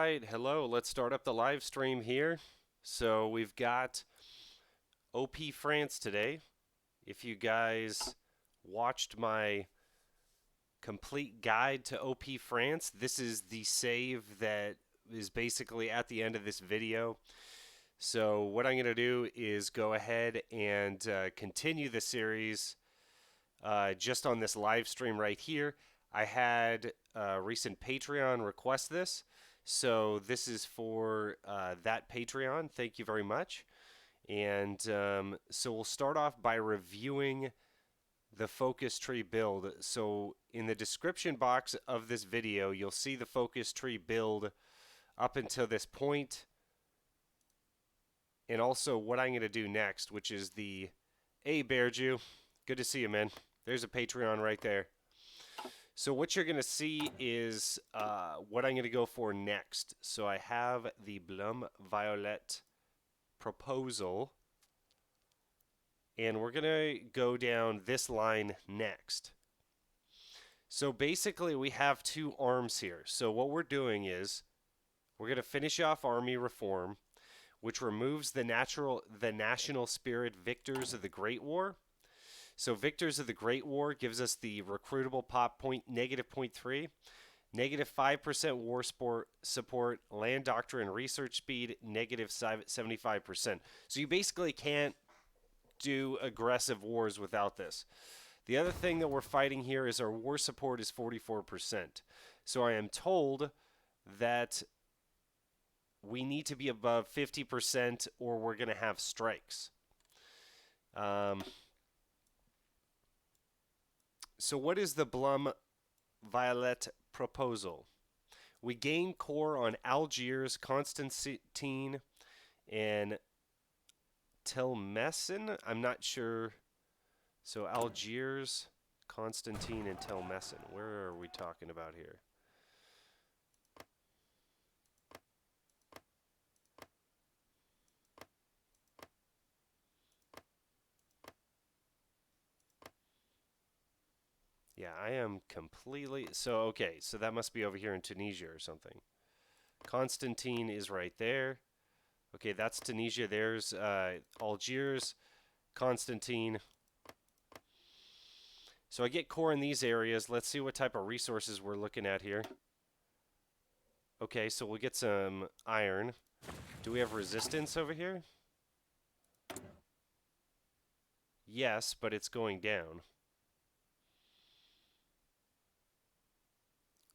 right, hello. Let's start up the live stream here. So we've got OP France today. If you guys watched my complete guide to OP France, this is the save that is basically at the end of this video. So what I'm going to do is go ahead and continue the series just on this live stream right here. I had a recent Patreon request this. So this is for that Patreon. Thank you very much. And so we'll start off by reviewing the focus tree build. So in the description box of this video, you'll see the focus tree build up until this point. And also what I'm going to do next, which is the Bear Jew. Good to see you, man. There's a Patreon right there. So what you're going to see is what I'm going to go for next. So I have the Blum-Viollette Proposal. And we're going to go down this line next. So basically we have two arms here. So what we're doing is we're going to finish off Army Reform, which removes the national spirit victors of the Great War. So Victors of the Great War gives us the recruitable pop point -0.3, -5% war support, land doctrine research speed, -75%. So you basically can't do aggressive wars without this. The other thing that we're fighting here is our war support is 44%. So I am told that we need to be above 50% or we're going to have strikes. So what is the Blum-Viollette Proposal? We gain core on Algiers, Constantine, and Telmessin. I'm not sure. So Algiers, Constantine, and Telmessin. Where are we talking about here? Yeah, I am completely... So, okay, so that must be over here in Tunisia or something. Constantine is right there. Okay, that's Tunisia. There's Algiers, Constantine. So I get core in these areas. Let's see what type of resources we're looking at here. Okay, so we'll get some iron. Do we have resistance over here? Yes, but it's going down.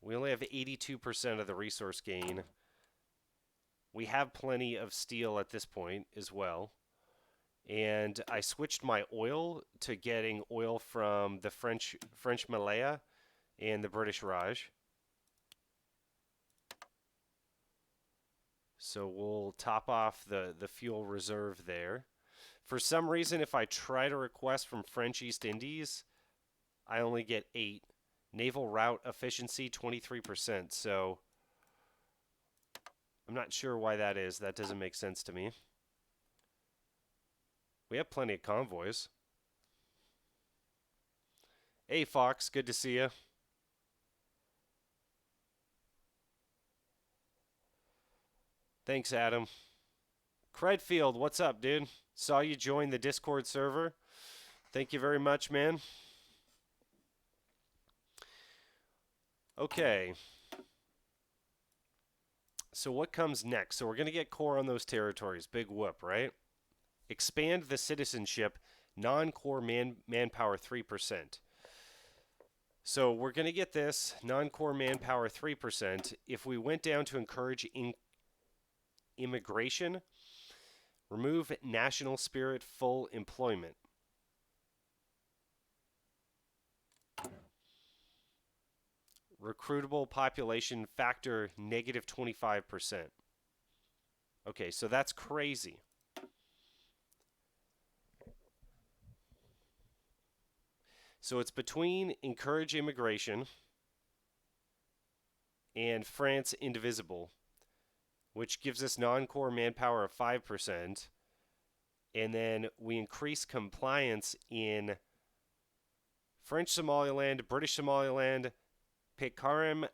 We only have 82% of the resource gain. We have plenty of steel at this point as well. And I switched my oil to getting oil from the French Malaya and the British Raj. So we'll top off the fuel reserve there. For some reason, if I try to request from French East Indies, I only get 8. Naval route efficiency, 23%. So I'm not sure why that is. That doesn't make sense to me. We have plenty of convoys. Hey, Fox. Good to see you. Thanks, Adam. Credfield, what's up, dude? Saw you join the Discord server. Thank you very much, man. Okay. So what comes next? So we're going to get core on those territories. Big whoop, right? Expand the citizenship, non-core manpower 3%. So we're going to get this non-core manpower 3%. If we went down to encourage immigration, remove national spirit full employment. Recruitable population factor -25%. Okay, so that's crazy. So it's between encourage immigration and France indivisible, which gives us non-core manpower of 5%. And then we increase compliance in French Somaliland, British Somaliland, Pitcairn,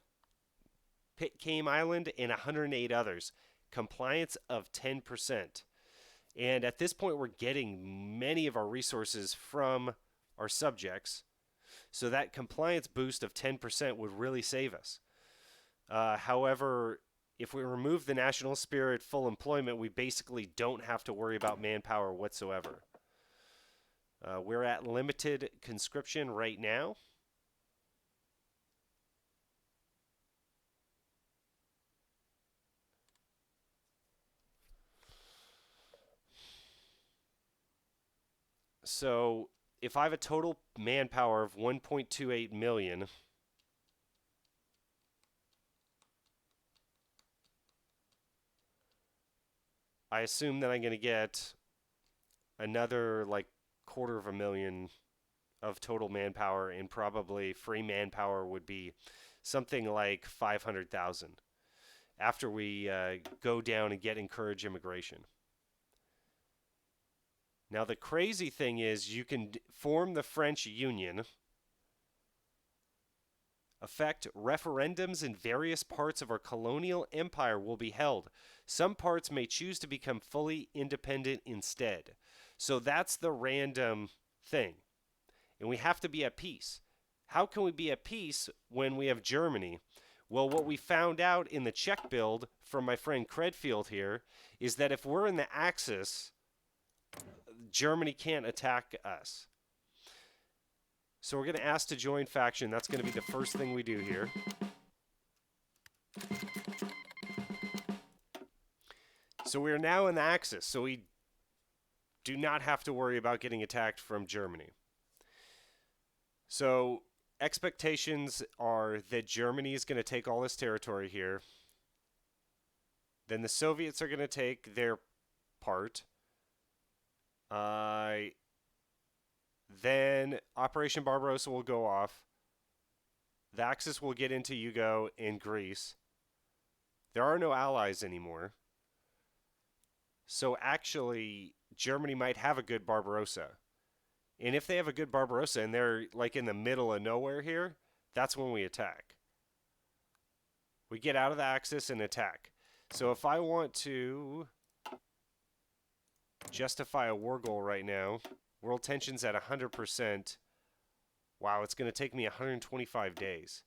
Pitcairn Island, and 108 others. Compliance of 10%. And at this point, we're getting many of our resources from our subjects. So that compliance boost of 10% would really save us. However, if we remove the national spirit full employment, we basically don't have to worry about manpower whatsoever. We're at limited conscription right now. So if I have a total manpower of 1.28 million, I assume that I'm going to get another like 250,000 of total manpower, and probably free manpower would be something like 500,000 after we go down and get encourage immigration. Now the crazy thing is you can form the French Union, affect referendums in various parts of our colonial empire will be held. Some parts may choose to become fully independent instead. So that's the random thing. And we have to be at peace. How can we be at peace when we have Germany? Well, what we found out in the Czech build from my friend Credfield here is that if we're in the Axis, Germany can't attack us. So we're going to ask to join faction. That's going to be the first thing we do here. So we are now in the Axis, so we do not have to worry about getting attacked from Germany. So expectations are that Germany is going to take all this territory here. Then the Soviets are going to take their part. Then Operation Barbarossa will go off. The Axis will get into Yugo in Greece. There are no allies anymore. So actually, Germany might have a good Barbarossa. And if they have a good Barbarossa and they're like in the middle of nowhere here, that's when we attack. We get out of the Axis and attack. So if I want to justify a war goal right now, world tension's at 100%. Wow, it's going to take me 125 days.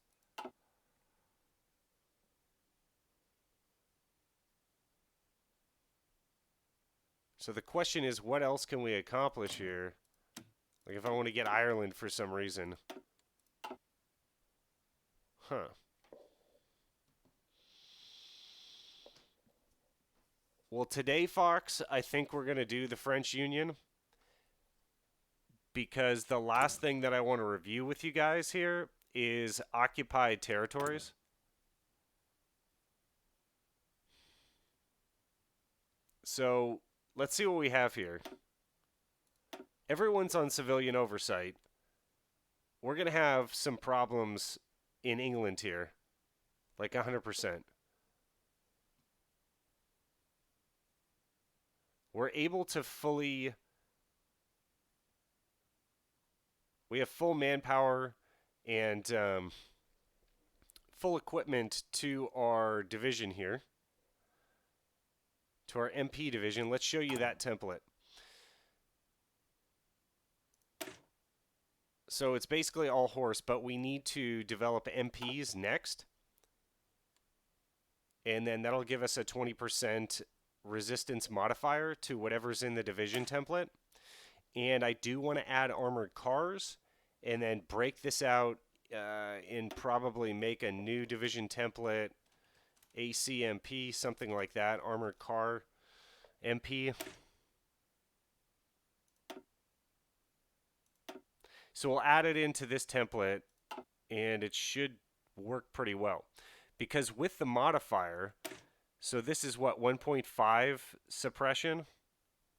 So the question is, what else can we accomplish here? Like if I want to get Ireland for some reason. Huh. Well, today, Fox, I think we're going to do the French Union, because the last thing that I want to review with you guys here is occupied territories. So let's see what we have here. Everyone's on civilian oversight. We're going to have some problems in England here, like 100%. We're able to fully... We have full manpower and full equipment to our division here, to our MP division. Let's show you that template. So it's basically all horse, but we need to develop MPs next. And then that'll give us a 20% resistance modifier to whatever's in the division template. And I do want to add armored cars and then break this out and probably make a new division template, ACMP, something like that, armored car MP. So we'll add it into this template and it should work pretty well. Because with the modifier, so this is what, 1.5 suppression?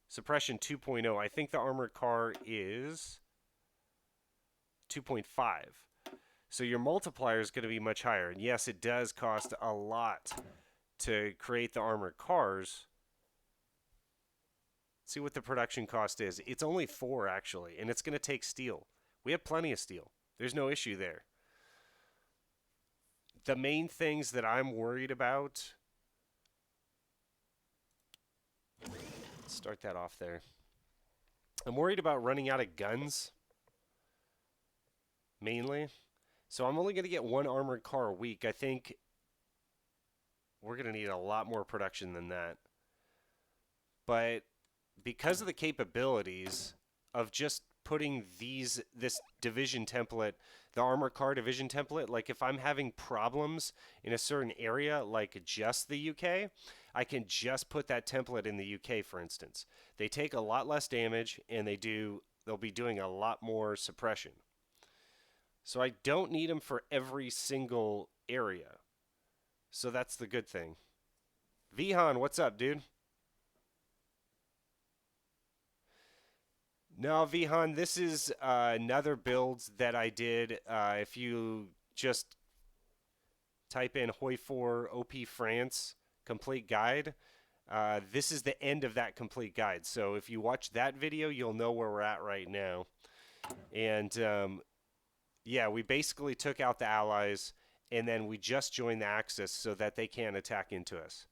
Suppression 2.0. I think the armored car is 2.5. So your multiplier is going to be much higher. And yes, it does cost a lot to create the armored cars. Let's see what the production cost is. It's only 4 actually, and it's going to take steel. We have plenty of steel. There's no issue there. the main things that I'm worried about, let's start that off there. I'm worried about running out of guns, mainly. So I'm only going to get one armored car a week. I think we're going to need a lot more production than that. But because of the capabilities of just putting this division template, the armored car division template, like if I'm having problems in a certain area, like just the UK, I can just put that template in the UK, for instance. They take a lot less damage, and they'll be doing a lot more suppression. So I don't need them for every single area. So that's the good thing. Vihan, what's up, dude? No, Vihan, this is another build that I did. If you just type in HOI4 OP France complete guide, this is the end of that complete guide. So if you watch that video, you'll know where we're at right now. And yeah, we basically took out the allies, and then we just joined the Axis so that they can't attack into us.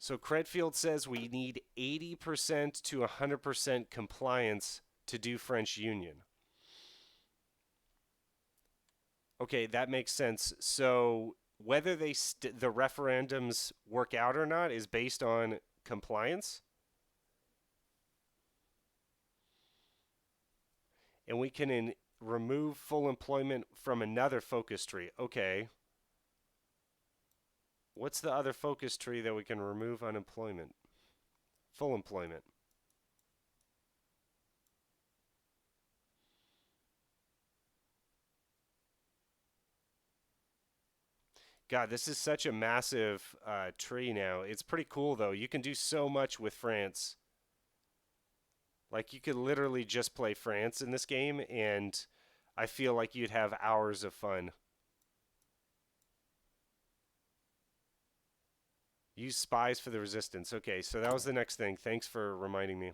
So Credfield says we need 80% to 100% compliance to do French Union. Okay, that makes sense. So whether the referendums work out or not is based on compliance. And we can remove full employment from another focus tree. Okay. What's the other focus tree that we can remove unemployment? Full employment. God, this is such a massive tree now. It's pretty cool, though. You can do so much with France. Like, you could literally just play France in this game, and I feel like you'd have hours of fun. Use spies for the resistance. Okay, so that was the next thing. Thanks for reminding me.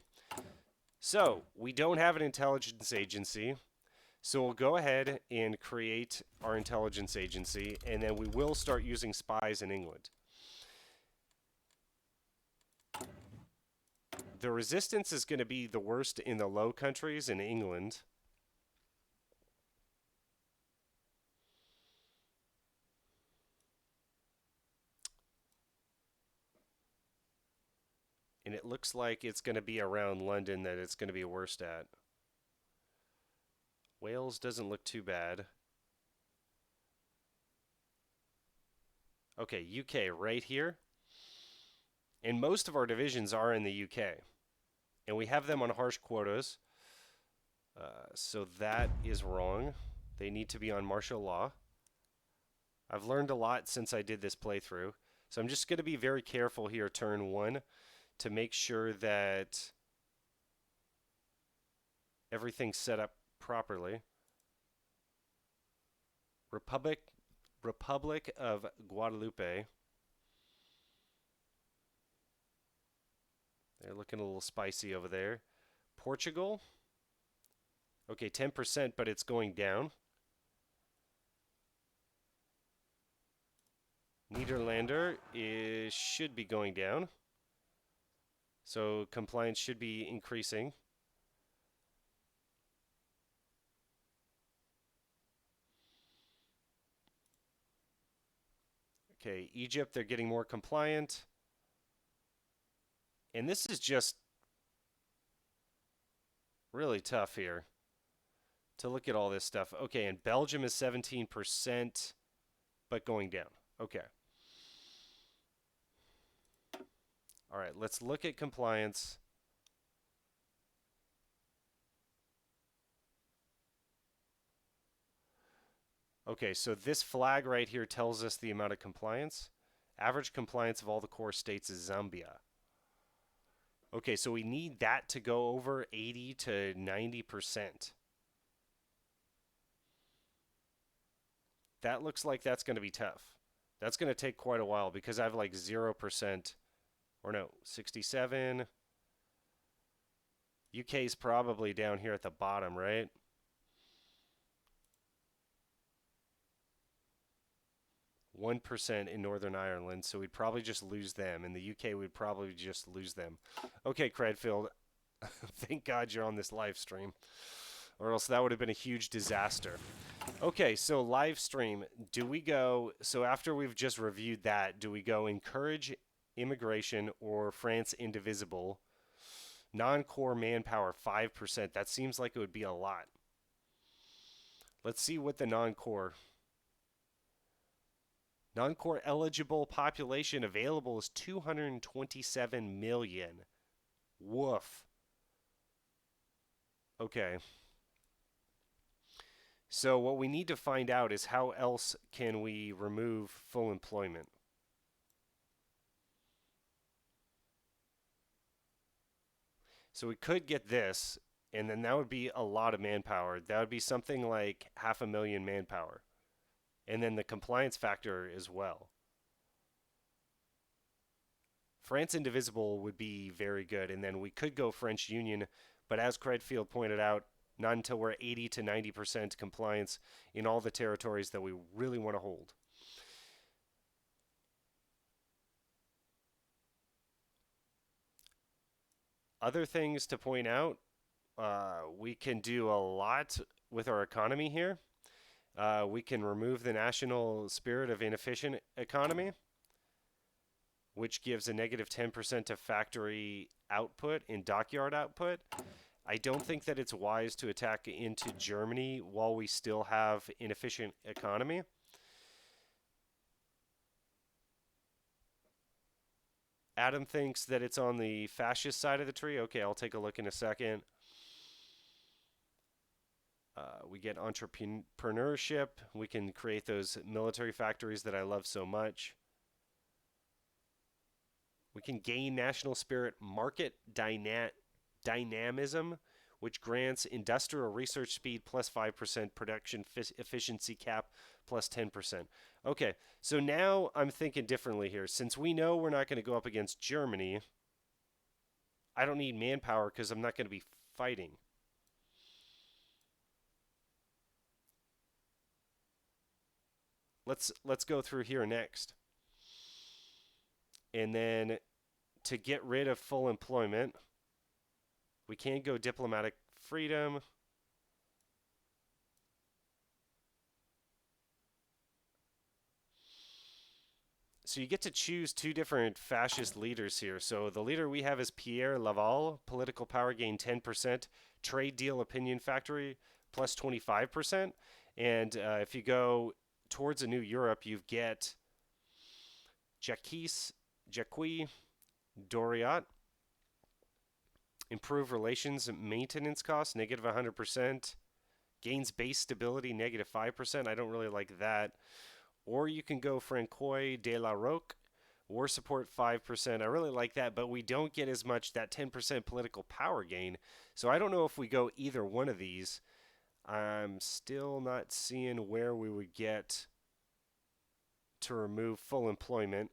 So, we don't have an intelligence agency. So we'll go ahead and create our intelligence agency, and then we will start using spies in England. The resistance is going to be the worst in the Low Countries in England. And it looks like it's going to be around London that it's going to be worst at. Wales doesn't look too bad. Okay, UK right here. And most of our divisions are in the UK. And we have them on harsh quotas. So that is wrong. They need to be on martial law. I've learned a lot since I did this playthrough. So I'm just going to be very careful here turn 1 to make sure that everything's set up properly. Republic of Guadeloupe. They're looking a little spicy over there. Portugal. Okay, 10%, but it's going down. Nederlander should be going down. So compliance should be increasing. Okay, Egypt, they're getting more compliant. And this is just really tough here to look at all this stuff. Okay, and Belgium is 17%, but going down. Okay. All right, let's look at compliance. Okay, so this flag right here tells us the amount of compliance. Average compliance of all the core states is Zambia. Okay, so we need that to go over 80 to 90%. That looks like that's going to be tough. That's going to take quite a while because I have like 0%, or no, 67. UK's probably down here at the bottom, right? %1 in Northern Ireland, so we'd probably just lose them. In the UK, we'd probably just lose them. Okay, Credfield, thank God you're on this live stream, or else that would have been a huge disaster. Okay, so live stream, do we go, so after we've just reviewed that, do we go encourage immigration or France indivisible? Non-core manpower, 5%. That seems like it would be a lot. Let's see what the non-core eligible population available is 227 million. Woof. Okay. So what we need to find out is how else can we remove full employment? So we could get this, and then that would be a lot of manpower. That would be something like 500,000 manpower. And then the compliance factor as well. France indivisible would be very good, and then we could go French Union, but as Credfield pointed out, not until we're 80 to 90% compliance in all the territories that we really want to hold. Other things to point out, we can do a lot with our economy here. We can remove the national spirit of inefficient economy, which gives a negative 10% to factory output and dockyard output. I don't think that it's wise to attack into Germany while we still have inefficient economy. Adam thinks that it's on the fascist side of the tree. Okay, I'll take a look in a second. We get entrepreneurship. We can create those military factories that I love so much. We can gain national spirit market dynamism, which grants industrial research speed plus 5%, production efficiency cap plus 10%. Okay, so now I'm thinking differently here. Since we know we're not going to go up against Germany, I don't need manpower because I'm not going to be fighting. Let's go through here next. And then to get rid of full employment, we can go diplomatic freedom. So you get to choose two different fascist leaders here. So the leader we have is Pierre Laval, political power gain 10%, trade deal opinion factory plus 25%. And if you go towards a new Europe, you get Jacques Doriot, improve relations maintenance costs, negative 100%, gains base stability, negative 5%. I don't really like that. Or you can go Francois de la Roque, war support 5%. I really like that, but we don't get as much, that 10% political power gain. So I don't know if we go either one of these. I'm still not seeing where we would get to remove full employment.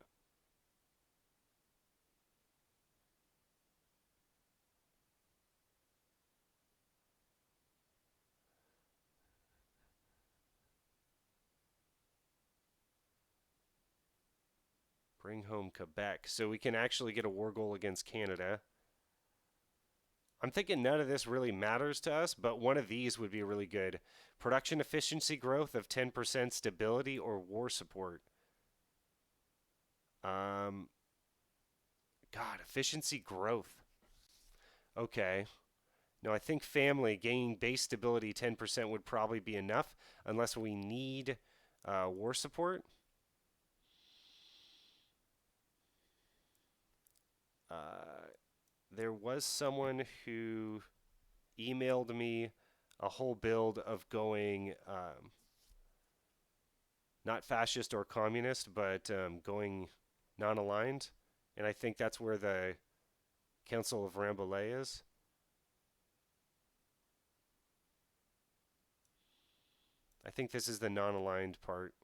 Bring home Quebec. So we can actually get a war goal against Canada. I'm thinking none of this really matters to us, but one of these would be really good. Production efficiency growth of 10%, stability, or war support. God, efficiency growth. Okay. No, I think family gaining base stability 10% would probably be enough unless we need war support. There was someone who emailed me a whole build of going not fascist or communist, but going non-aligned. And I think that's where the Council of Rambouillet is. I think this is the non-aligned part.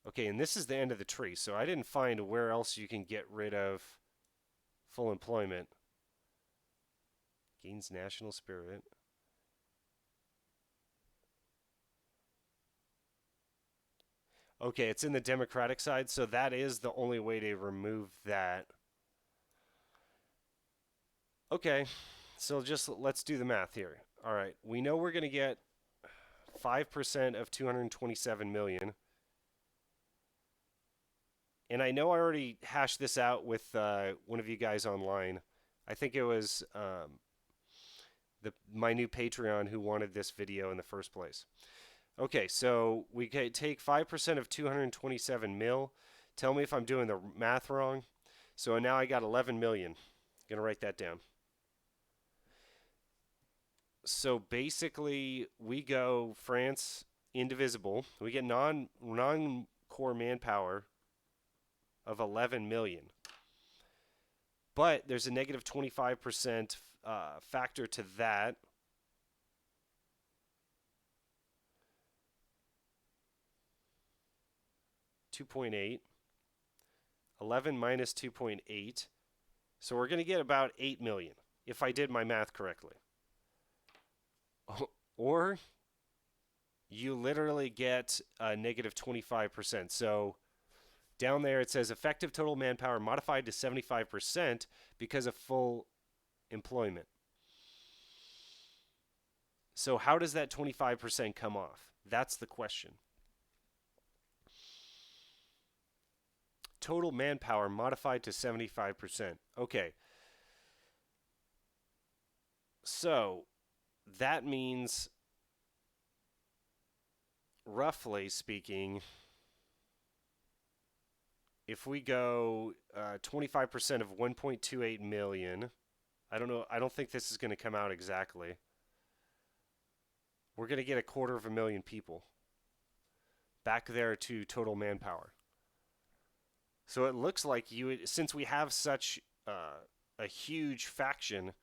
Okay, and this is the end of the tree, so I didn't find where else you can get rid of full employment. Gains national spirit. Okay, it's in the Democratic side, so that is the only way to remove that. Okay, so just let's do the math here. All right, we know we're going to get 5% of 227 million. And I know I already hashed this out with one of you guys online. I think it was my new Patreon who wanted this video in the first place. Okay, so we can take 5% of 227 mil. Tell me if I'm doing the math wrong. So now I got 11 million. I'm gonna write that down. So basically, we go France indivisible. We get non-core manpower of 11 million. But there's a negative 25% factor to that. $2.8. 11 minus 2.8. So we're going to get about 8 million, if I did my math correctly. Or you literally get a negative 25%. So down there it says effective total manpower modified to 75% because of full employment. So how does that 25% come off? That's the question. Total manpower modified to 75%. Okay. So that means, roughly speaking, if we go 25% of 1.28 million, I don't think this is going to come out exactly. We're going to get 250,000 people back there to total manpower. So it looks like since we have such a huge faction,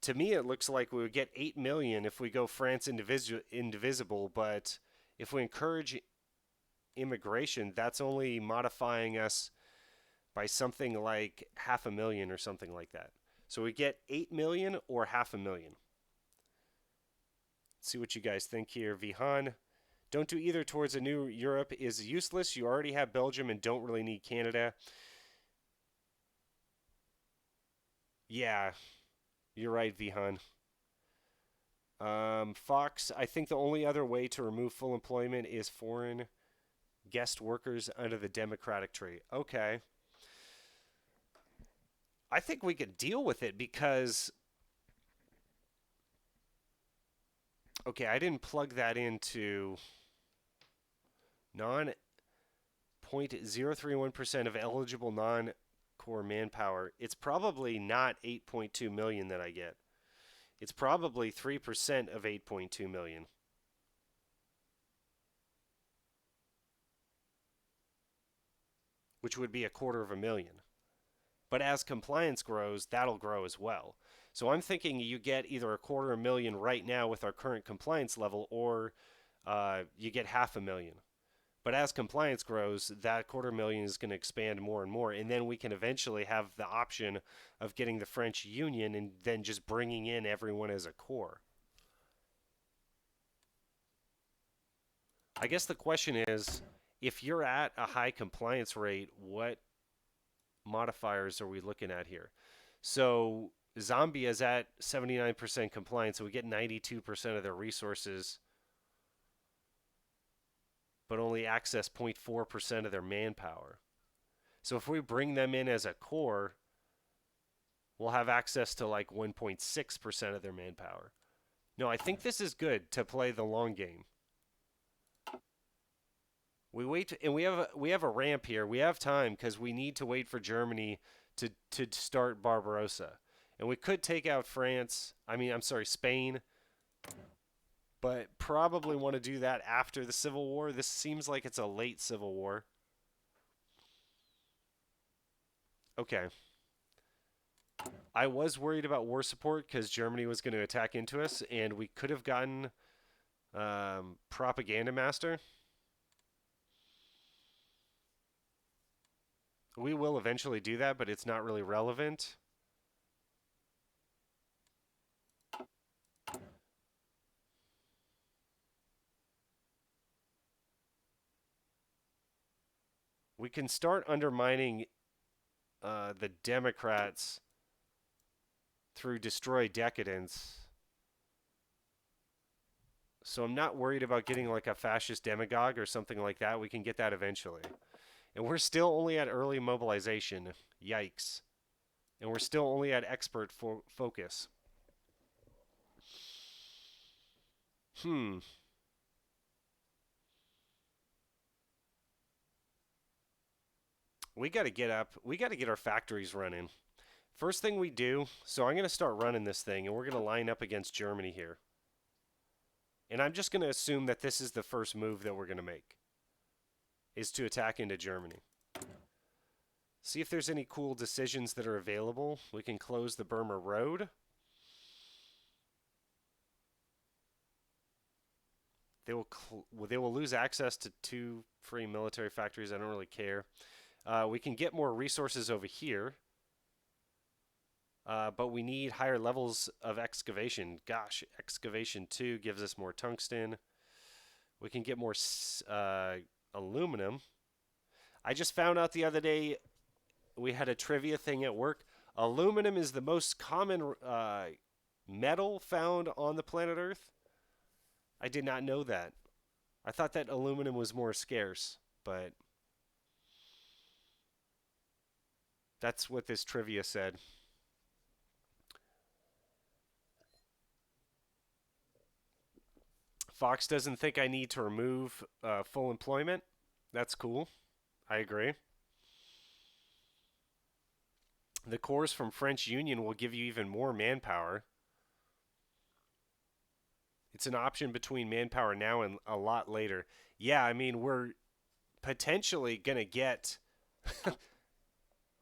to me it looks like we would get 8 million if we go France indivisible, but if we encourage immigration, that's only modifying us by something like 500,000 or something like that. So we get 8 million or 500,000. Let's see what you guys think here. Vihan, don't do either towards a new Europe is useless. You already have Belgium and don't really need Canada. Yeah, you're right, Vihan. Fox, I think the only other way to remove full employment is foreign guest workers under the democratic tree. Okay. I think we could deal with it because... Okay, I didn't plug that into... 0.031% of eligible non-core manpower. It's probably not 8.2 million that I get. It's probably 3% of 8.2 million. Which would be 250,000. But as compliance grows, that'll grow as well. So I'm thinking you get either 250,000 right now with our current compliance level, or you get 500,000. But as compliance grows, that 250,000 is going to expand more and more, and then we can eventually have the option of getting the French Union and then just bringing in everyone as a core. I guess the question is, if you're at a high compliance rate, what modifiers are we looking at here? So Zambia is at 79% compliance, so we get 92% of their resources, but only access 0.4% of their manpower. So if we bring them in as a core, we'll have access to like 1.6% of their manpower. No, I think this is good to play the long game. We wait, and we have a ramp here. We have time because we need to wait for Germany to start Barbarossa. And we could take out France. I'm sorry, Spain. But probably want to do that after the Civil War. This seems like it's a late Civil War. Okay. I was worried about war support because Germany was going to attack into us, and we could have gotten Propaganda Master. We will eventually do that, but it's not really relevant. We can start undermining the Democrats through destroy decadence. So I'm not worried about getting like a fascist demagogue or something like that. We can get that eventually. And we're still only at early mobilization. Yikes. And we're still only at expert focus. We got to get up. We got to get our factories running. First thing we do, so I'm going to start running this thing, and we're going to line up against Germany here. And I'm just going to assume that this is the first move that we're going to make, is to attack into Germany. See if there's any cool decisions that are available. We can close the Burma Road. They will lose access to 2 free military factories. I don't really care. We can get more resources over here. But we need higher levels of excavation. Gosh, excavation 2 gives us more tungsten. We can get more aluminum. I just found out the other day, we had a trivia thing at work. Aluminum is the most common metal found on the planet Earth. I did not know that. I thought that aluminum was more scarce, but that's what this trivia said. Fox doesn't think I need to remove full employment. That's cool. I agree. The cores from French Union will give you even more manpower. It's an option between manpower now and a lot later. Yeah, I mean, we're potentially going to get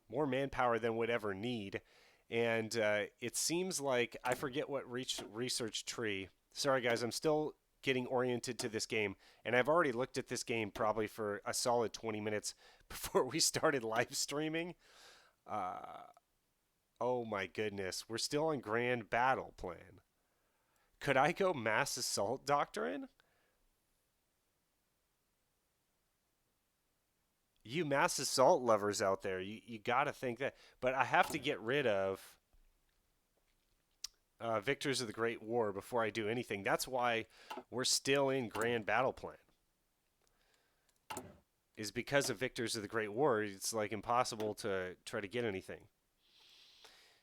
more manpower than we'd ever need. And it seems like, I forget what research tree. Sorry, guys, I'm still getting oriented to this game, and I've already looked at this game probably for a solid 20 minutes before we started live streaming. Oh my goodness, we're still on Grand Battle Plan. Could I go Mass Assault Doctrine? You Mass Assault lovers out there, you gotta think that. But I have to get rid of Victors of the Great War before I do anything. That's why we're still in Grand Battle Plan. Is because of Victors of the Great War. It's like impossible to try to get anything.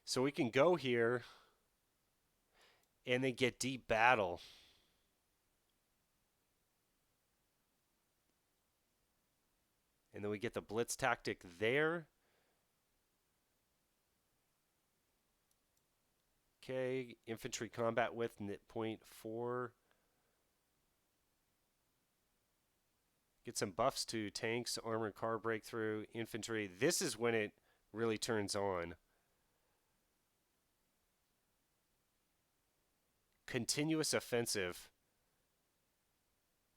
So we can go here and then get deep battle. And then we get the blitz tactic there. Okay, infantry combat width 0.4. Get some buffs to tanks, armored car breakthrough, infantry. This is when it really turns on. Continuous offensive.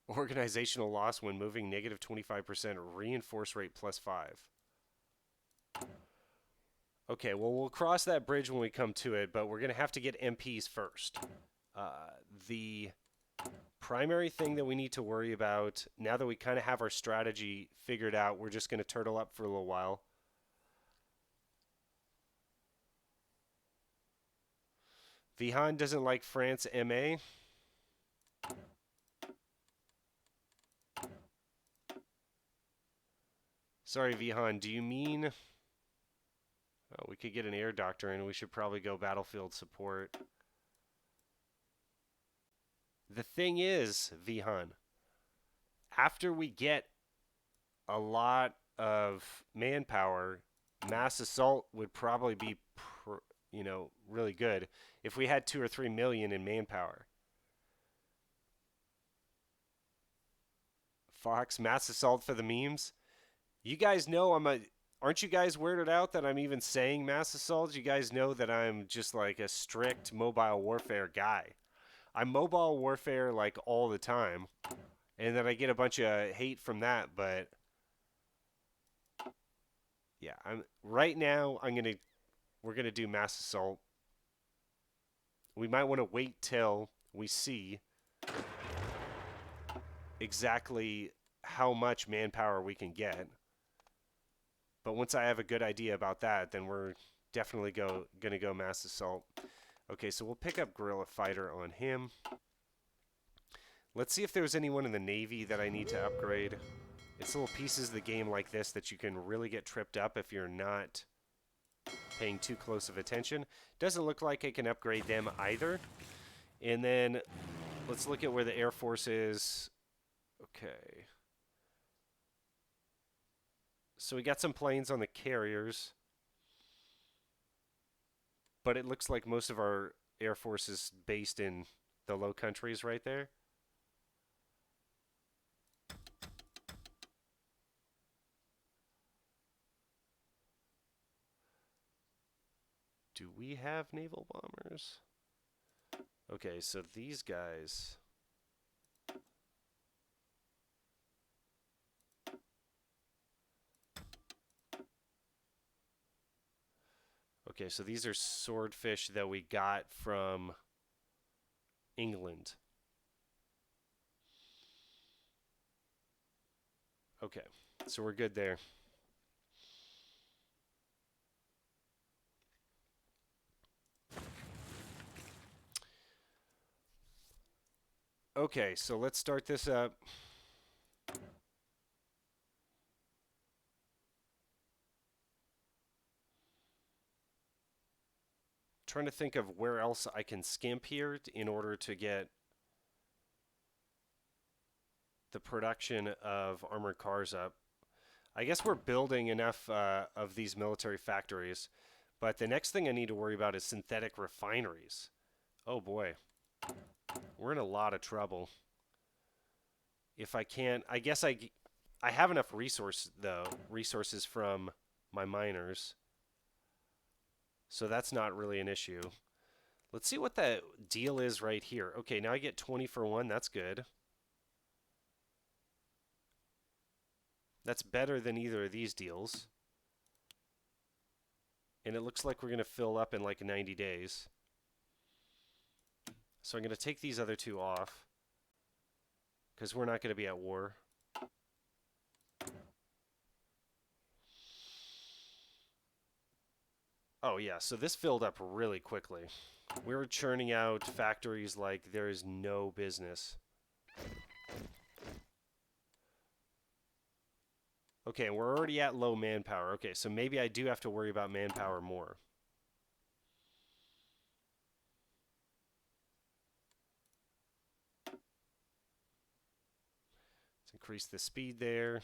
Organizational loss when moving negative 25%. Reinforce rate +5. Okay, well, we'll cross that bridge when we come to it, but we're going to have to get MPs first. The primary thing that we need to worry about, now that we kind of have our strategy figured out, we're just going to turtle up for a little while. Vihan doesn't like France MA. Sorry, Vihan, do you mean... Oh, we could get an air doctor and we should probably go battlefield support. The thing is, Vihan, after we get a lot of manpower, mass assault would probably be, really good if we had 2 or 3 million in manpower. Fox, mass assault for the memes. You guys know aren't you guys weirded out that I'm even saying mass assault? You guys know that I'm just like a strict mobile warfare guy. I'm mobile warfare like all the time, and then I get a bunch of hate from that, but Yeah, right now we're gonna do mass assault. We might want to wait till we see exactly how much manpower we can get. But once I have a good idea about that, then we're definitely gonna go mass assault. Okay, so we'll pick up guerrilla fighter on him. Let's see if there's anyone in the Navy that I need to upgrade. It's little pieces of the game like this that you can really get tripped up if you're not paying too close of attention. Doesn't look like I can upgrade them either. And then let's look at where the Air Force is. Okay. So we got some planes on the carriers. But it looks like most of our Air Force is based in the Low Countries right there. Do we have naval bombers? Okay, so these guys... Okay, so these are swordfish that we got from England. Okay, so we're good there. Okay, so let's start this up. Trying to think of where else I can skimp here in order to get the production of armored cars up. I guess we're building enough of these military factories, but the next thing I need to worry about is synthetic refineries. Oh boy, we're in a lot of trouble. If I can't, I guess I have enough resources from my miners, so that's not really an issue. Let's see what the deal is right here. Okay, now I get 20 for 1. That's good. That's better than either of these deals. And it looks like we're going to fill up in like 90 days. So I'm going to take these other two off, because we're not going to be at war. Oh yeah, so this filled up really quickly. We were churning out factories like there is no business. Okay, and we're already at low manpower. Okay, so maybe I do have to worry about manpower more. Let's increase the speed there.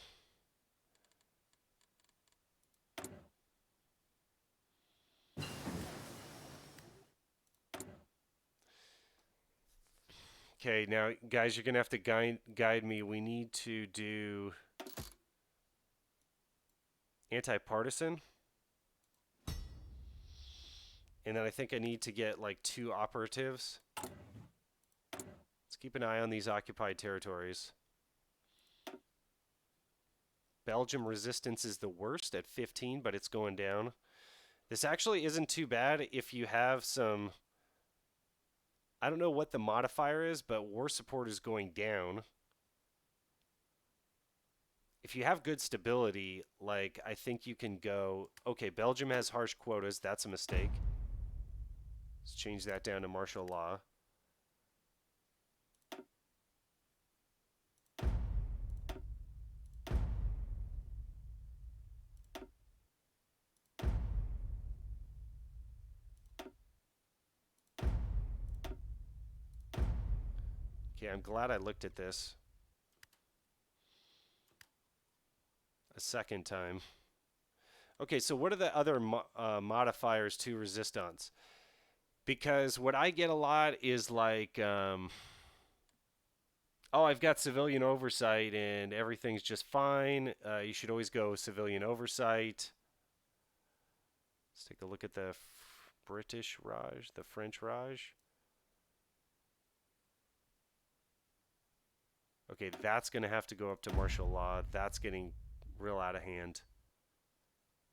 Okay, now guys, you're going to have to guide me. We need to do anti-partisan. And then I think I need to get like 2 operatives. Let's keep an eye on these occupied territories. Belgium resistance is the worst at 15, but it's going down. This actually isn't too bad if you have some... I don't know what the modifier is, but war support is going down. If you have good stability, like, I think you can go... Okay, Belgium has harsh quotas. That's a mistake. Let's change that down to martial law. Okay, I'm glad I looked at this a second time. Okay, so what are the other modifiers to resistance? Because what I get a lot is like, oh, I've got civilian oversight and everything's just fine. You should always go civilian oversight. Let's take a look at the British Raj, the French Raj. Okay, that's going to have to go up to martial law. That's getting real out of hand.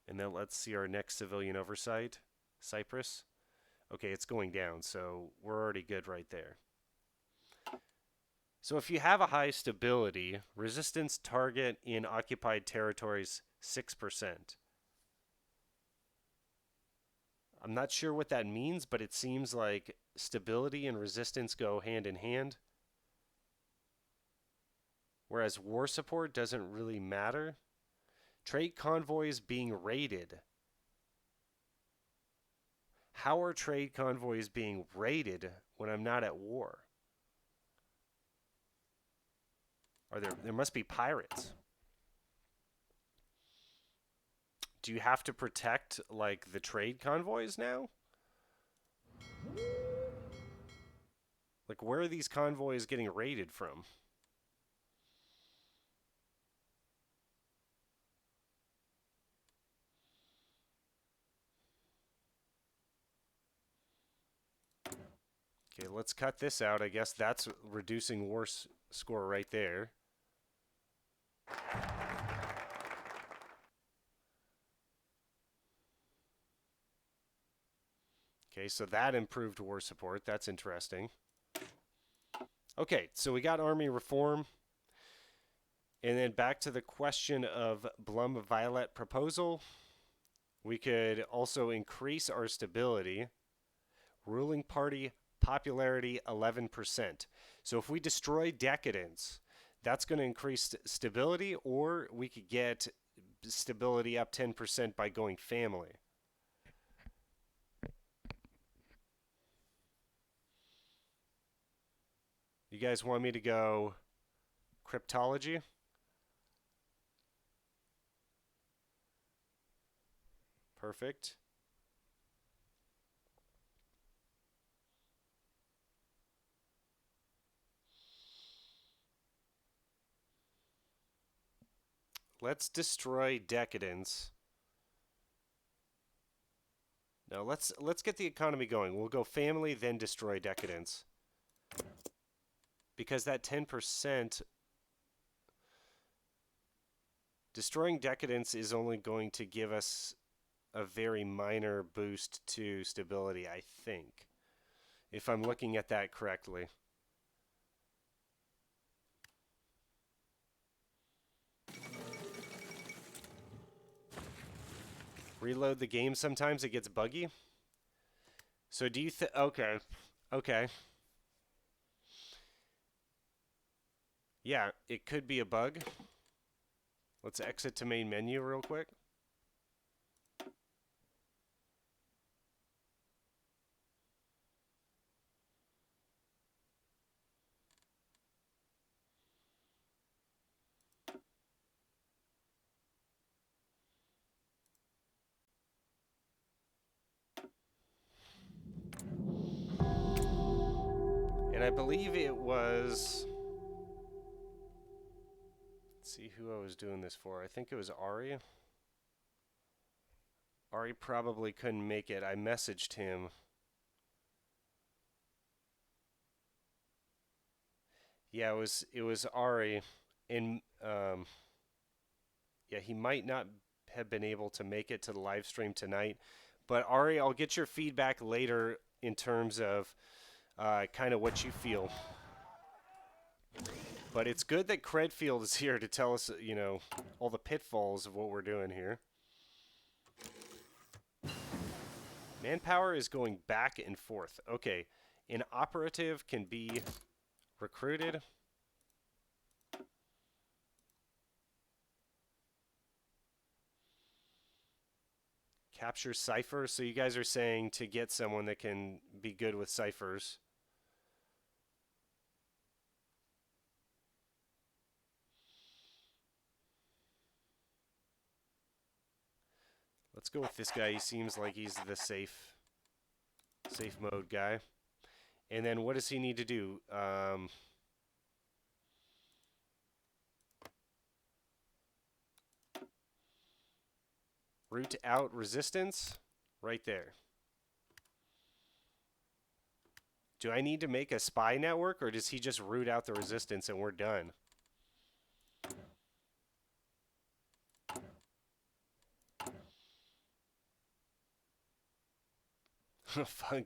And then let's see our next civilian oversight, Cyprus. Okay, it's going down, so we're already good right there. So if you have a high stability, resistance target in occupied territories 6%. I'm not sure what that means, but it seems like stability and resistance go hand in hand. Whereas war support doesn't really matter. Trade convoys being raided. How are trade convoys being raided when I'm not at war? There must be pirates. Do you have to protect, like, the trade convoys now? Like, where are these convoys getting raided from? Okay, let's cut this out. I guess that's reducing war score right there. Okay, so that improved war support. That's interesting. Okay, so we got army reform. And then back to the question of Blum-Viollette Proposal. We could also increase our stability. Ruling party popularity 11%. So if we destroy decadence, that's going to increase stability, or we could get stability up 10% by going family. You guys want me to go cryptology? Perfect. Let's destroy decadence. No, let's get the economy going. We'll go family, then destroy decadence. Because that 10%, destroying decadence is only going to give us a very minor boost to stability, I think, if I'm looking at that correctly. Reload the game sometimes, it gets buggy. So do you okay. Okay. Yeah, it could be a bug. Let's exit to main menu real quick. And I believe it was... Let's see who I was doing this for. I think it was Ari. Ari probably couldn't make it. I messaged him. Yeah, it was Ari, and yeah, he might not have been able to make it to the live stream tonight. But Ari, I'll get your feedback later in terms of kind of what you feel. But it's good that Credfield is here to tell us, you know, all the pitfalls of what we're doing here. Manpower is going back and forth. Okay, an operative can be recruited. Capture cipher. So you guys are saying to get someone that can be good with ciphers. Let's go with this guy. He seems like he's the safe mode guy. And then what does he need to do? Root out resistance right there. Do I need to make a spy network, or does he just root out the resistance and we're done?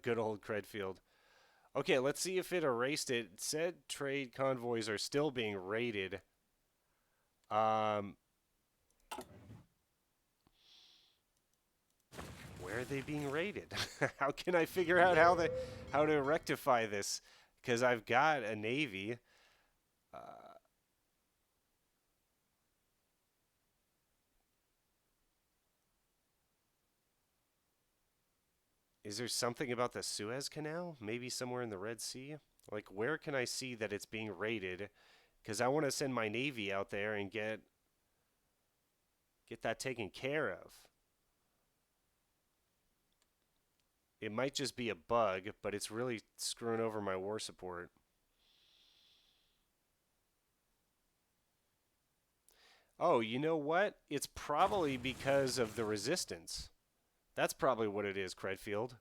Good old Credfield. Okay, let's see if it erased it. It said trade convoys are still being raided. Where are they being raided? How can I figure out how to rectify this? Because I've got a navy. Is there something about the Suez Canal? Maybe somewhere in the Red Sea? Like, where can I see that it's being raided? Because I want to send my navy out there and get that taken care of. It might just be a bug, but it's really screwing over my war support. Oh, you know what? It's probably because of the resistance. That's probably what it is, Credfield.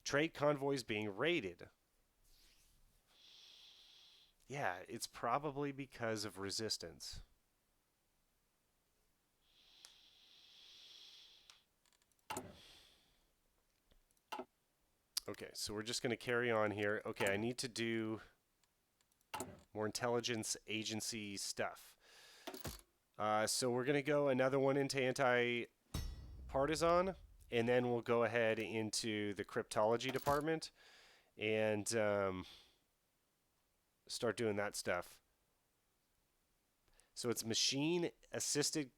Trade convoys being raided. Yeah, it's probably because of resistance. Okay, so we're just going to carry on here. Okay, I need to do more intelligence agency stuff. So we're going to go another one into anti-partisan, and then we'll go ahead into the cryptology department and start doing that stuff. So it's machine-assisted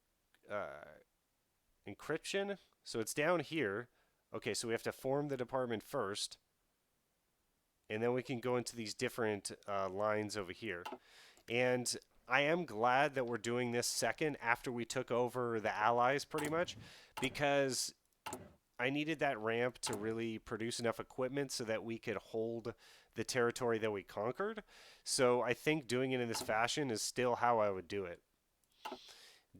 encryption. So it's down here. Okay, so we have to form the department first, and then we can go into these different lines over here. And I am glad that we're doing this second after we took over the Allies, pretty much, because I needed that ramp to really produce enough equipment so that we could hold the territory that we conquered. So I think doing it in this fashion is still how I would do it.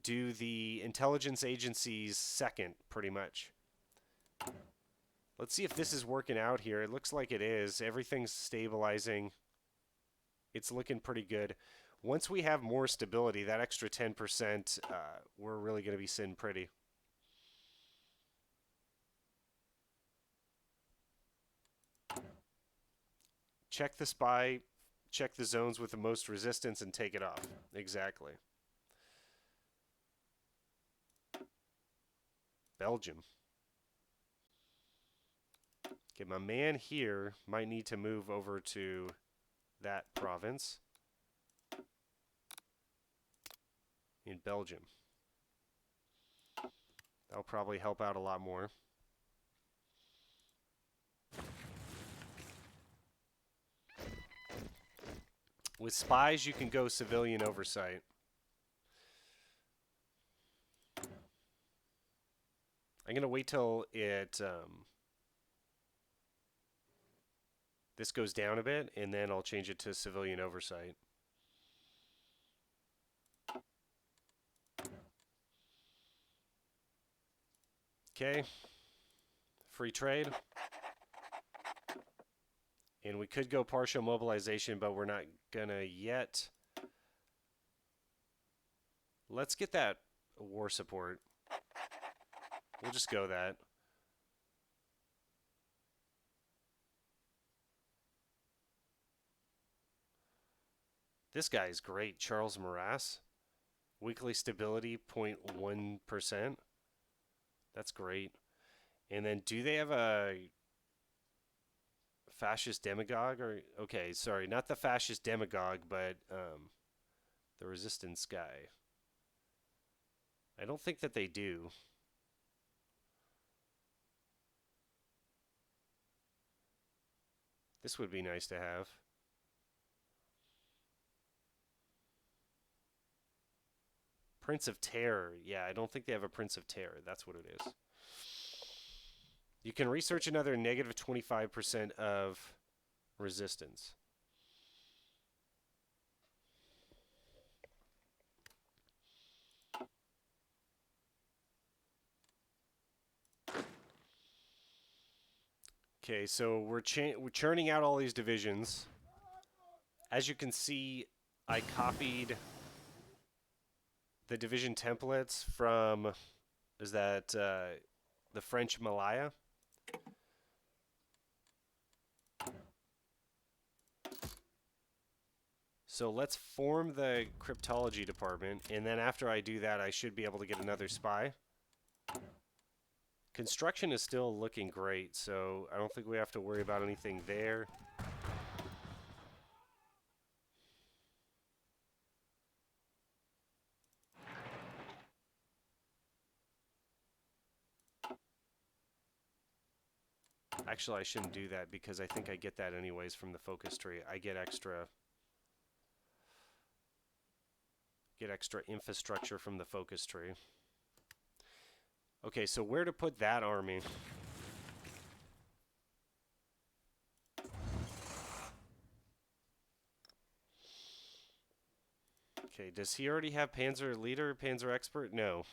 Do the intelligence agencies second, pretty much. Let's see if this is working out here. It looks like it is. Everything's stabilizing. It's looking pretty good. Once we have more stability, that extra 10%, we're really going to be sitting pretty. Check the spy, check the zones with the most resistance, and take it off. Exactly. Belgium. Okay, my man here might need to move over to that province in Belgium. That'll probably help out a lot more. With spies, you can go civilian oversight. I'm going to wait till it this goes down a bit, and then I'll change it to civilian oversight. Okay. Free trade. And we could go partial mobilization, but we're not going to yet. Let's get that war support. We'll just go that. This guy is great. Charles Marras. Weekly stability, 0.1%. That's great. And then do they have a fascist demagogue? Or okay, sorry, not the fascist demagogue, but the resistance guy. I don't think that they do. This would be nice to have. Prince of Terror. Yeah, I don't think they have a Prince of Terror. That's what it is. You can research another negative 25% of resistance. Okay, so we're churning out all these divisions. As you can see, I copied the division templates from, is that the French Malaya? So let's form the cryptology department, and then after I do that, I should be able to get another spy. Construction is still looking great, so I don't think we have to worry about anything there. Actually, I shouldn't do that because I think I get that anyways from the focus tree. I get extra infrastructure from the focus tree. Okay, so where to put that army? Okay, does he already have Panzer Leader, Panzer Expert? No.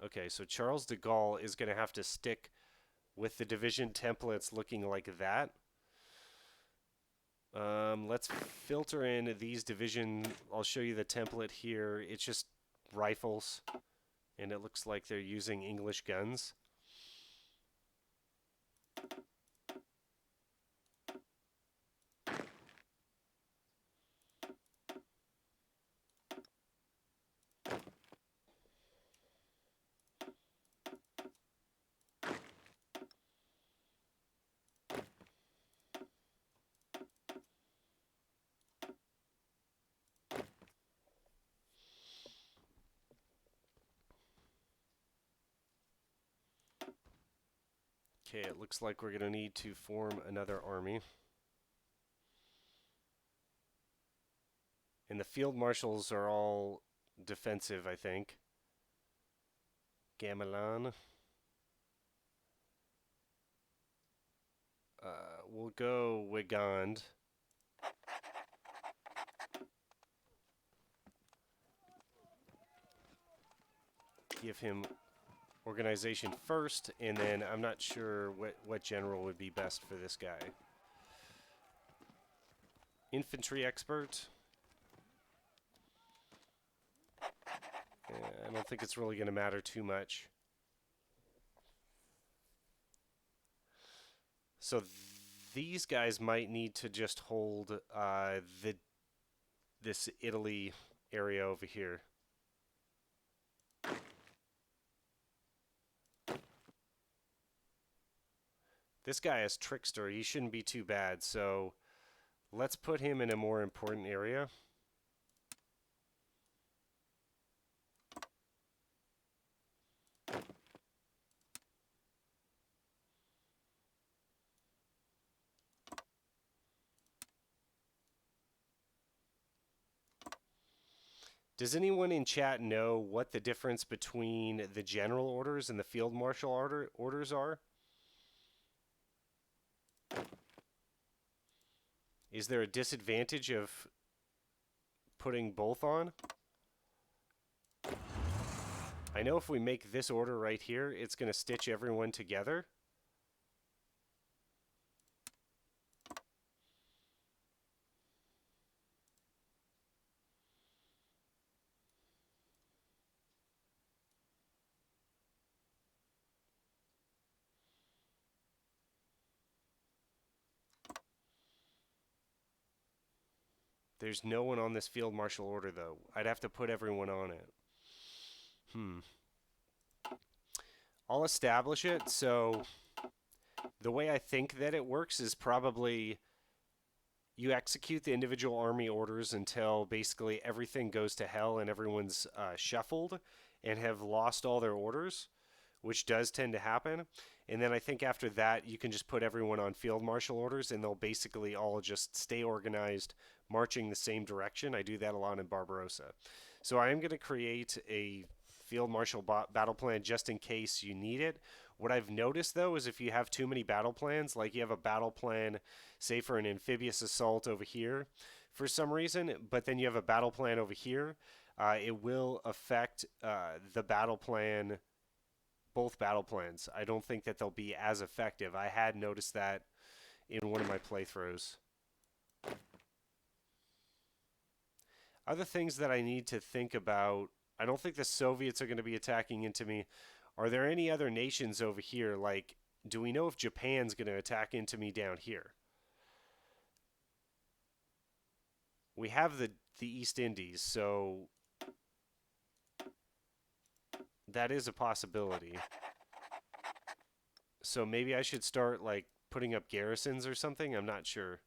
Okay, so Charles de Gaulle is going to have to stick with the division templates looking like that. Let's filter in these division. I'll show you the template here. It's just rifles, and it looks like they're using English guns. Okay, it looks like we're going to need to form another army. And the field marshals are all defensive, I think. Gamelan. We'll go Wigand. Give him organization first, and then I'm not sure what general would be best for this guy. Infantry expert. I don't think it's really going to matter too much. So these guys might need to just hold this Italy area over here. This guy is Trickster. He shouldn't be too bad, so let's put him in a more important area. Does anyone in chat know what the difference between the general orders and the field marshal orders are? Is there a disadvantage of putting both on? I know if we make this order right here, it's going to stitch everyone together. There's no one on this field marshal order, though. I'd have to put everyone on it. I'll establish it. So the way I think that it works is probably you execute the individual army orders until basically everything goes to hell and everyone's shuffled and have lost all their orders, which does tend to happen. And then I think after that, you can just put everyone on field marshal orders and they'll basically all just stay organized, marching the same direction. I do that a lot in Barbarossa. So I am going to create a field marshal battle plan just in case you need it. What I've noticed, though, is if you have too many battle plans, like you have a battle plan, say, for an amphibious assault over here for some reason, but then you have a battle plan over here, it will affect the battle plan, both battle plans. I don't think that they'll be as effective. I had noticed that in one of my playthroughs. Other things that I need to think about, I don't think the Soviets are going to be attacking into me. Are there any other nations over here? Like, do we know if Japan's going to attack into me down here? We have the the East Indies, so that is a possibility. So maybe I should start like putting up garrisons or something. I'm not sure.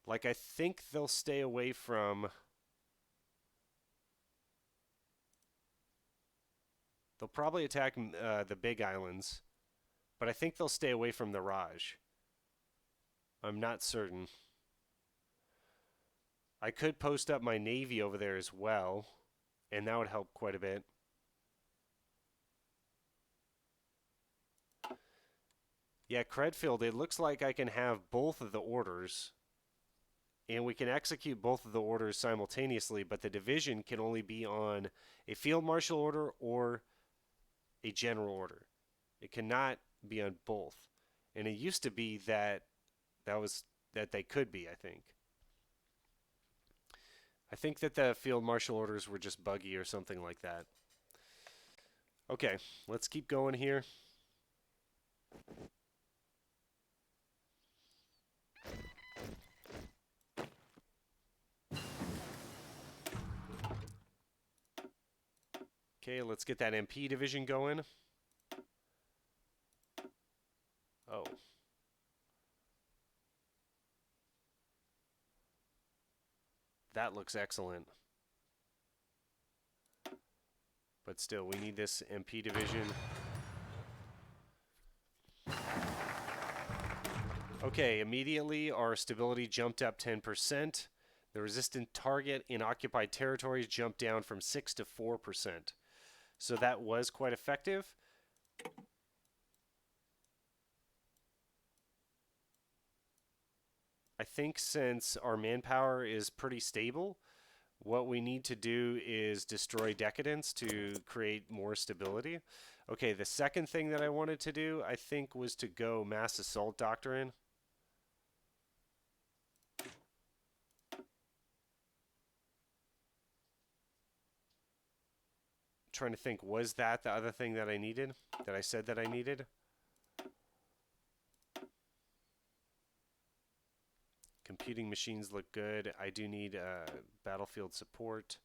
Like, I think they'll stay away from... They'll probably attack the big islands, but I think they'll stay away from the Raj. I'm not certain. I could post up my navy over there as well, and that would help quite a bit. Yeah, Credfield, it looks like I can have both of the orders, and we can execute both of the orders simultaneously, but the division can only be on a field marshal order or a general order. It cannot be on both. And it used to be that they could be, I think. I think that the field marshal orders were just buggy or something like that. Okay, let's keep going here. Okay, let's get that MP division going. Oh. That looks excellent. But still, we need this MP division. Okay, immediately our stability jumped up 10%. The resistant target in occupied territories jumped down from 6 to 4%. So that was quite effective. I think since our manpower is pretty stable, what we need to do is destroy decadence to create more stability. Okay, the second thing that I wanted to do, I think, was to go mass assault doctrine. Trying to think, was that the other thing that I needed, that I said that I needed? Computing machines look good. I do need battlefield support.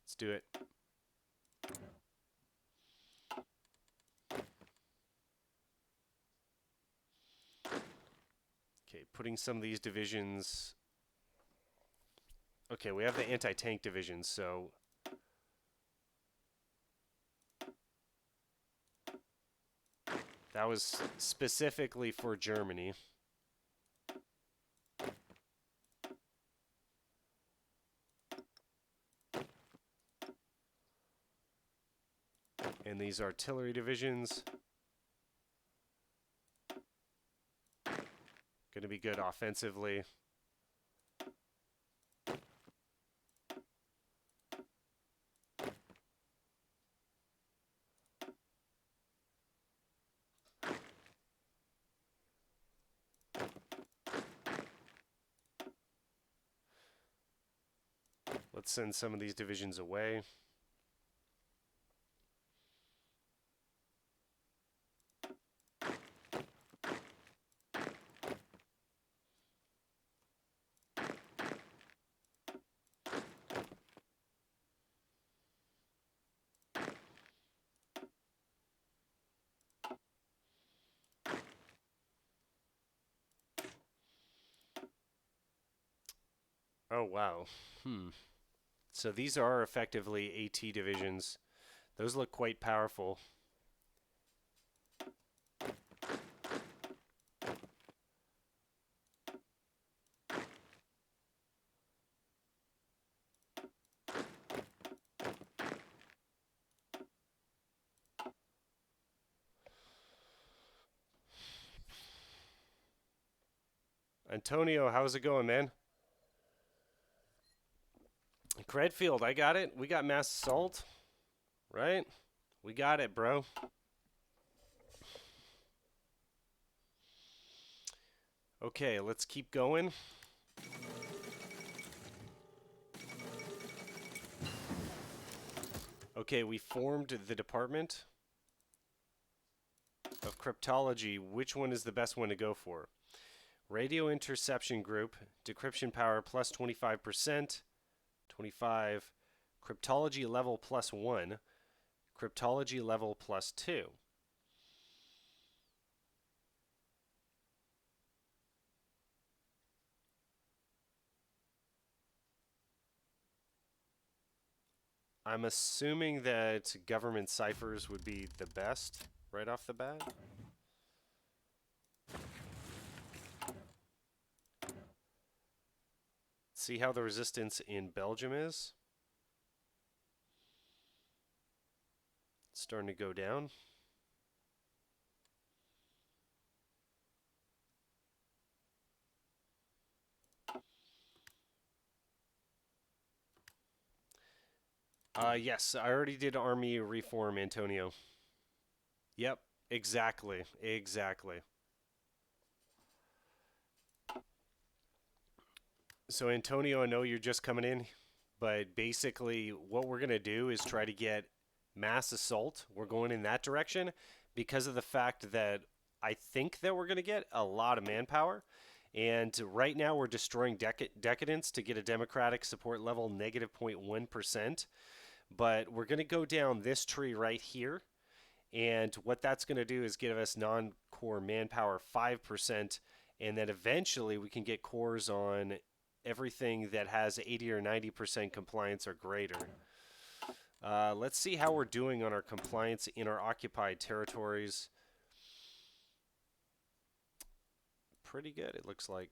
Let's do it. Okay, putting some of these divisions... Okay, we have the anti-tank divisions, so... That was specifically for Germany. And these artillery divisions. Going to be good offensively. Let's send some of these divisions away. Oh, wow. So these are effectively AT divisions. Those look quite powerful. Antonio, how's it going, man? Credfield, I got it. We got mass assault, right? We got it, bro. Okay, let's keep going. Okay, we formed the department. of cryptology, which one is the best one to go for? Radio interception group, decryption power plus 25%, 25, cryptology level plus 1, cryptology level plus 2. I'm assuming that government ciphers would be the best right off the bat. See how the resistance in Belgium is. It's starting to go down. Yes, I already did army reform, Antonio. Yep, exactly, exactly. So, Antonio, I know you're just coming in, but basically what we're going to do is try to get mass assault. We're going in that direction because of the fact that I think that we're going to get a lot of manpower. And right now we're destroying decadence to get a democratic support level negative 0.1%. But we're going to go down this tree right here. And what that's going to do is give us non-core manpower 5%. And then eventually we can get cores on everything that has 80 or 90% compliance or greater. Let's see how we're doing on our compliance in our occupied territories. Pretty good, it looks like.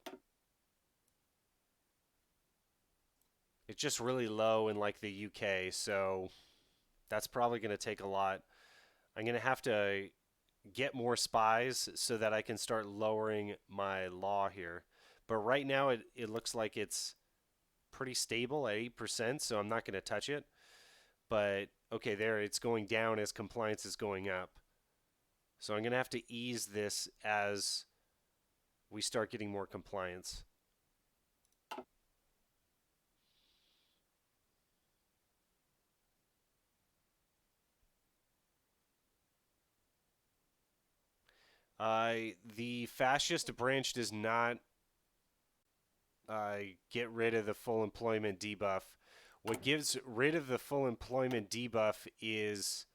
It's just really low in like the UK, so that's probably going to take a lot. I'm going to have to get more spies so that I can start lowering my law here. But right now it looks like it's pretty stable at 8%, so I'm not going to touch it. But okay, there it's going down as compliance is going up. So I'm going to have to ease this as we start getting more compliance. The fascist branch does not get rid of the full employment debuff. What gives rid of the full employment debuff is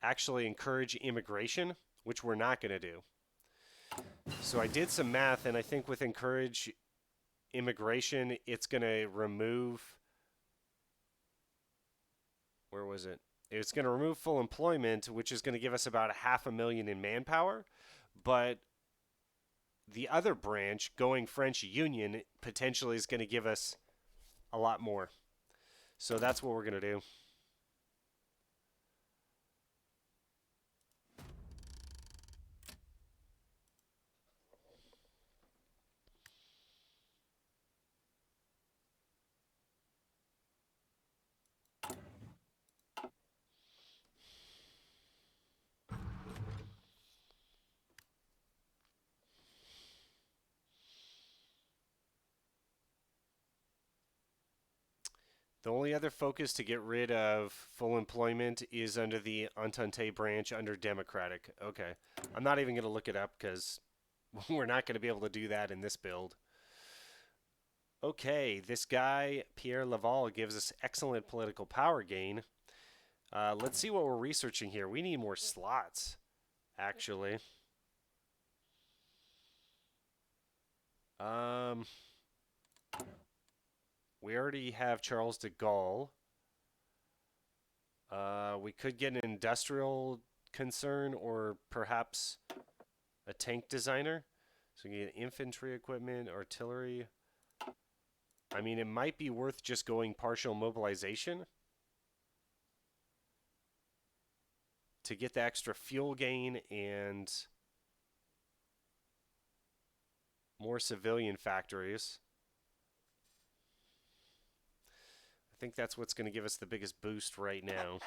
actually encourage immigration, which we're not going to do. So I did some math, and I think with encourage immigration, it's going to remove... Where was it? It's going to remove full employment, which is going to give us about 500,000 in manpower. But the other branch, going French Union, potentially is going to give us a lot more. So that's what we're going to do. The only other focus to get rid of full employment is under the Entente branch under Democratic. Okay. I'm not even going to look it up because we're not going to be able to do that in this build. Okay, this guy, Pierre Laval, gives us excellent political power gain. Let's see what we're researching here. We need more slots, actually. We already have Charles de Gaulle. We could get an industrial concern or perhaps a tank designer. So we get infantry equipment, artillery. I mean, it might be worth just going partial mobilization to get the extra fuel gain and more civilian factories. I think that's what's going to give us the biggest boost right now.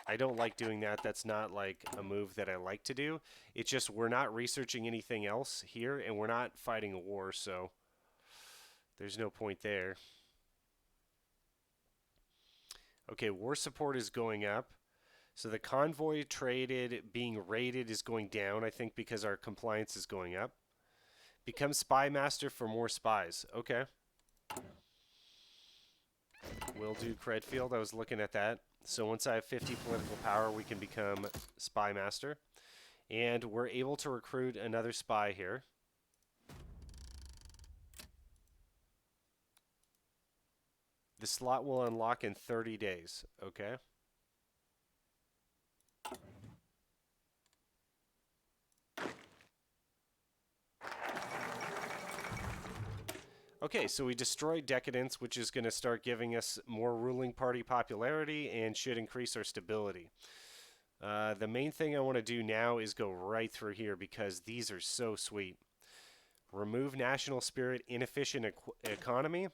I don't like doing that. That's not like a move that I like to do. It's just we're not researching anything else here, and we're not fighting a war, so there's no point there. Okay, war support is going up. So the convoy traded being raided is going down, I think, because our compliance is going up. Become spy master for more spies. Okay. Will do Credfield. I was looking at that. So once I have 50 political power, we can become spy master. And we're able to recruit another spy here. The slot will unlock in 30 days. Okay. Okay, so we destroyed Decadence, which is going to start giving us more ruling party popularity and should increase our stability. The main thing I want to do now is go right through here because these are so sweet. Remove national spirit, inefficient economy.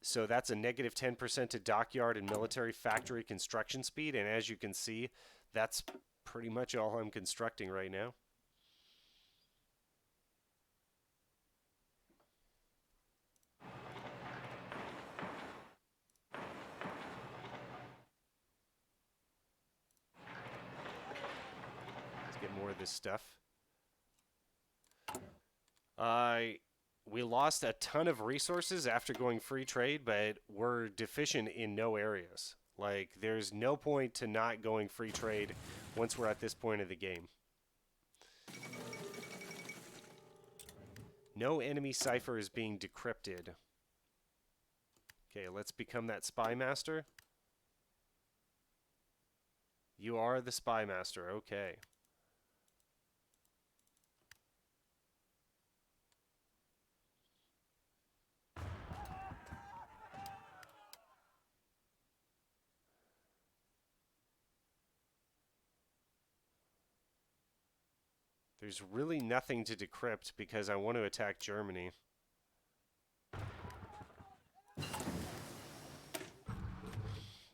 So that's a negative 10% to dockyard and military factory construction speed. And as you can see, that's pretty much all I'm constructing right now. Let's get more of this stuff. We lost a ton of resources after going free trade, but we're deficient in no areas. Like, there's no point to not going free trade once we're at this point of the game. No enemy cipher is being decrypted. Okay, let's become that spy master. You are the spy master, okay. There's really nothing to decrypt because I want to attack Germany.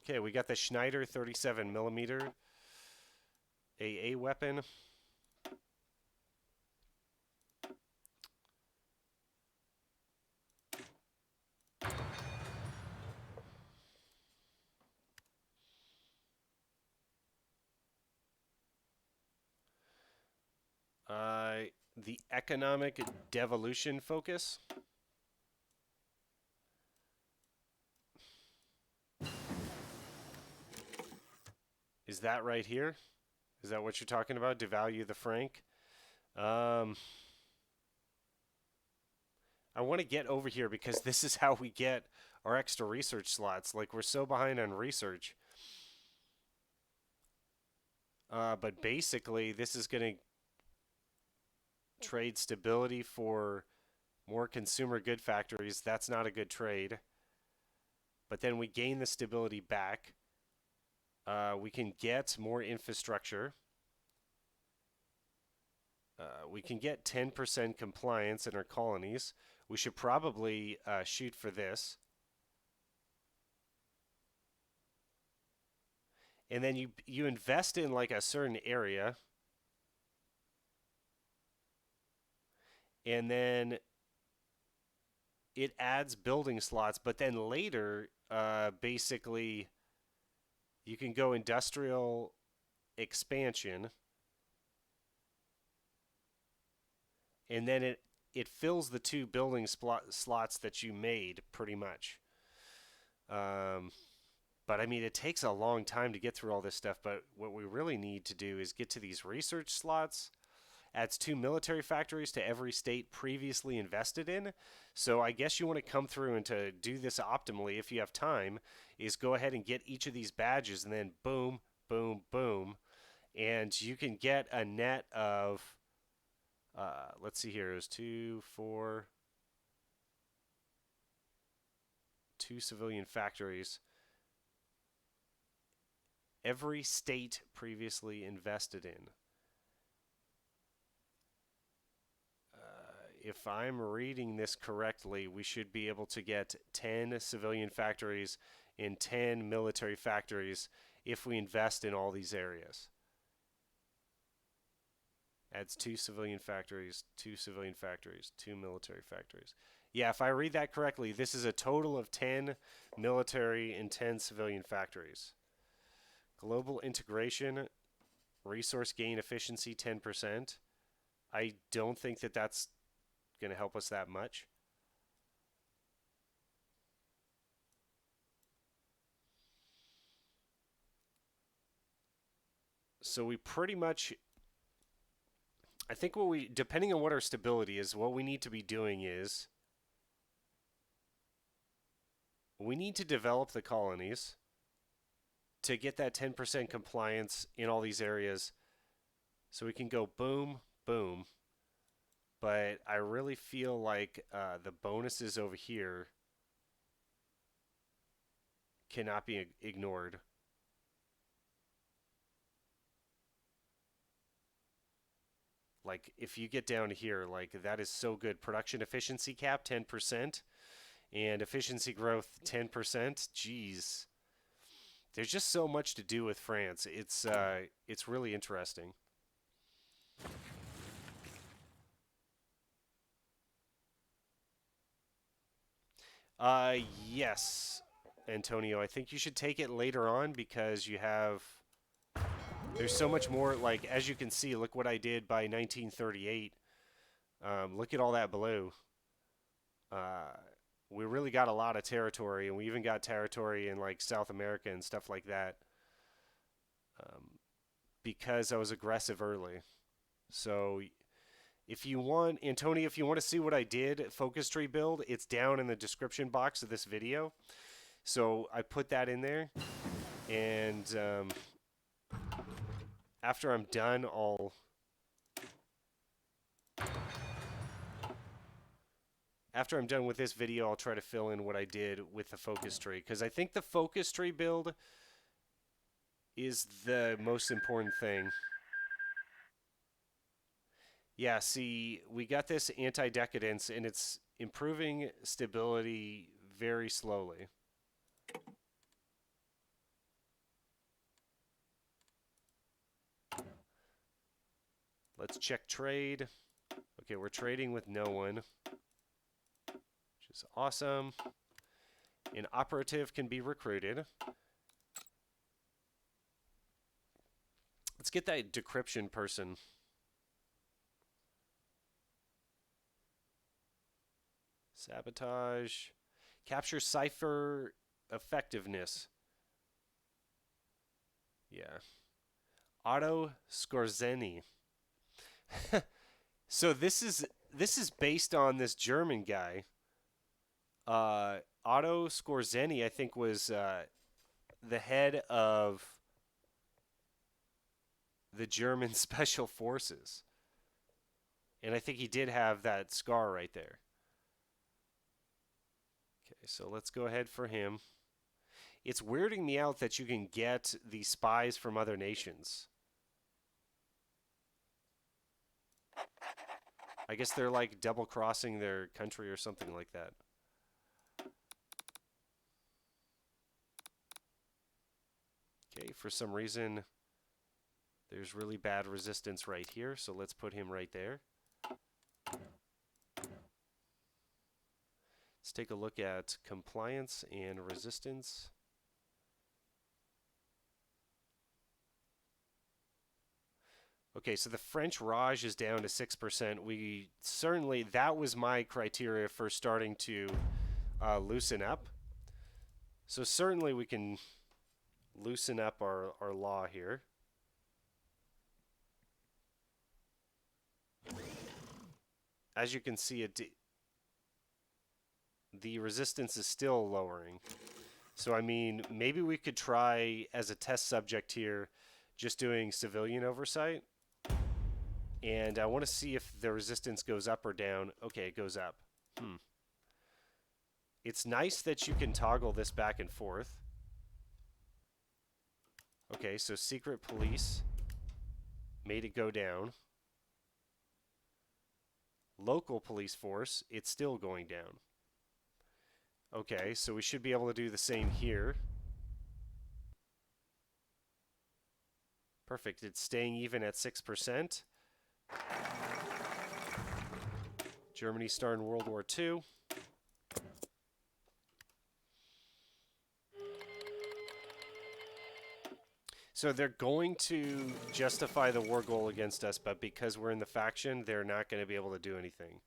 Okay, we got the Schneider 37mm AA weapon. The economic devolution focus. Is that right here? Is that what you're talking about? Devalue the franc? I want to get over here because this is how we get our extra research slots. Like, we're so behind on research. But basically, this is going to trade stability for more consumer good factories. That's not a good trade. But then we gain the stability back. We can get more infrastructure. We can get 10% compliance in our colonies. We should probably shoot for this. And then you invest in like a certain area. And then it adds building slots. But then later, basically, you can go industrial expansion. And then it fills the 2 building slots that you made, pretty much. But, I mean, it takes a long time to get through all this stuff. But what we really need to do is get to these research slots. Adds 2 military factories to every state previously invested in. So I guess you want to come through and to do this optimally, if you have time, is go ahead and get each of these badges. And then boom, boom, boom. And you can get a net of... let's see here. It was 2, 4... 2 civilian factories. Every state previously invested in. If I'm reading this correctly, we should be able to get 10 civilian factories and 10 military factories if we invest in all these areas. Adds 2 civilian factories, 2 civilian factories, 2 military factories. Yeah, if I read that correctly, this is a total of 10 military and 10 civilian factories. Global integration, resource gain efficiency 10%. I don't think that that's going to help us that much. So we pretty much, I think what we, depending on what our stability is, what we need to be doing is we need to develop the colonies to get that 10% compliance in all these areas so we can go boom, boom. But I really feel like the bonuses over here cannot be ignored. Like, if you get down to here, like, that is so good. Production efficiency cap, 10%. And efficiency growth, 10%. Jeez. There's just so much to do with France. It's really interesting. Yes, Antonio. I think you should take it later on because you have... There's so much more, like, as you can see, look what I did by 1938. Look at all that blue. We really got a lot of territory, and we even got territory in, like, South America and stuff like that. Because I was aggressive early. So, if you want, Antonio, if you want to see what I did, focus tree build, it's down in the description box of this video. So, I put that in there. And... after I'm done, after I'm done with this video, I'll try to fill in what I did with the focus tree. Because I think the focus tree build is the most important thing. Yeah, see, we got this anti-decadence, and it's improving stability very slowly. Let's check trade. Okay, we're trading with no one, which is awesome. An operative can be recruited. Let's get that decryption person. Sabotage. Capture cipher effectiveness. Yeah. Otto Skorzeny. So this is based on this German guy. Otto Skorzeny, I think, was the head of the German Special Forces. And I think he did have that scar right there. Okay, so let's go ahead for him. It's weirding me out that you can get the spies from other nations. I guess they're like double-crossing their country or something like that. Okay, for some reason, there's really bad resistance right here, so let's put him right there. Let's take a look at compliance and resistance. Okay, so the French Raj is down to 6%. We certainly, that was my criteria for starting to loosen up. So certainly we can loosen up our law here. As you can see, the resistance is still lowering. So, I mean, maybe we could try as a test subject here just doing civilian oversight. And I want to see if the resistance goes up or down. Okay, it goes up. It's nice that you can toggle this back and forth. Okay, so secret police made it go down. Local police force, it's still going down. Okay, so we should be able to do the same here. Perfect, it's staying even at 6%. Germany started World War II. So they're going to justify the war goal against us, but because we're in the faction, they're not going to be able to do anything.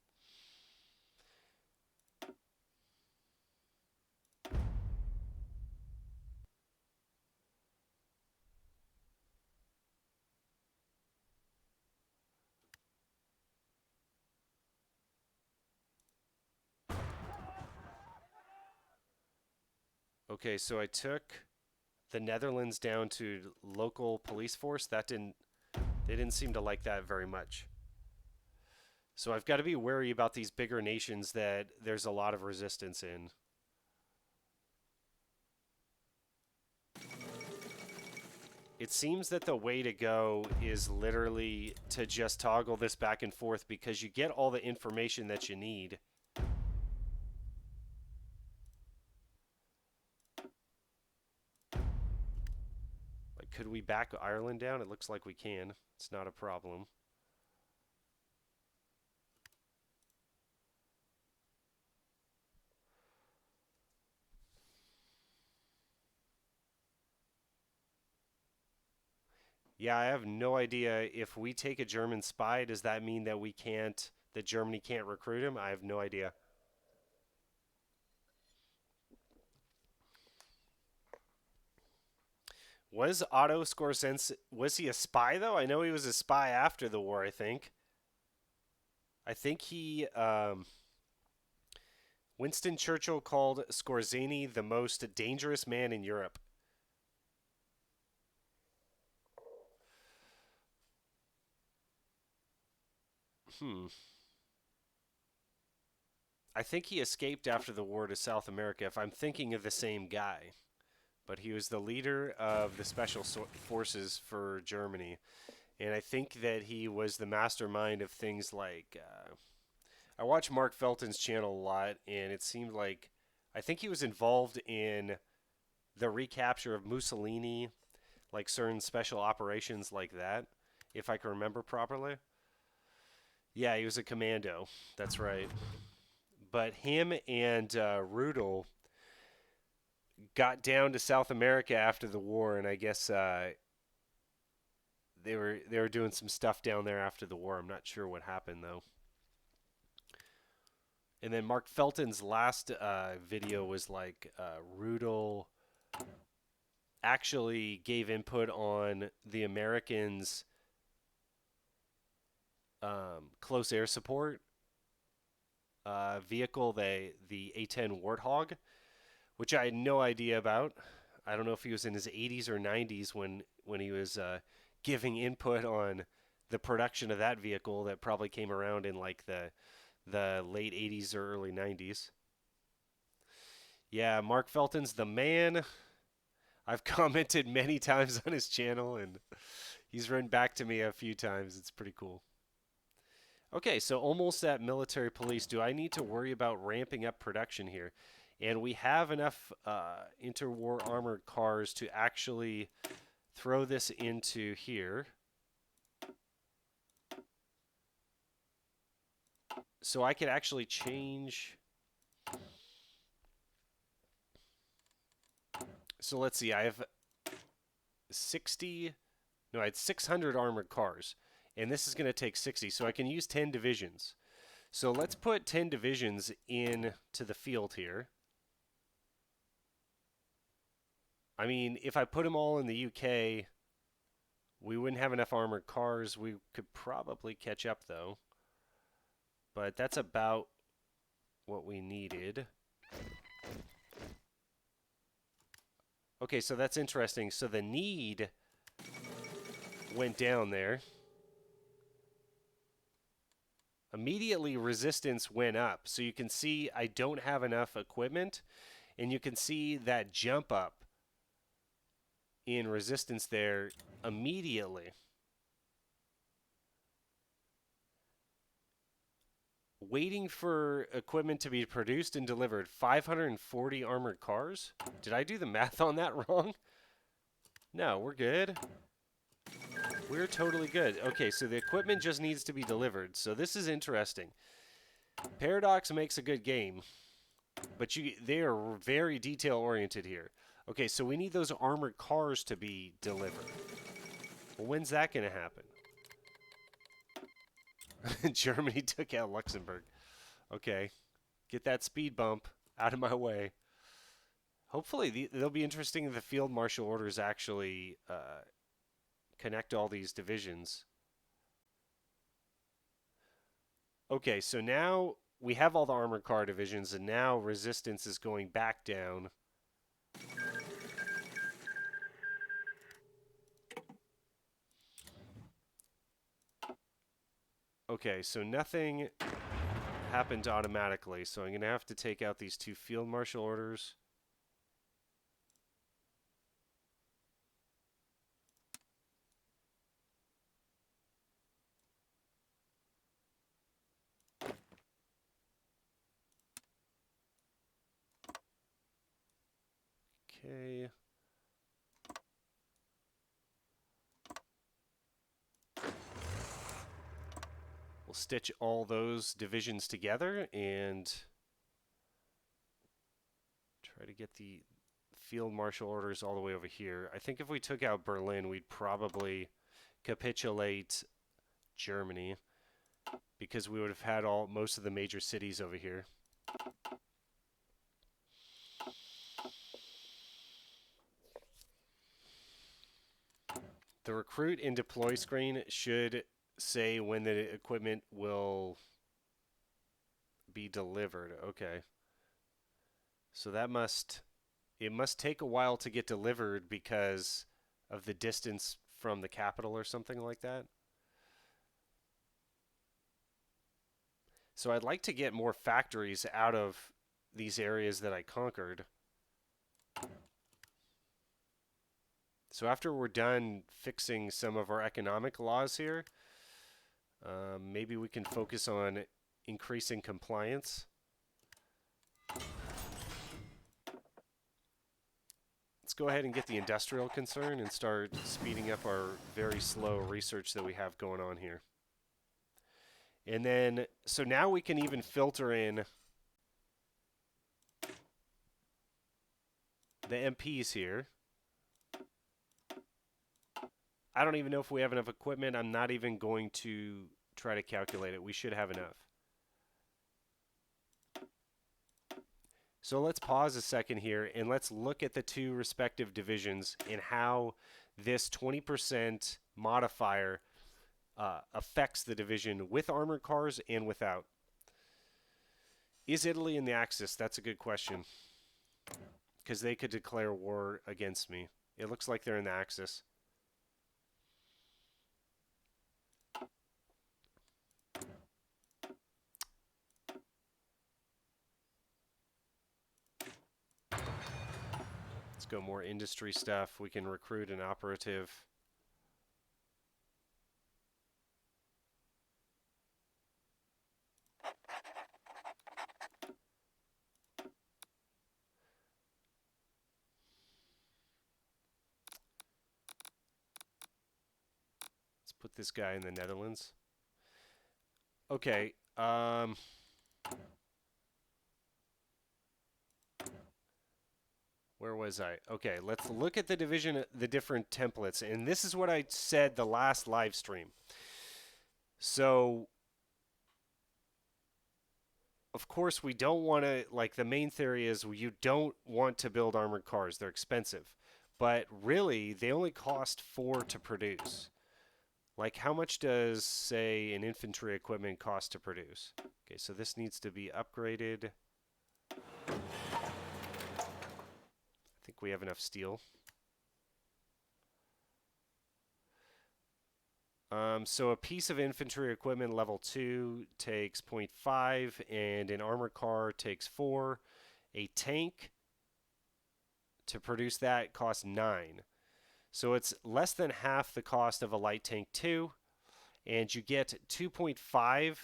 Okay, so I took the Netherlands down to local police force. They didn't seem to like that very much. So I've got to be wary about these bigger nations that there's a lot of resistance in. It seems that the way to go is literally to just toggle this back and forth because you get all the information that you need. Like, could we back Ireland down? It looks like we can. It's not a problem. Yeah, I have no idea. If we take a German spy, does that mean that that Germany can't recruit him? I have no idea. Was Otto Scorsese, was he a spy though? I know he was a spy after the war, I think. I think Winston Churchill called Scorzeni the most dangerous man in Europe. Hmm. I think he escaped after the war to South America, if I'm thinking of the same guy. But he was the leader of the special forces for Germany. And I think that he was the mastermind of things like. I watch Mark Felton's channel a lot, and it seemed like. I think he was involved in the recapture of Mussolini, like certain special operations like that, if I can remember properly. Yeah, he was a commando. That's right. But him and Rudel got down to South America after the war, and I guess they were doing some stuff down there after the war. I'm not sure what happened though. And then Mark Felton's last video was like Rudel actually gave input on the Americans' close air support vehicle, the A-10 Warthog, which I had no idea about. I don't know if he was in his 80s or 90s when he was giving input on the production of that vehicle that probably came around in like the late 80s or early 90s. Yeah, Mark Felton's the man. I've commented many times on his channel, and he's written back to me a few times. It's pretty cool. Okay, so almost at military police. Do I need to worry about ramping up production here? And we have enough interwar armored cars to actually throw this into here. So I could actually change. So let's see, I have 60, no, I had 600 armored cars, and this is going to take 60, so I can use 10 divisions. So let's put 10 divisions into the field here. I mean, if I put them all in the UK, we wouldn't have enough armored cars. We could probably catch up, though. But that's about what we needed. Okay, so that's interesting. So the need went down there. Immediately, resistance went up. So you can see I don't have enough equipment. And you can see that jump up in resistance there immediately. Waiting for equipment to be produced and delivered. 540 armored cars? Did I do the math on that wrong? No, we're good. We're totally good. Okay, so the equipment just needs to be delivered. So this is interesting. Paradox makes a good game, but they are very detail-oriented here. Okay, so we need those armored cars to be delivered. Well, when's that going to happen? Germany took out Luxembourg. Okay, get that speed bump out of my way. Hopefully, they'll be interesting if the field marshal orders actually connect all these divisions. Okay, so now we have all the armored car divisions, and now resistance is going back down. Okay, so nothing happened automatically, so I'm going to have to take out these 2 field marshal orders. Okay. We'll stitch all those divisions together and try to get the field marshal orders all the way over here. I think if we took out Berlin, we'd probably capitulate Germany because we would have had most of the major cities over here. The recruit and deploy screen should say when the equipment will be delivered. Okay. So it must take a while to get delivered because of the distance from the capital or something like that. So I'd like to get more factories out of these areas that I conquered. So after we're done fixing some of our economic laws here, maybe we can focus on increasing compliance. Let's go ahead and get the industrial concern and start speeding up our very slow research that we have going on here. And then, so now we can even filter in the MPs here. I don't even know if we have enough equipment. I'm not even going to try to calculate it. We should have enough. So let's pause a second here and let's look at the 2 respective divisions and how this 20% modifier affects the division with armored cars and without. Is Italy in the Axis? That's a good question, because they could declare war against me. It looks like they're in the Axis. Let's go more industry stuff. We can recruit an operative. Let's put this guy in the Netherlands. Okay. Where was I? Okay, let's look at the division, the different templates. And this is what I said the last live stream. So, of course, we don't want to, like, the main theory is you don't want to build armored cars. They're expensive. But really, they only cost 4 to produce. Like, how much does, say, an infantry equipment cost to produce? Okay, so this needs to be upgraded. I think we have enough steel. So a piece of infantry equipment level 2 takes 0.5, and an armored car takes 4. A tank, to produce that, costs 9. So it's less than half the cost of a light tank 2, and you get 2.5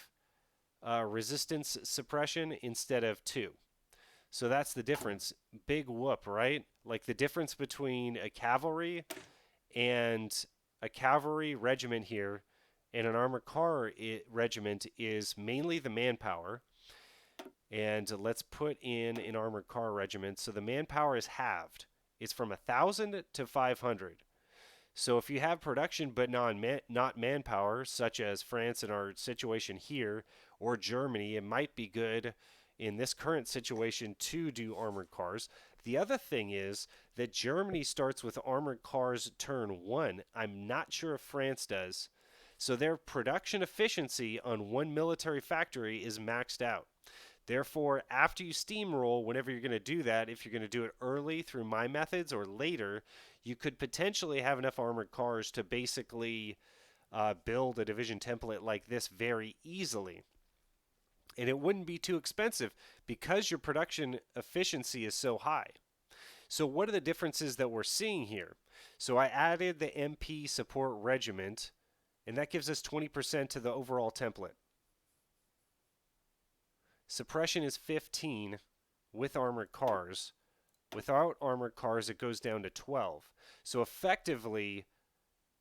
resistance suppression instead of 2. So that's the difference. Big whoop, right? Like the difference between a cavalry regiment here and an armored car regiment is mainly the manpower. And let's put in an armored car regiment. So the manpower is halved It's from 1,000 to 500. So if you have production but not manpower, such as France in our situation here, or Germany, it might be good in this current situation to do armored cars. The other thing is that Germany starts with armored cars turn 1. I'm not sure if France does. So their production efficiency on one military factory is maxed out. Therefore, after you steamroll, whenever you're going to do that, if you're going to do it early through my methods or later, you could potentially have enough armored cars to basically build a division template like this very easily. And it wouldn't be too expensive because your production efficiency is so high. So what are the differences that we're seeing here? So I added the MP support regiment, and that gives us 20% to the overall template. Suppression is 15 with armored cars. Without armored cars, it goes down to 12. So effectively,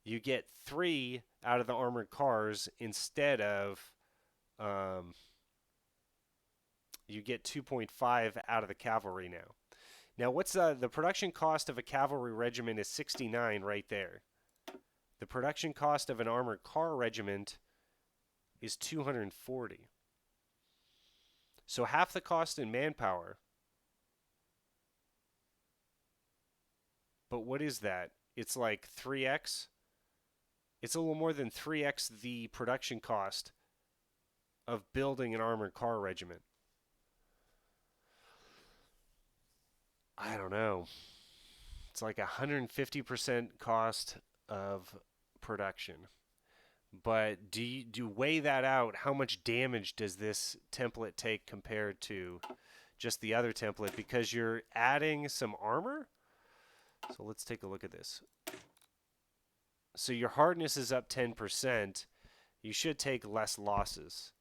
you get 3 out of the armored cars instead of you get 2.5 out of the cavalry now. Now, what's the production cost of a cavalry regiment is 69 right there. The production cost of an armored car regiment is 240. So half the cost in manpower. But what is that? It's like 3x. It's a little more than 3x the production cost of building an armored car regiment. I don't know. It's like 150% cost of production. But do you weigh that out? How much damage does this template take compared to just the other template? Because you're adding some armor. So let's take a look at this. So your hardness is up 10%. You should take less losses.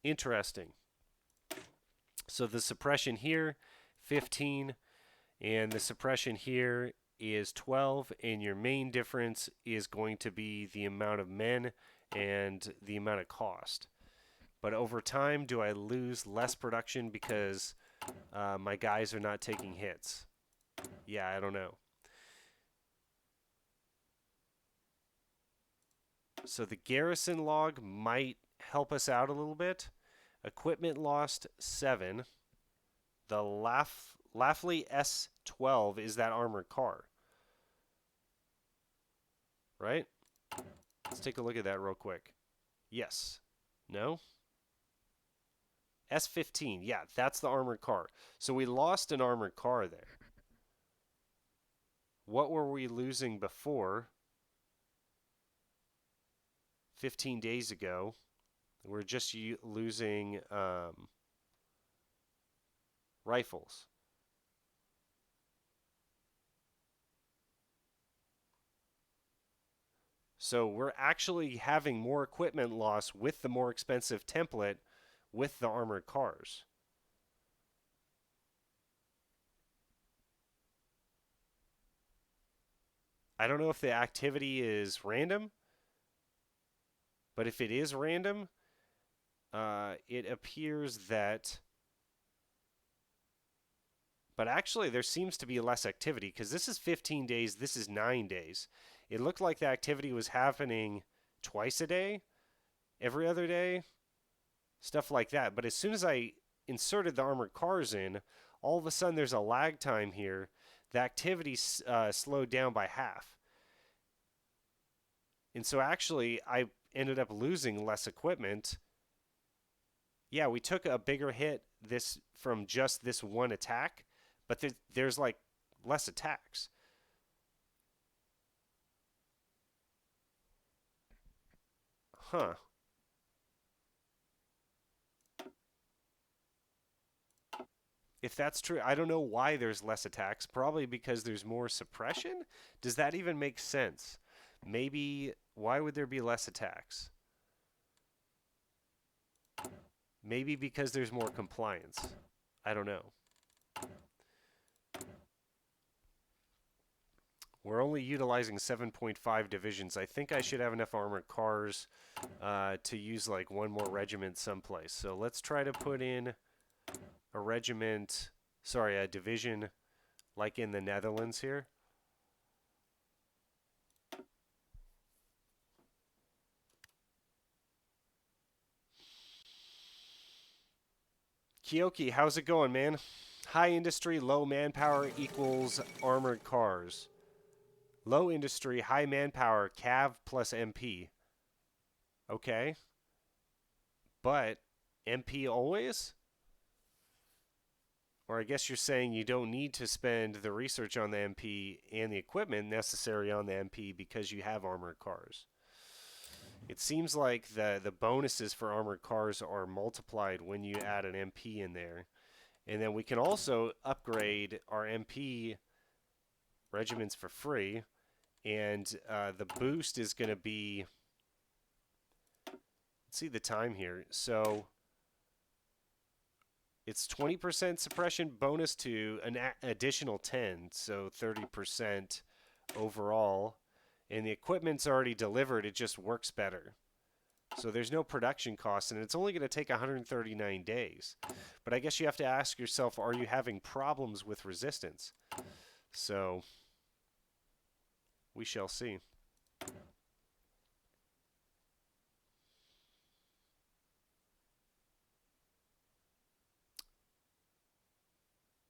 Interesting. So the suppression here, 15, and the suppression here is 12, and your main difference is going to be the amount of men and the amount of cost. But over time, do I lose less production because my guys are not taking hits? Yeah, I don't know. So the garrison log might help us out a little bit. Equipment lost 7. The Laffley S12 is that armored car. Right? Let's take a look at that real quick. Yes. No? S15. Yeah, that's the armored car. So we lost an armored car there. What were we losing before? 15 days ago. We're just losing rifles. So we're actually having more equipment loss with the more expensive template with the armored cars. I don't know if the activity is random, but if it is random, it appears that... But actually, there seems to be less activity because this is 15 days, this is 9 days. It looked like the activity was happening twice a day, every other day, stuff like that. But as soon as I inserted the armored cars in, all of a sudden there's a lag time here. The activity slowed down by half. And so actually, I ended up losing less equipment. Yeah, we took a bigger hit from just this one attack, but there's like less attacks. Huh. If that's true, I don't know why there's less attacks. Probably because there's more suppression? Does that even make sense? Maybe, why would there be less attacks? Maybe because there's more compliance. I don't know. We're only utilizing 7.5 divisions. I think I should have enough armored cars to use like one more regiment someplace. So let's try to put in a regiment, sorry, a division like in the Netherlands here. Kyoki, how's it going, man? High industry, low manpower equals armored cars. Low industry, high manpower, cav plus MP. Okay. But MP always? Or I guess you're saying you don't need to spend the research on the MP and the equipment necessary on the MP because you have armored cars. It seems like the bonuses for armored cars are multiplied when you add an MP in there. And then we can also upgrade our MP regiments for free. And the boost is going to be... Let's see the time here. So it's 20% suppression bonus to an additional 10. So 30% overall. And the equipment's already delivered. It just works better. So there's no production cost, and it's only going to take 139 days. But I guess you have to ask yourself, are you having problems with resistance? So we shall see.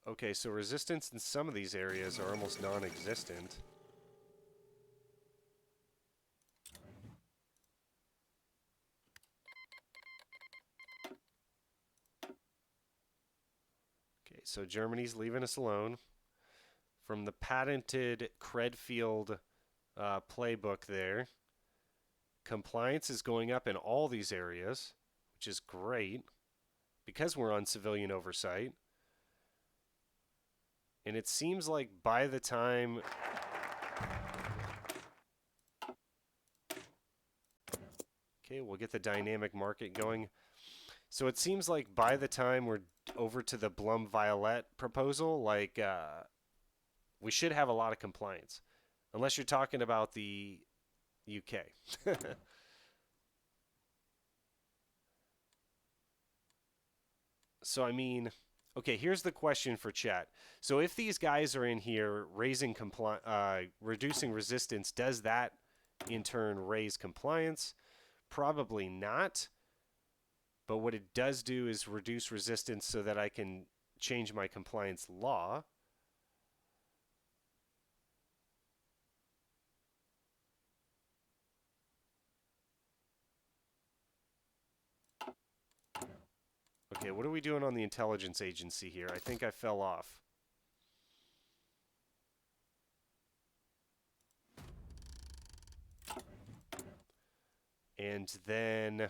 Okay, so resistance in some of these areas are almost non-existent. Okay, so Germany's leaving us alone. From the patented Credfield playbook there, compliance is going up in all these areas, which is great because we're on civilian oversight. And it seems like by the time... Okay, we'll get the dynamic market going. So it seems like by the time we're over to the Blum-Viollette proposal, like we should have a lot of compliance. Unless you're talking about the UK. So, I mean... Okay, here's the question for chat. So if these guys are in here raising reducing resistance, does that in turn raise compliance? Probably not. But what it does do is reduce resistance so that I can change my compliance law. Okay, what are we doing on the intelligence agency here? I think I fell off. And then...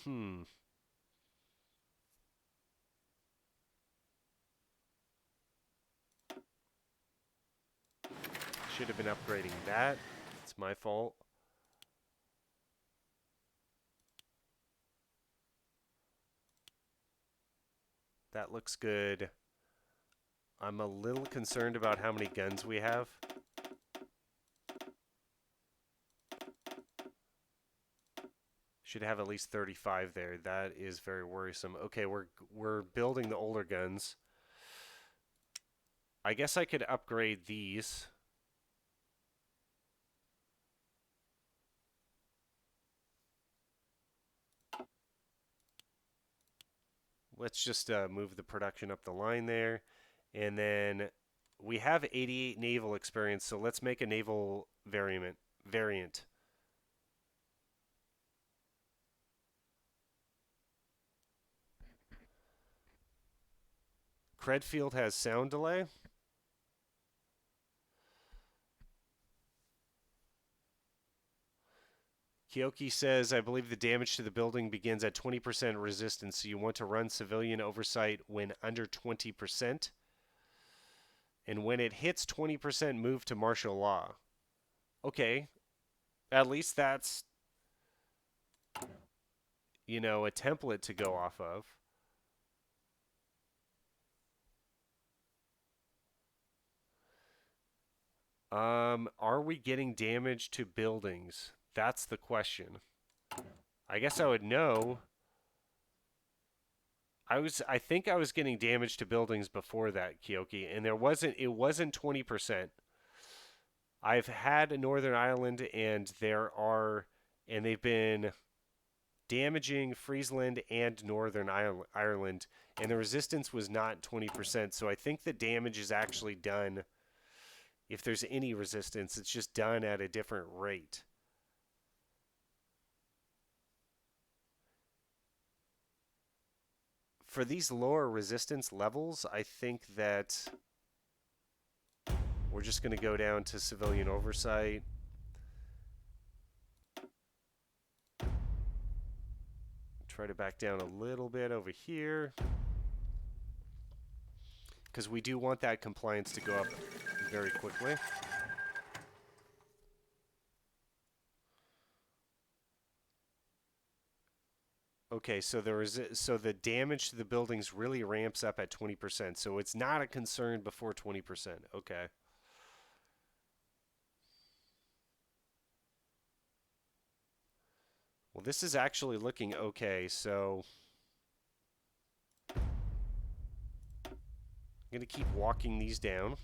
Should have been upgrading that. It's my fault. That looks good. I'm a little concerned about how many guns we have. Should have at least 35 there. That is very worrisome. Okay, we're building the older guns. I guess I could upgrade these. Let's just move the production up the line there. And then we have 88 naval experience, so let's make a naval variant. Credfield has sound delay. Kyoki says, I believe the damage to the building begins at 20% resistance, so you want to run civilian oversight when under 20%. And when it hits 20%, move to martial law. Okay. At least that's, you know, a template to go off of. Are we getting damage to buildings? That's the question. I guess I would know. I think I was getting damage to buildings before that, Kyoki, and it wasn't 20%. I've had Northern Ireland and they've been damaging Friesland and Northern Ireland, and the resistance was not 20%, so I think the damage is actually done. If there's any resistance, it's just done at a different rate. For these lower resistance levels, I think that we're just going to go down to civilian oversight. Try to back down a little bit over here, because we do want that compliance to go up very quickly. Okay, so the damage to the buildings really ramps up at 20%, so it's not a concern before 20%. Okay. Well, this is actually looking okay, so I'm going to keep walking these down.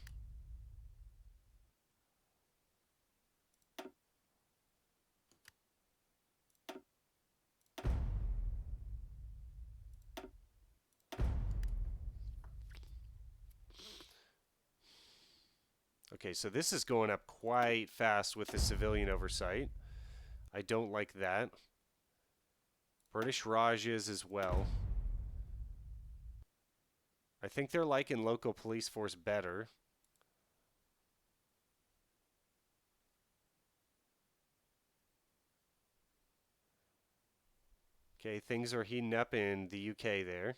Okay, so this is going up quite fast with the civilian oversight. I don't like that. British Rajas as well. I think they're liking local police force better. Okay, things are heating up in the UK there.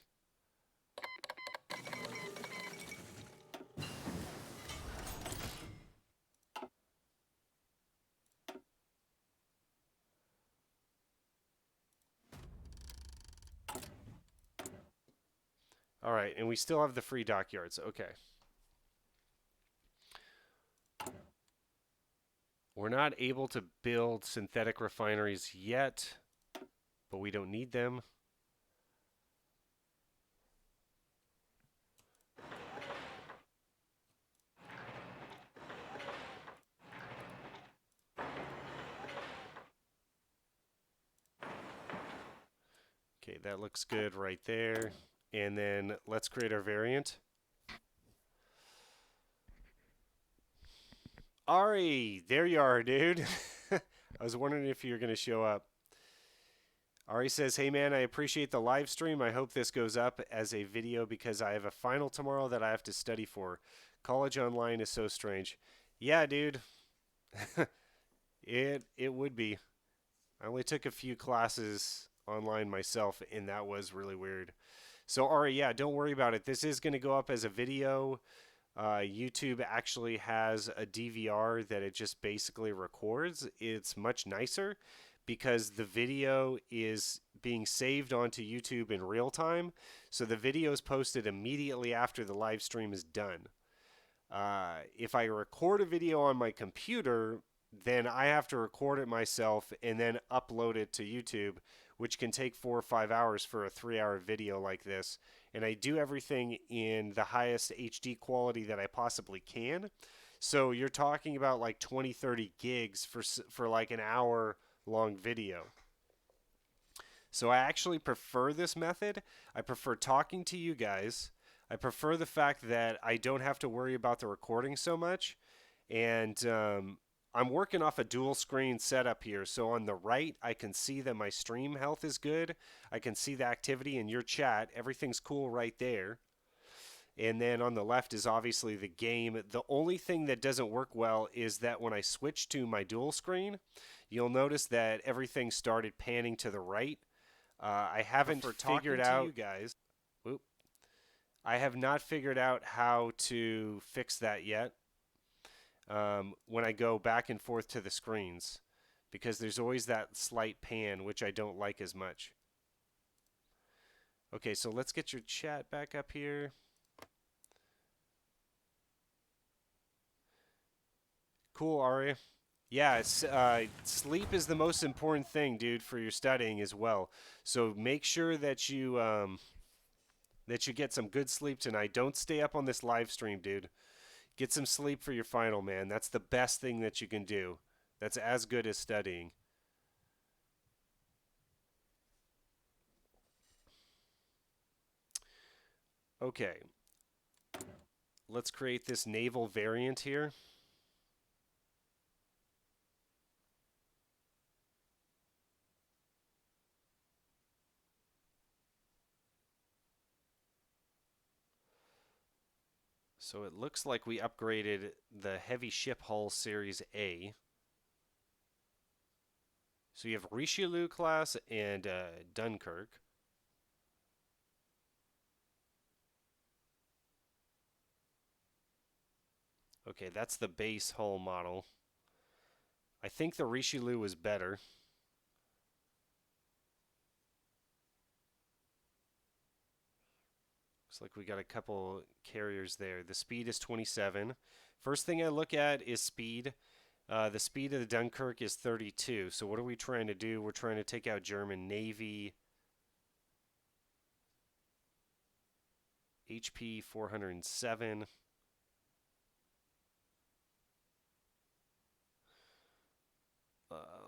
All right, and we still have the free dockyards. Okay. We're not able to build synthetic refineries yet, but we don't need them. Okay, that looks good right there. And then let's create our variant. Ari, there you are, dude. I was wondering if you were going to show up. Ari says, hey man, I appreciate the live stream. I hope this goes up as a video because I have a final tomorrow that I have to study for. College online is so strange. Yeah, dude. It would be. I only took a few classes online myself, and that was really weird. So, Ari, yeah, don't worry about it. This is going to go up as a video. YouTube actually has a DVR that it just basically records. It's much nicer because the video is being saved onto YouTube in real time. So the video is posted immediately after the live stream is done. If I record a video on my computer, then I have to record it myself and then upload it to YouTube, which can take 4 or 5 hours for a 3-hour video like this. And I do everything in the highest HD quality that I possibly can. So you're talking about like 20, 30 gigs for like an hour long video. So I actually prefer this method. I prefer talking to you guys. I prefer the fact that I don't have to worry about the recording so much. And I'm working off a dual screen setup here. So on the right, I can see that my stream health is good. I can see the activity in your chat. Everything's cool right there. And then on the left is obviously the game. The only thing that doesn't work well is that when I switch to my dual screen, you'll notice that everything started panning to the right. I haven't figured out, you guys. Whoop. I have not figured out how to fix that yet. When I go back and forth to the screens, because there's always that slight pan, which I don't like as much. Okay, so let's get your chat back up here. Cool, Ari. Yeah, sleep is the most important thing, dude, for your studying as well. So make sure that you get some good sleep tonight. Don't stay up on this live stream, dude. Get some sleep for your final, man. That's the best thing that you can do. That's as good as studying. Okay. Let's create this naval variant here. So it looks like we upgraded the heavy ship hull series A. So you have Richelieu class and Dunkirk. Okay, that's the base hull model. I think the Richelieu was better. Looks like we got a couple carriers there. The speed is 27. First thing I look at is speed. The speed of the Dunkirk is 32. So what are we trying to do? We're trying to take out German Navy. HP 407.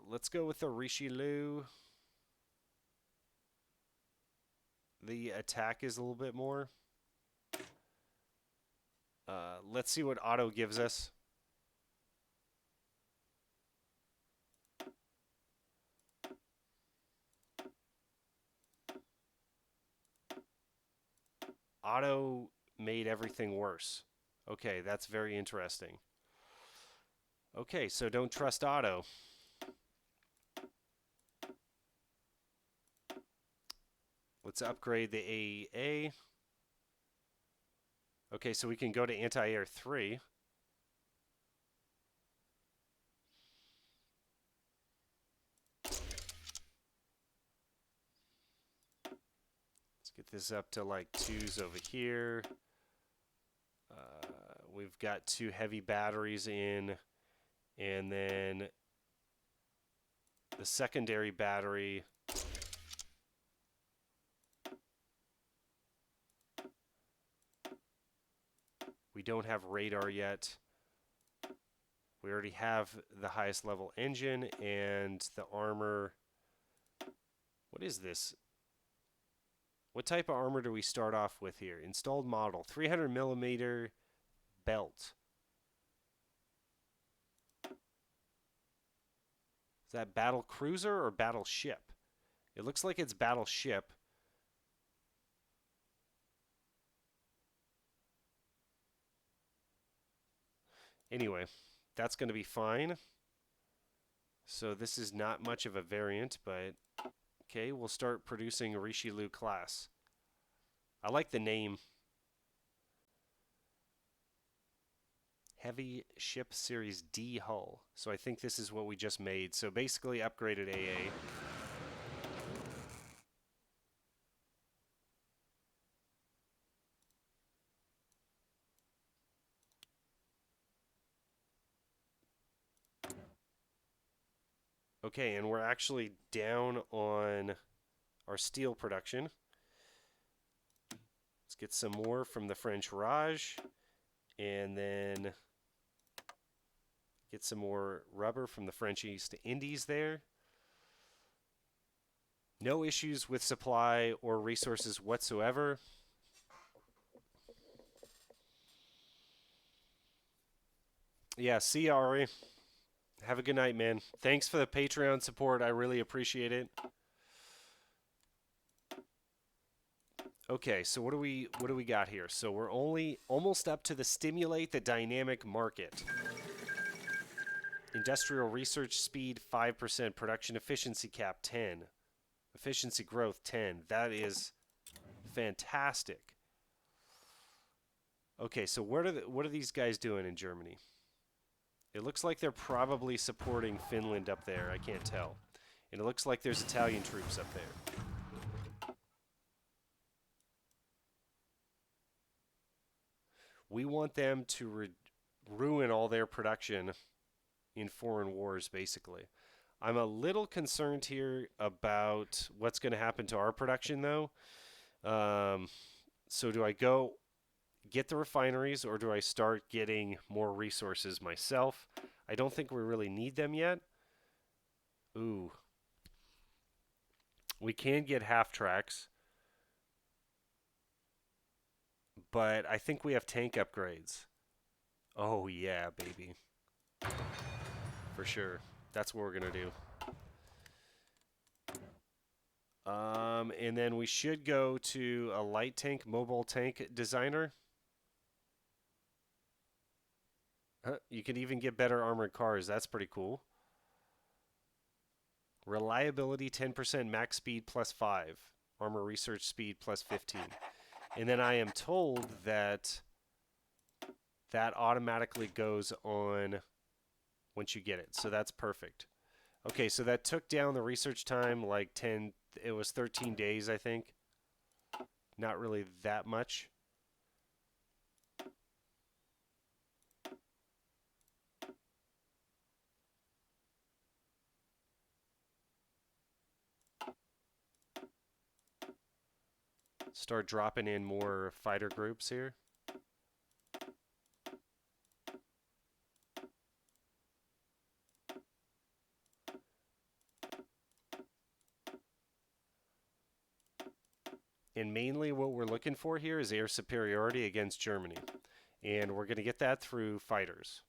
Let's go with the Richelieu. The attack is a little bit more. Let's see what auto gives us. Auto made everything worse. Okay, that's very interesting. Okay, so don't trust auto. Let's upgrade the AEA. Okay, so we can go to anti-air 3. Let's get this up to like 2s over here. We've got 2 heavy batteries in, and then the secondary battery. We don't have radar yet. We already have the highest level engine and the armor. What is this? What type of armor do we start off with here? Installed model, 300 millimeter belt. Is that battle cruiser or battleship? It looks like it's battleship. Anyway, that's going to be fine. So this is not much of a variant, but okay, we'll start producing a Richelieu class. I like the name. Heavy Ship Series D hull. So I think this is what we just made. So basically upgraded AA. Okay, and we're actually down on our steel production. Let's get some more from the French Raj, and then get some more rubber from the French East Indies there. No issues with supply or resources whatsoever. Yeah, see you, Ari. Have a good night, man. Thanks for the Patreon support. I really appreciate it. Okay, so what do we got here? So we're almost up to the stimulate the dynamic market. Industrial research speed 5%, production efficiency cap 10, efficiency growth 10. That is fantastic. Okay, so what are these guys doing in Germany? It looks like they're probably supporting Finland up there. I can't tell. And it looks like there's Italian troops up there. We want them to ruin all their production in foreign wars, basically. I'm a little concerned here about what's going to happen to our production, though. So do I go get the refineries, or do I start getting more resources myself? I don't think we really need them yet. Ooh. We can get half tracks, but I think we have tank upgrades. Oh yeah, baby. For sure. That's what we're going to do. And then we should go to a light tank, mobile tank designer. You can even get better armored cars. That's pretty cool. Reliability 10%, max speed plus 5, armor research speed plus 15. And then I am told that that automatically goes on once you get it. So that's perfect. Okay, so that took down the research time like 10, it was 13 days, I think. Not really that much. Start dropping in more fighter groups here. And mainly what we're looking for here is air superiority against Germany. And we're going to get that through fighters.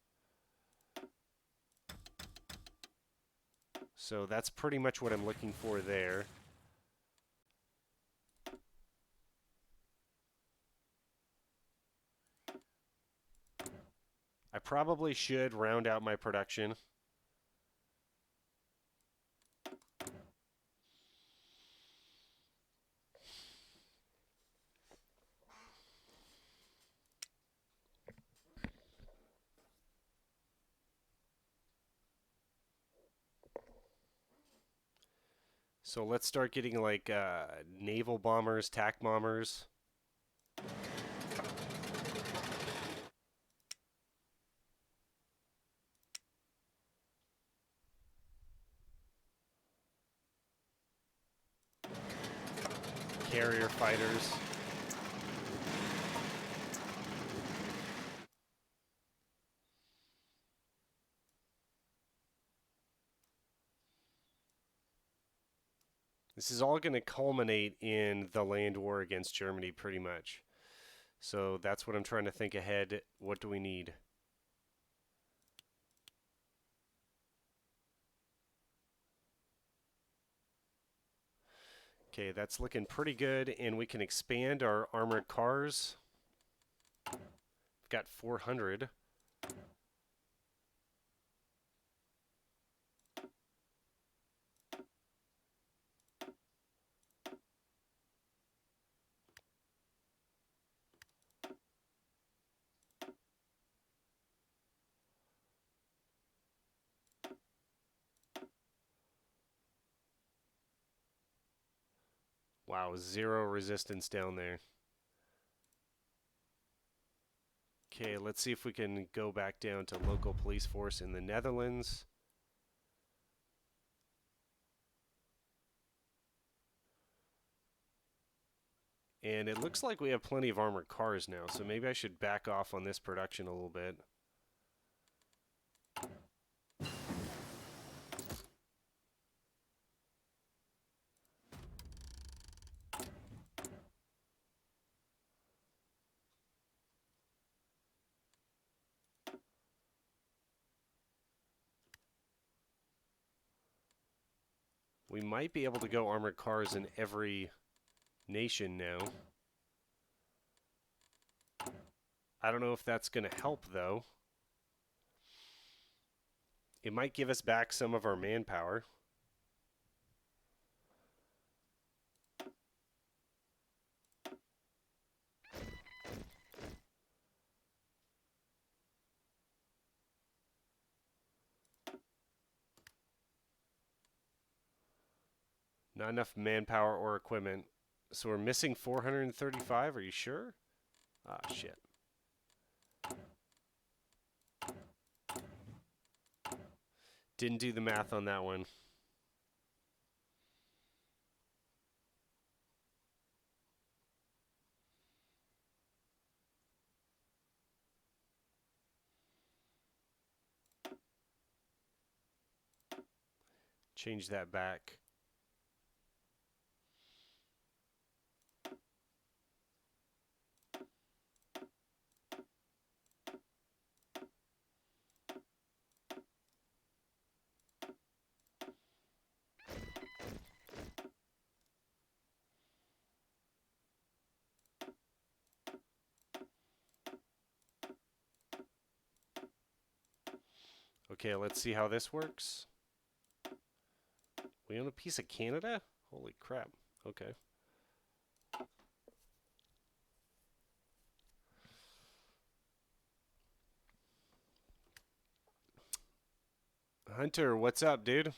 So that's pretty much what I'm looking for there. I probably should round out my production. So let's start getting like naval bombers, TAC bombers. Carrier fighters. This is all going to culminate in the land war against Germany pretty much. So that's what I'm trying to think ahead. What do we need? Okay, that's looking pretty good, and we can expand our armored cars. We've got 400. Wow, 0 resistance down there. Okay, let's see if we can go back down to local police force in the Netherlands. And it looks like we have plenty of armored cars now, so maybe I should back off on this production a little bit. We might be able to go armored cars in every nation now. I don't know if that's going to help, though. It might give us back some of our manpower. Not enough manpower or equipment. So we're missing 435, are you sure? Ah, shit. Didn't do the math on that one. Change that back. Okay, let's see how this works. We own a piece of Canada? Holy crap. Okay. Hunter, what's up, dude?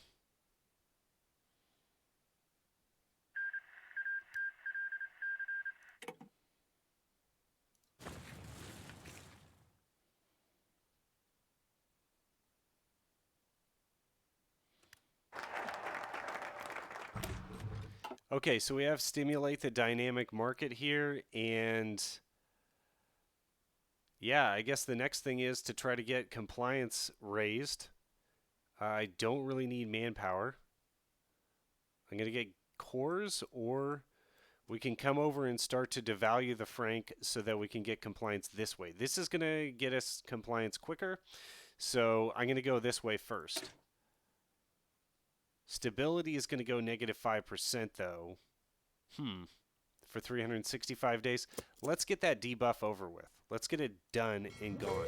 Okay, so we have stimulate the dynamic market here, and yeah, I guess the next thing is to try to get compliance raised. I don't really need manpower. I'm going to get cores, or we can come over and start to devalue the franc so that we can get compliance this way. This is going to get us compliance quicker, so I'm going to go this way first. Stability is going to go negative 5% though. For 365 days. Let's get that debuff over with. Let's get it done and gone.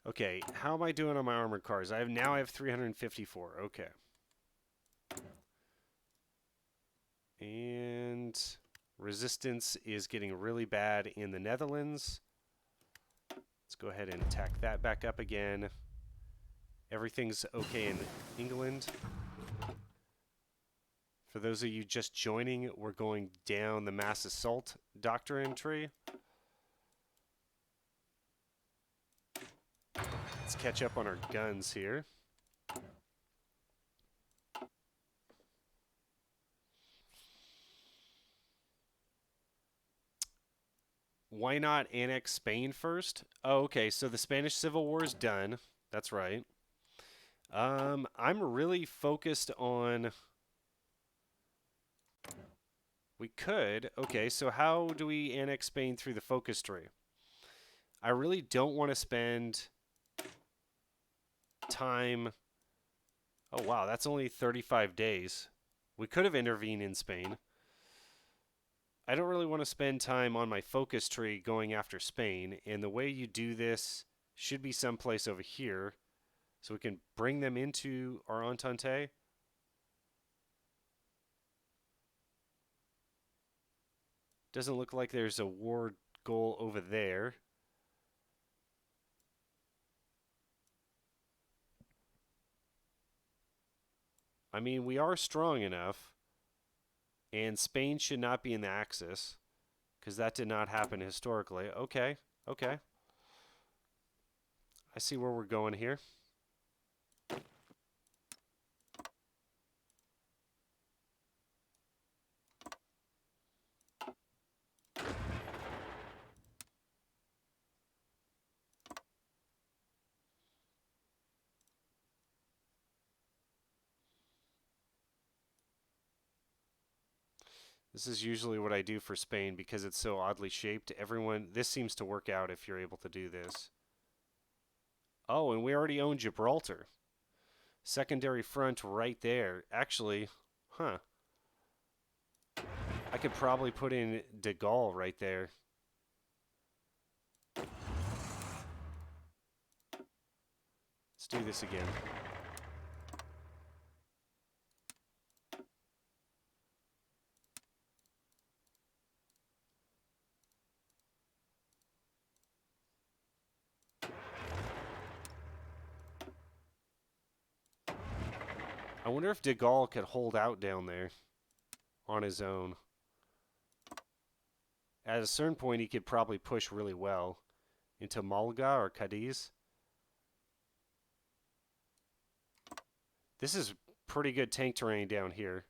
Okay, how am I doing on my armored cars? Now I have 354. Okay. And resistance is getting really bad in the Netherlands. Let's go ahead and tack that back up again. Everything's okay in England. For those of you just joining, we're going down the mass assault doctrine tree. Let's catch up on our guns here. Why not annex Spain first? Oh, okay, so the Spanish Civil War is done. That's right. I'm really focused on... We could. Okay, so how do we annex Spain through the focus tree? I really don't want to spend time... Oh, wow, that's only 35 days. We could have intervened in Spain. I don't really want to spend time on my focus tree going after Spain, and the way you do this should be someplace over here, so we can bring them into our Entente. Doesn't look like there's a war goal over there. I mean, we are strong enough, and Spain should not be in the Axis, because that did not happen historically. Okay, okay. I see where we're going here. This is usually what I do for Spain because it's so oddly shaped. This seems to work out if you're able to do this. Oh, and we already own Gibraltar. Secondary front right there. Actually, huh. I could probably put in de Gaulle right there. Let's do this again. I wonder if de Gaulle could hold out down there on his own. At a certain point, he could probably push really well into Malaga or Cadiz. This is pretty good tank terrain down here.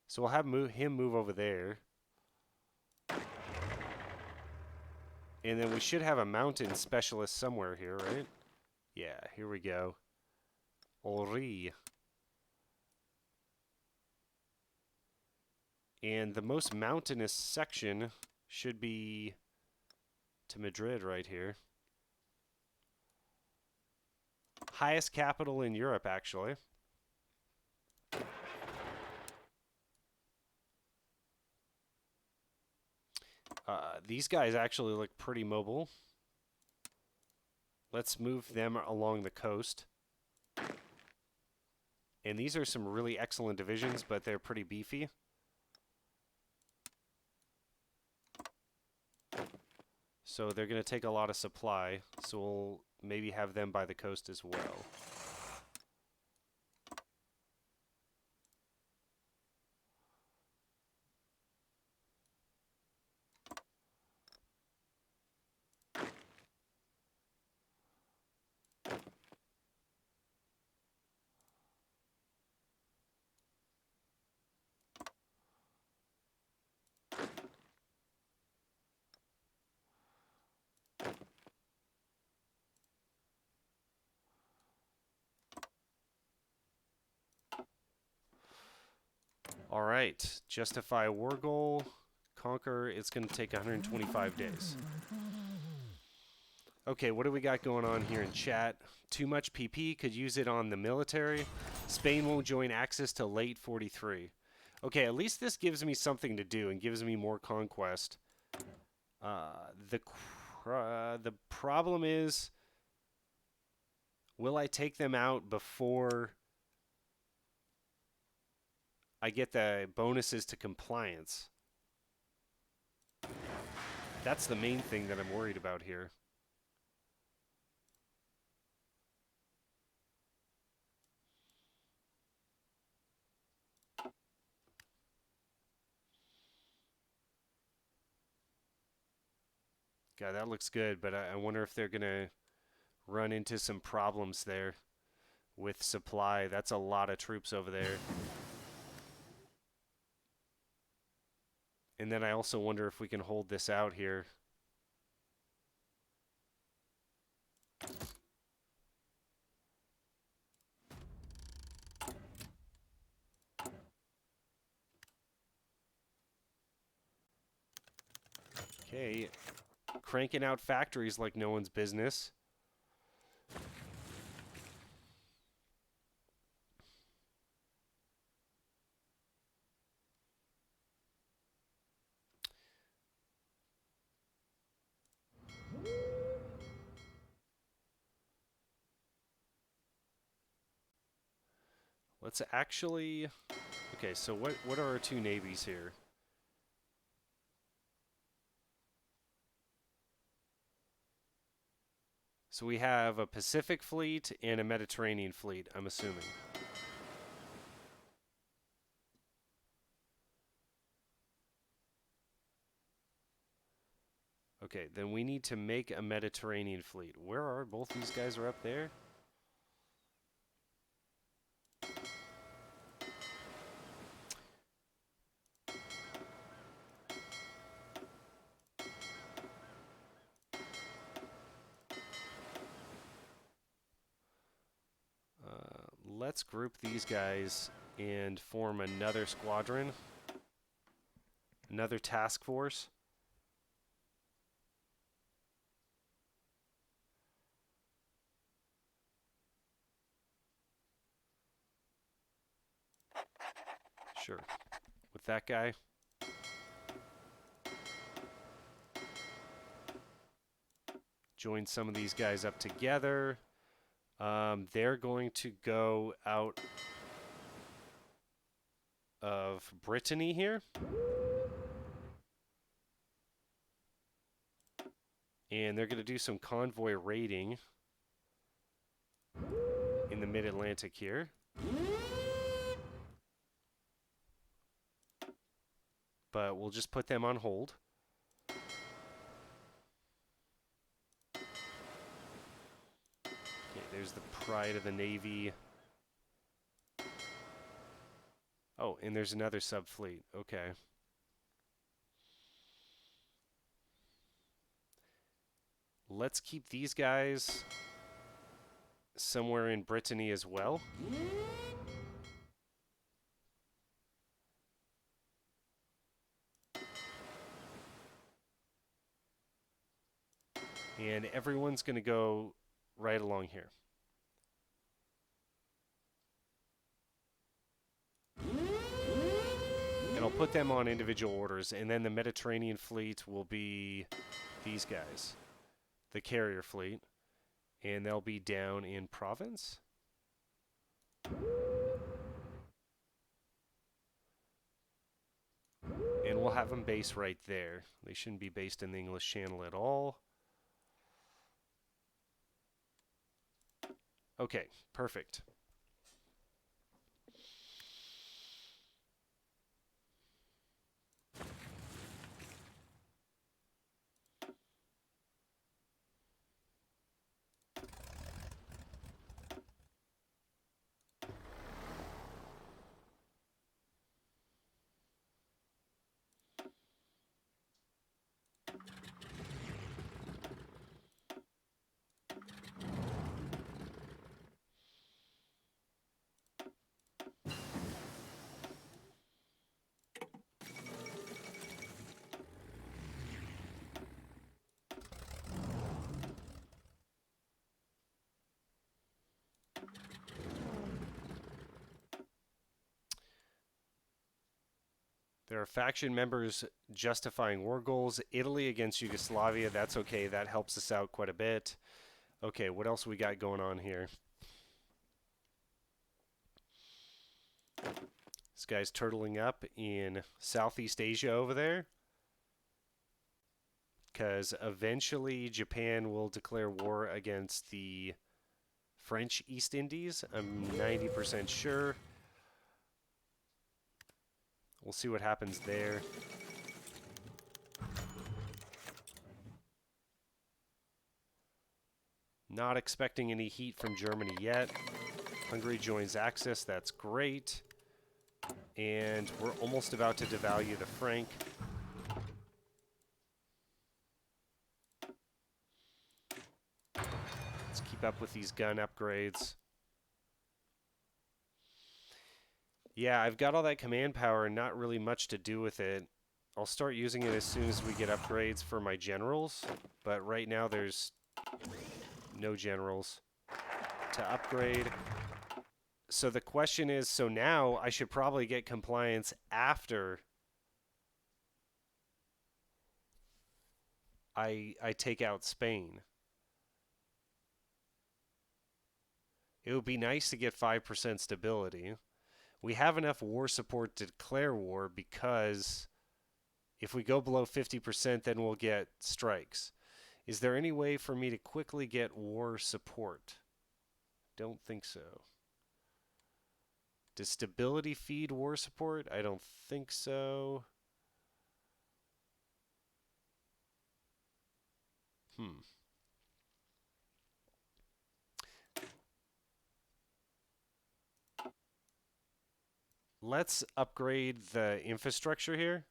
So we'll have him move over there. And then we should have a mountain specialist somewhere here, right? Yeah, here we go. Ori. And the most mountainous section should be to Madrid right here. Highest capital in Europe, actually. These guys actually look pretty mobile. Let's move them along the coast. And these are some really excellent divisions, but they're pretty beefy. So they're going to take a lot of supply, so we'll maybe have them by the coast as well. All right, justify war goal, conquer, it's going to take 125 days. Okay, what do we got going on here in chat? Too much PP, could use it on the military. Spain won't join Axis till late 43. Okay, at least this gives me something to do and gives me more conquest. The problem is, will I take them out before I get the bonuses to compliance? That's the main thing that I'm worried about here. God, that looks good, but I wonder if they're going to run into some problems there with supply. That's a lot of troops over there. And then I also wonder if we can hold this out here. Okay, cranking out factories like no one's business. Let's actually... Okay, so what are our two navies here? So we have a Pacific fleet and a Mediterranean fleet, I'm assuming. Okay, then we need to make a Mediterranean fleet. Where are both these guys are up there? Let's group these guys and form another squadron. Another task force. Sure. With that guy. Join some of these guys up together. They're going to go out of Brittany here. And they're going to do some convoy raiding in the mid-Atlantic here. But we'll just put them on hold. Okay, there's the Pride of the Navy. Oh, and there's another subfleet. Okay. Let's keep these guys somewhere in Brittany as well. And everyone's going to go right along here. And I'll put them on individual orders, and then the Mediterranean fleet will be these guys, the carrier fleet, and they'll be down in Provence. And we'll have them base right there. They shouldn't be based in the English Channel at all. Okay, perfect. There are faction members justifying war goals. Italy against Yugoslavia, that's okay. That helps us out quite a bit. Okay, what else we got going on here? This guy's turtling up in Southeast Asia over there. Because eventually Japan will declare war against the French East Indies. I'm 90% sure. We'll see what happens there. Not expecting any heat from Germany yet. Hungary joins Axis. That's great. And we're almost about to devalue the franc. Let's keep up with these gun upgrades. Yeah, I've got all that command power and not really much to do with it. I'll start using it as soon as we get upgrades for my generals, but right now there's no generals to upgrade. So the question is, so now I should probably get compliance after I take out Spain. It would be nice to get 5% stability. We have enough war support to declare war because if we go below 50%, then we'll get strikes. Is there any way for me to quickly get war support? Don't think so. Does stability feed war support? I don't think so. Let's upgrade the infrastructure here.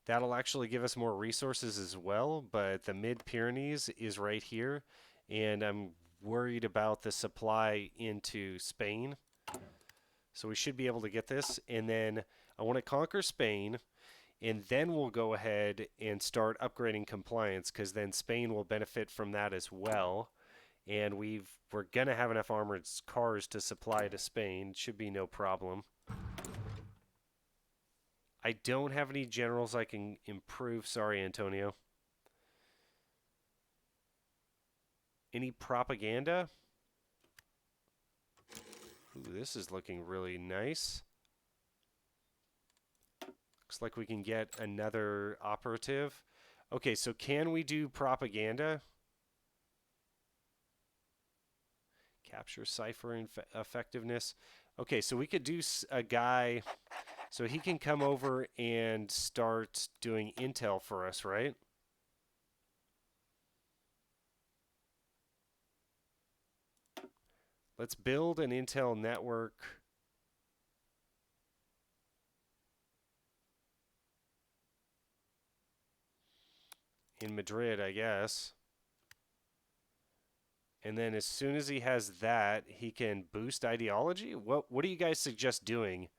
That'll actually give us more resources as well, but the Mid-Pyrenees is right here, and I'm worried about the supply into Spain. So we should be able to get this, and then I want to conquer Spain, and then we'll go ahead and start upgrading compliance, because then Spain will benefit from that as well. And we're going to have enough armored cars to supply to Spain. Should be no problem. I don't have any generals I can improve. Sorry, Antonio. Any propaganda? Ooh, this is looking really nice. Looks like we can get another operative. Okay, so can we do propaganda? Capture cipher effectiveness. Okay, so we could do a guy, so he can come over and start doing intel for us, right? Let's build an intel network. In Madrid, I guess. And then as soon as he has that, he can boost ideology? What do you guys suggest doing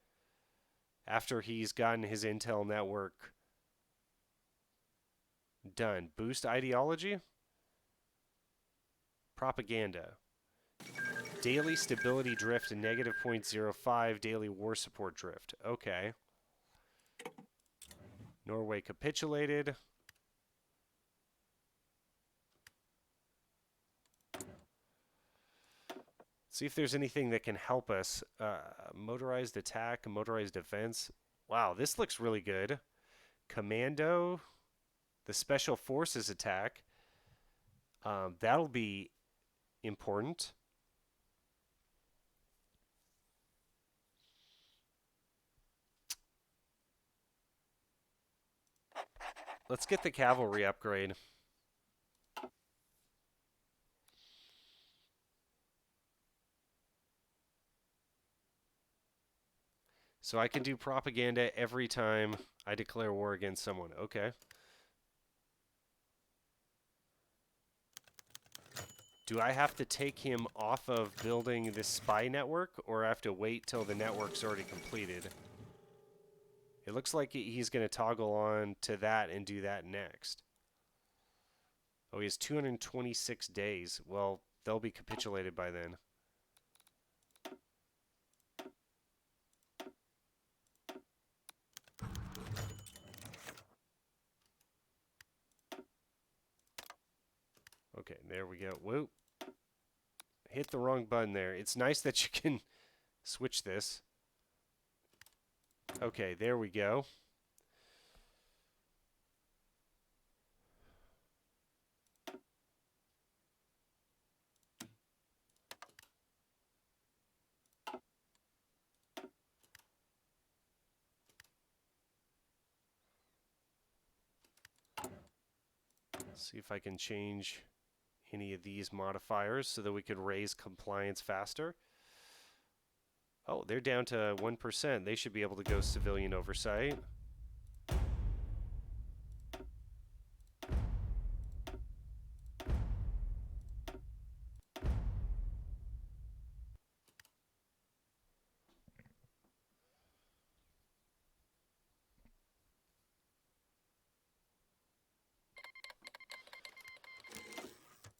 after he's gotten his intel network done? Boost ideology? Propaganda. Daily stability drift and negative 0.05 daily war support drift. Okay. Norway capitulated. See if there's anything that can help us. Motorized attack, motorized defense. Wow, this looks really good. Commando, the special forces attack. That'll be important. Let's get the cavalry upgrade. So I can do propaganda every time I declare war against someone. Okay. Do I have to take him off of building this spy network, or I have to wait till the network's already completed? It looks like he's going to toggle on to that and do that next. Oh, he has 226 days. Well, they'll be capitulated by then. Okay, there we go. Whoop. Hit the wrong button there. It's nice that you can switch this. Okay, there we go. See if I can change any of these modifiers so that we could raise compliance faster. Oh, they're down to 1%. They should be able to go civilian oversight.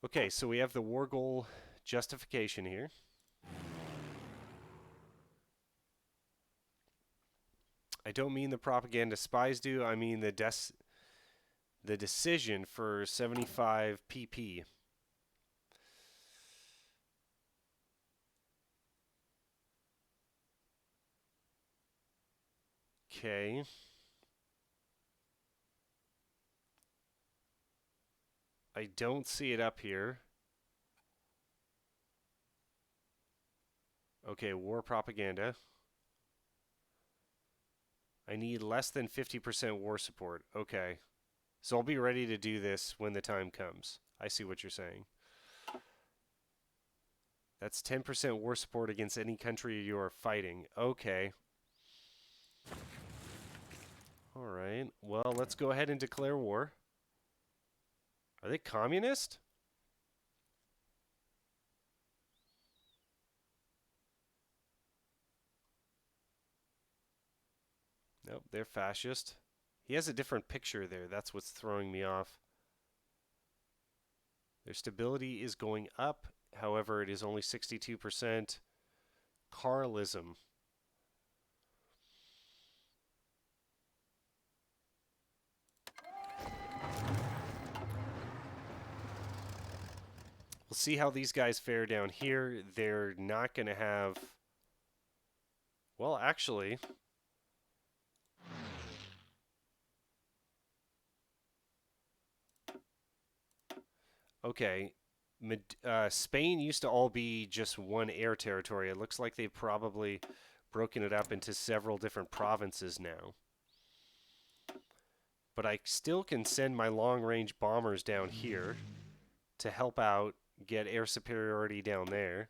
Okay, so we have the war goal justification here. I don't mean the propaganda spies do. I mean the decision for 75 pp. Okay. I don't see it up here. Okay, war propaganda. I need less than 50% war support. Okay. So I'll be ready to do this when the time comes. I see what you're saying. That's 10% war support against any country you are fighting. Okay. Alright. Well, let's go ahead and declare war. Are they communist? Nope, they're fascist. He has a different picture there. That's what's throwing me off. Their stability is going up. However, it is only 62%. Carlism. We'll see how these guys fare down here. They're not going to have... Well, actually... Okay, Spain used to all be just one air territory. It looks like they've probably broken it up into several different provinces now. But I still can send my long-range bombers down here to help out, get air superiority down there.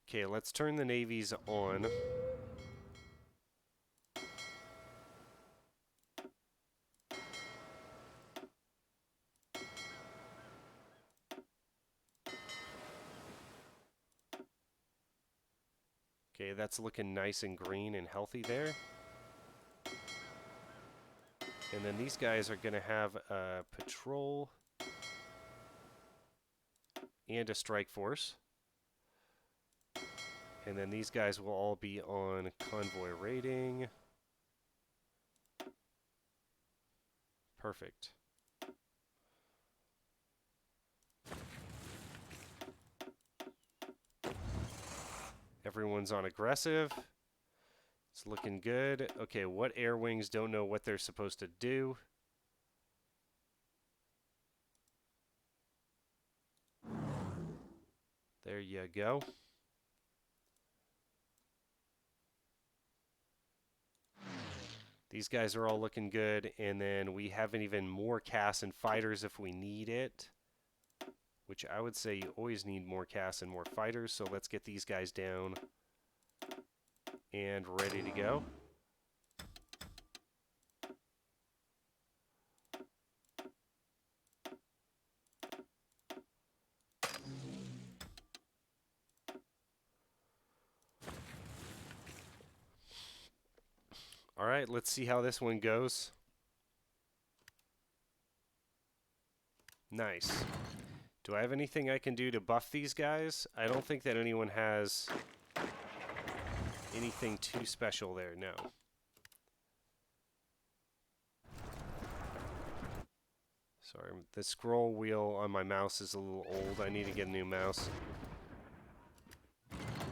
Okay, let's turn the navies on. Okay, that's looking nice and green and healthy there. And then these guys are going to have a patrol and a strike force. And then these guys will all be on convoy rating. Perfect. Everyone's on aggressive. It's looking good. Okay, what air wings don't know what they're supposed to do? There you go. These guys are all looking good, and then we have even more CAS and fighters if we need it, which I would say you always need more CAS and more fighters, so let's get these guys down and ready to go. All right, let's see how this one goes. Nice. Do I have anything I can do to buff these guys? I don't think that anyone has anything too special there, no. Sorry, the scroll wheel on my mouse is a little old. I need to get a new mouse.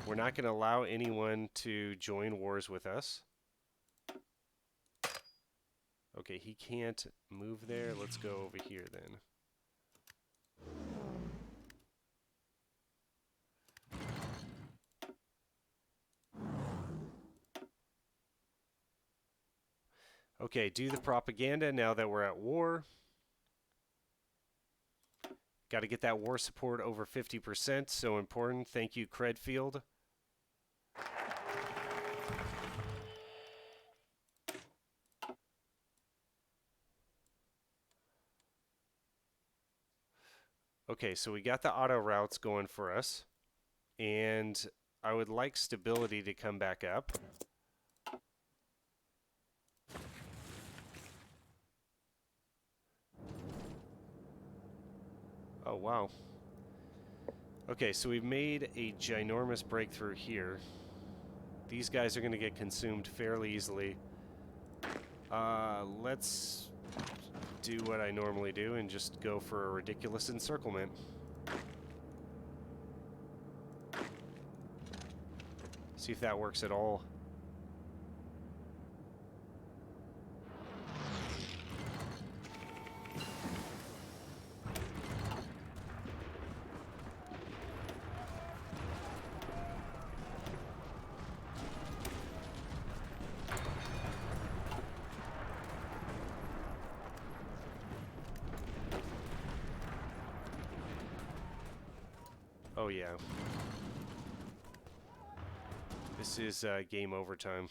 We're not going to allow anyone to join wars with us. Okay, he can't move there. Let's go over here then. Okay, do the propaganda now that we're at war. Got to get that war support over 50%. So important. Thank you, Credfield. Okay, so we got the auto routes going for us. And I would like stability to come back up. Oh, wow. Okay, so we've made a ginormous breakthrough here. These guys are going to get consumed fairly easily. Let's do what I normally do and just go for a ridiculous encirclement. See if that works at all. Oh yeah. This is game over time.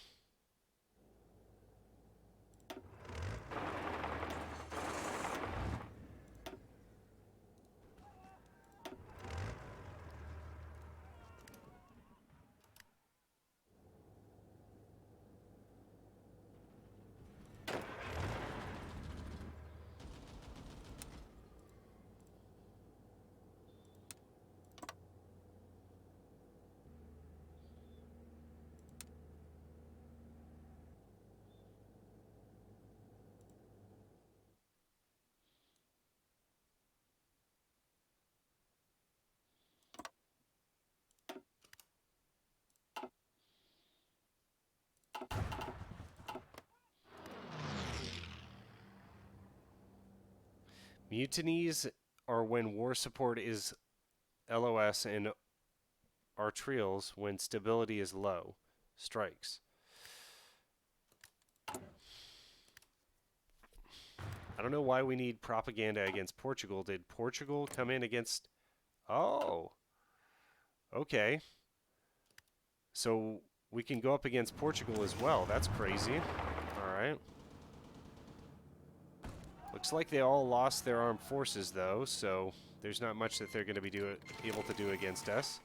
Mutinies are when war support is LOS, and arterials when stability is low. Strikes. I don't know why we need propaganda against Portugal. Did Portugal come in against... Oh. Okay. So we can go up against Portugal as well. That's crazy. All right. Looks like they all lost their armed forces, though, so there's not much that they're going to be able to do against us.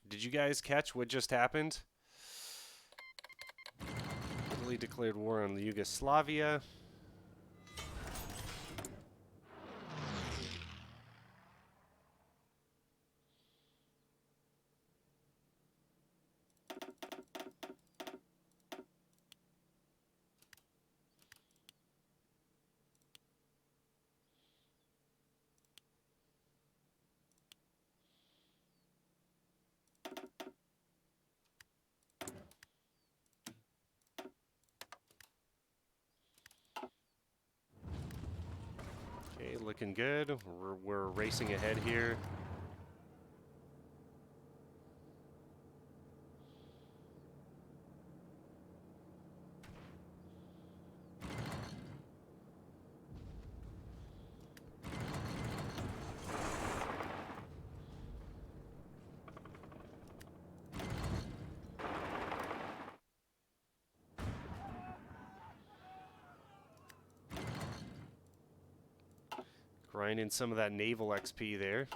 Did you guys catch what just happened? Italy declared war on Yugoslavia. Okay, looking good. We're racing ahead here. Grinding some of that naval XP there.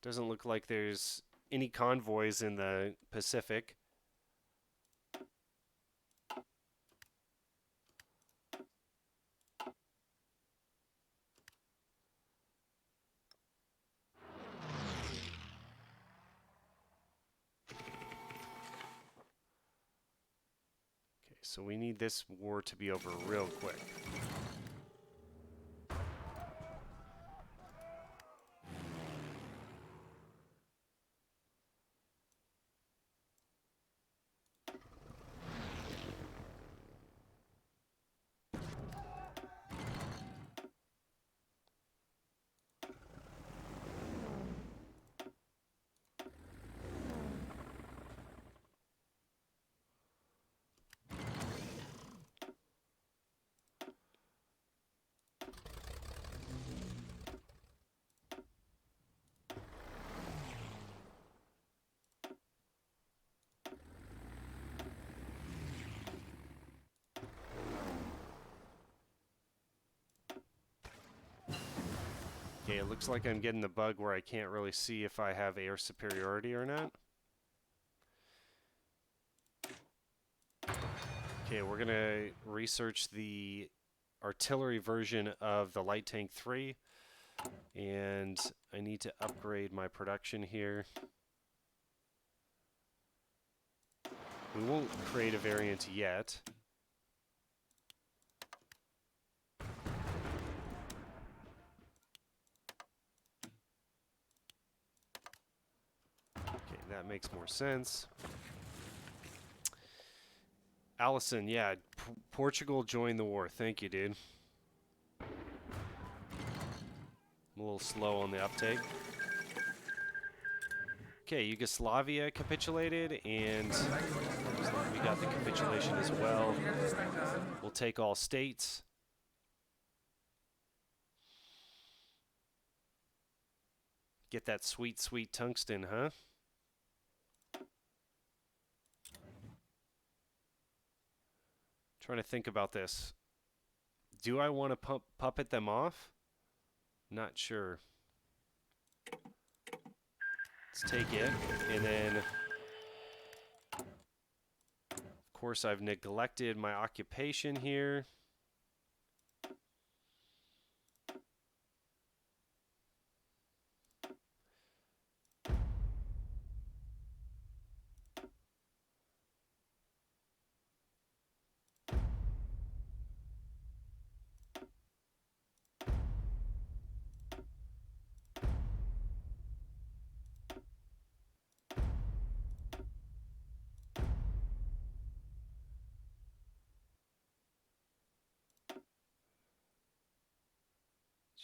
Doesn't look like there's any convoys in the Pacific. Okay, so we need this war to be over real quick. Okay, it looks like I'm getting the bug where I can't really see if I have air superiority or not. Okay, we're gonna research the artillery version of the Light Tank 3, and I need to upgrade my production here. We won't create a variant yet. Okay, that makes more sense. Allison, yeah, Portugal joined the war. Thank you, dude. I'm a little slow on the uptake. Okay, Yugoslavia capitulated, and we got the capitulation as well. We'll take all states. Get that sweet, sweet tungsten, huh? Trying to think about this. Do I want to puppet them off? Not sure. Let's take it, and then, of course, I've neglected my occupation here.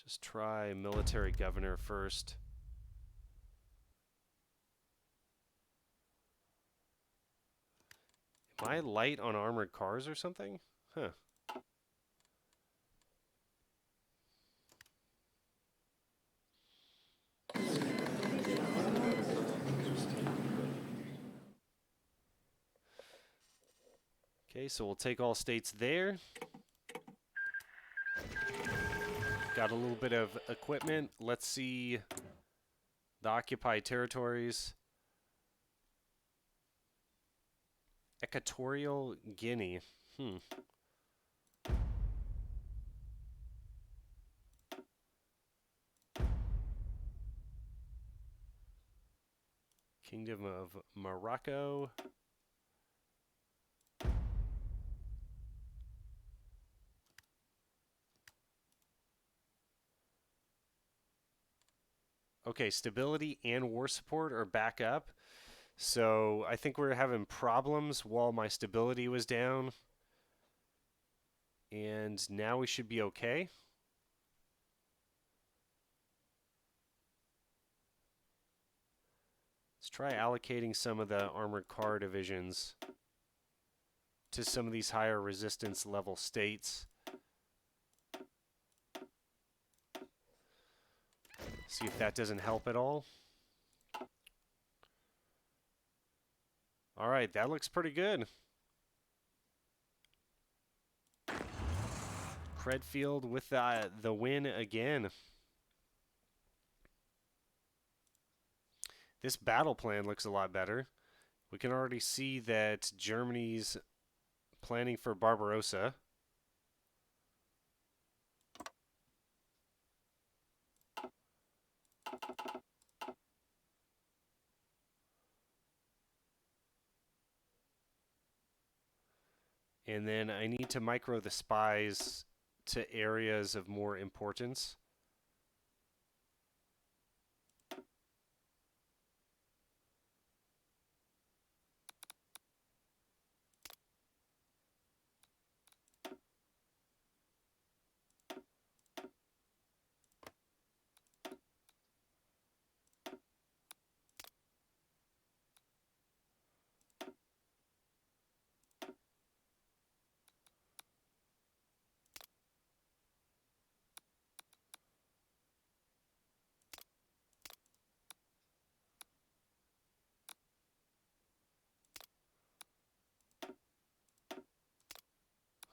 Just try military governor first. Am I light on armored cars or something? Huh. Okay, so we'll take all states there. Got a little bit of equipment. Let's see the occupied territories. Equatorial Guinea. Kingdom of Morocco. Okay, stability and war support are back up. So I think we're having problems while my stability was down. And now we should be okay. Let's try allocating some of the armored car divisions to some of these higher resistance level states. See if that doesn't help at all. All right, that looks pretty good. Credfield with the win again. This battle plan looks a lot better. We can already see that Germany's planning for Barbarossa. And then I need to micro the spies to areas of more importance.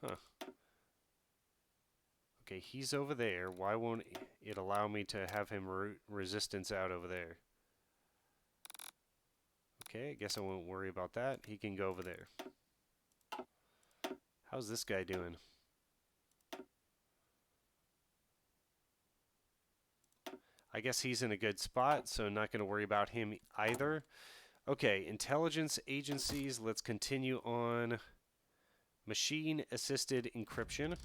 Huh. Okay, he's over there. Why won't it allow me to have him resistance out over there? Okay, I guess I won't worry about that. He can go over there. How's this guy doing? I guess he's in a good spot, so not going to worry about him either. Okay, intelligence agencies. Let's continue on machine-assisted encryption.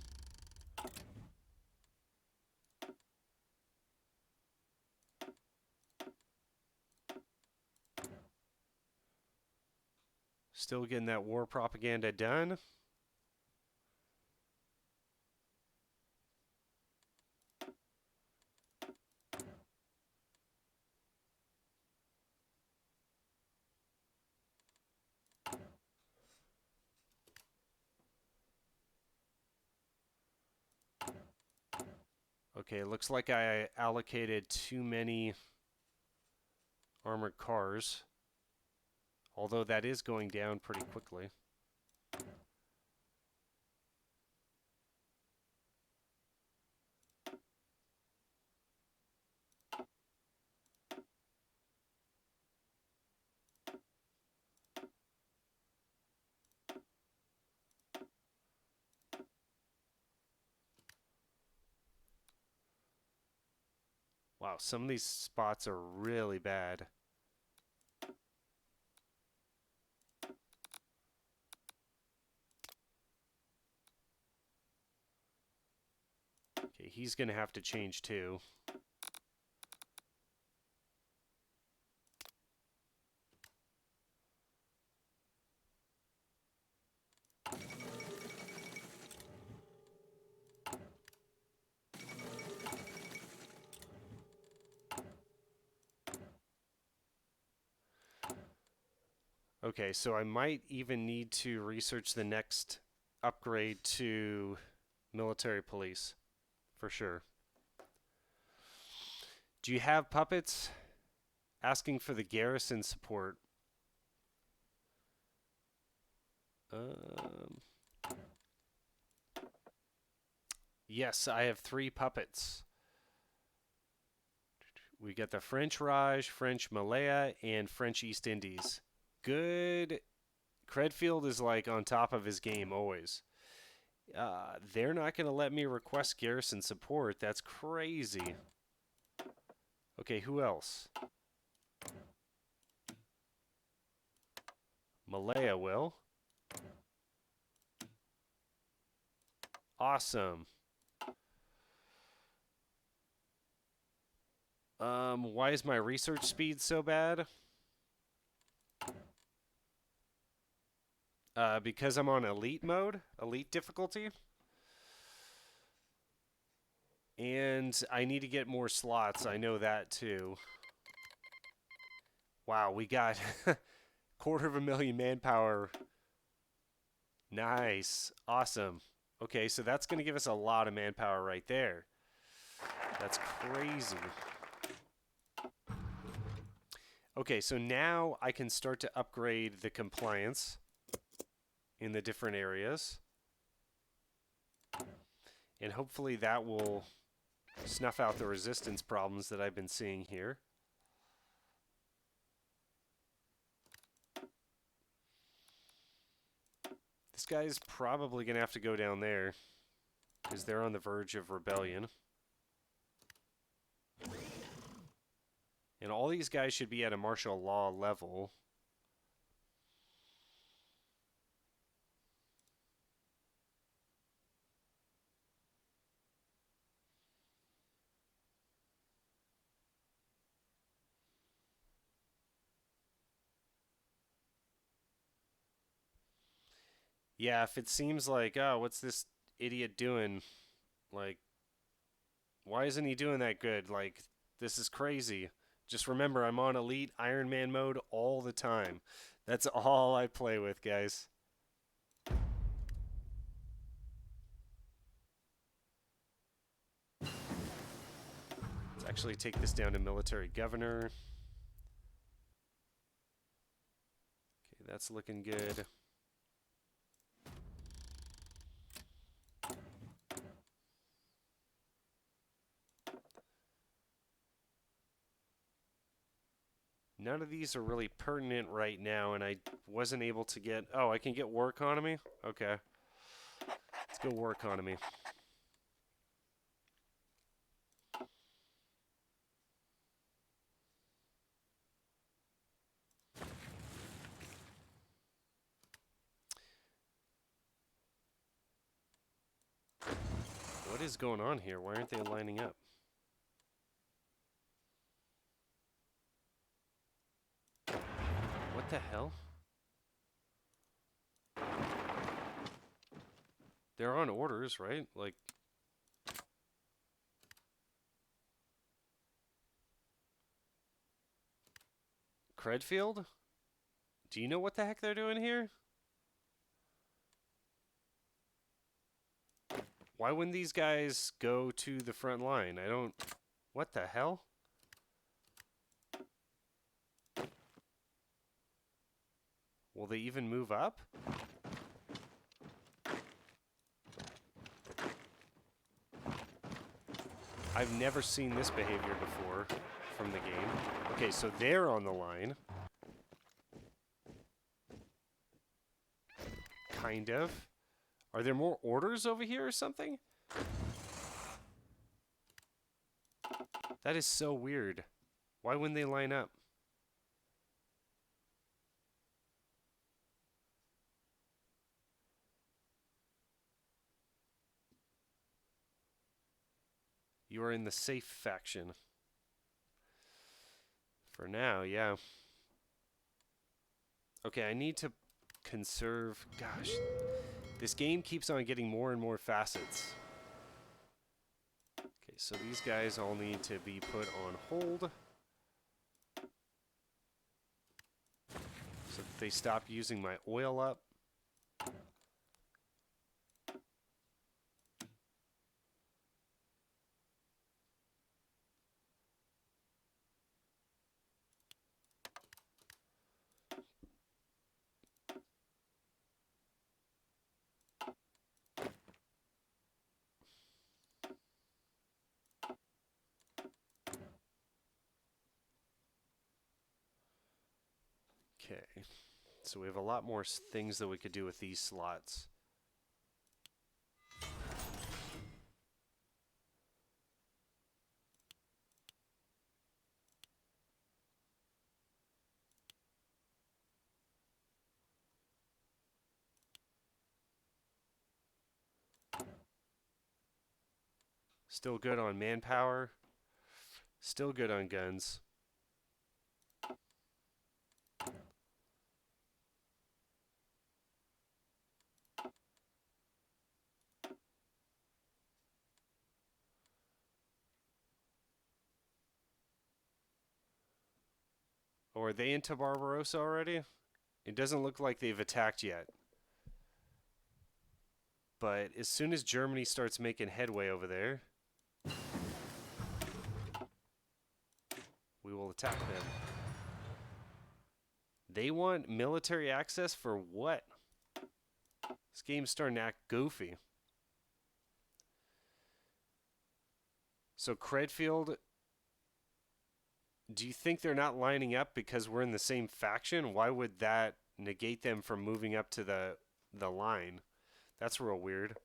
Still getting that war propaganda done. Okay, looks like I allocated too many armored cars, although that is going down pretty quickly. Wow, some of these spots are really bad. Okay, he's going to have to change too. Okay, so I might even need to research the next upgrade to military police, for sure. Do you have puppets? Asking for the garrison support. Yes, I have 3 puppets. We got the French Raj, French Malaya, and French East Indies. Good. Credfield is like on top of his game always. They're not going to let me request garrison support. That's crazy. Okay, who else? Malaya will. Awesome. Why is my research speed so bad? Because I'm on elite mode, elite difficulty. And I need to get more slots, I know that too. Wow, we got 250,000 manpower. Nice, awesome. Okay, so that's going to give us a lot of manpower right there. That's crazy. Okay, so now I can start to upgrade the compliance in the different areas. And hopefully that will snuff out the resistance problems that I've been seeing here. This guy's probably going to have to go down there because they're on the verge of rebellion. And all these guys should be at a martial law level. Yeah, if it seems like, oh, what's this idiot doing? Like, why isn't he doing that good? Like, this is crazy. Just remember, I'm on elite Iron Man mode all the time. That's all I play with, guys. Let's actually take this down to military governor. Okay, that's looking good. None of these are really pertinent right now, and I wasn't able to get... Oh, I can get war economy? Okay. Let's go war economy. What is going on here? Why aren't they lining up? What the hell? They're on orders, right? Like... Credfield? Do you know what the heck they're doing here? Why wouldn't these guys go to the front line? I don't... What the hell? Will they even move up? I've never seen this behavior before from the game. Okay, so they're on the line. Kind of. Are there more orders over here or something? That is so weird. Why wouldn't they line up? You are in the safe faction. For now, yeah. Okay, I need to conserve... Gosh, this game keeps on getting more and more facets. Okay, so these guys all need to be put on hold. So they stop using my oil up. Okay, so we have a lot more things that we could do with these slots. Still good on manpower. Still good on guns. Oh, are they into Barbarossa already? It doesn't look like they've attacked yet. But as soon as Germany starts making headway over there, we will attack them. They want military access for what? This game's starting to act goofy. So Credfield, do you think they're not lining up because we're in the same faction? Why would that negate them from moving up to the line? That's real weird.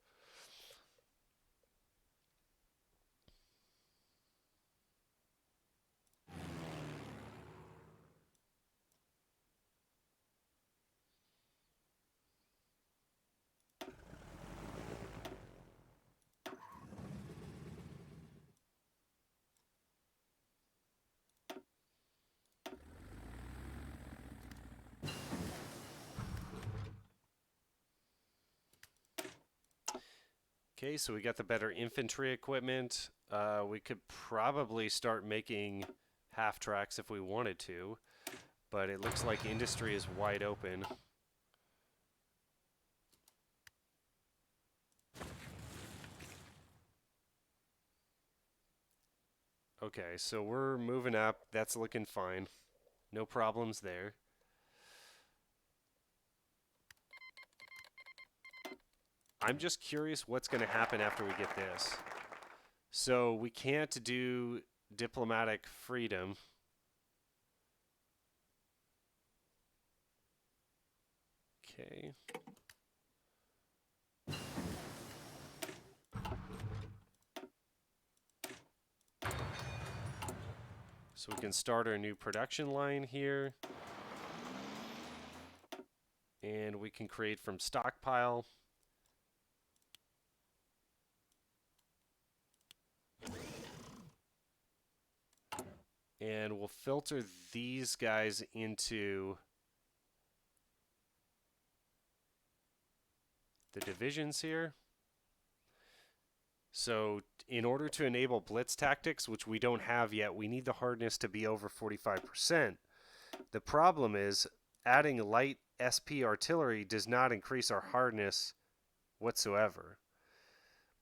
Okay, so we got the better infantry equipment. We could probably start making half tracks if we wanted to, but it looks like industry is wide open. Okay, so we're moving up. That's looking fine. No problems there. I'm just curious what's going to happen after we get this. So we can't do diplomatic freedom. Okay. So we can start our new production line here. And we can create from stockpile. And we'll filter these guys into the divisions here. So in order to enable blitz tactics, which we don't have yet, we need the hardness to be over 45%. The problem is adding light SP artillery does not increase our hardness whatsoever.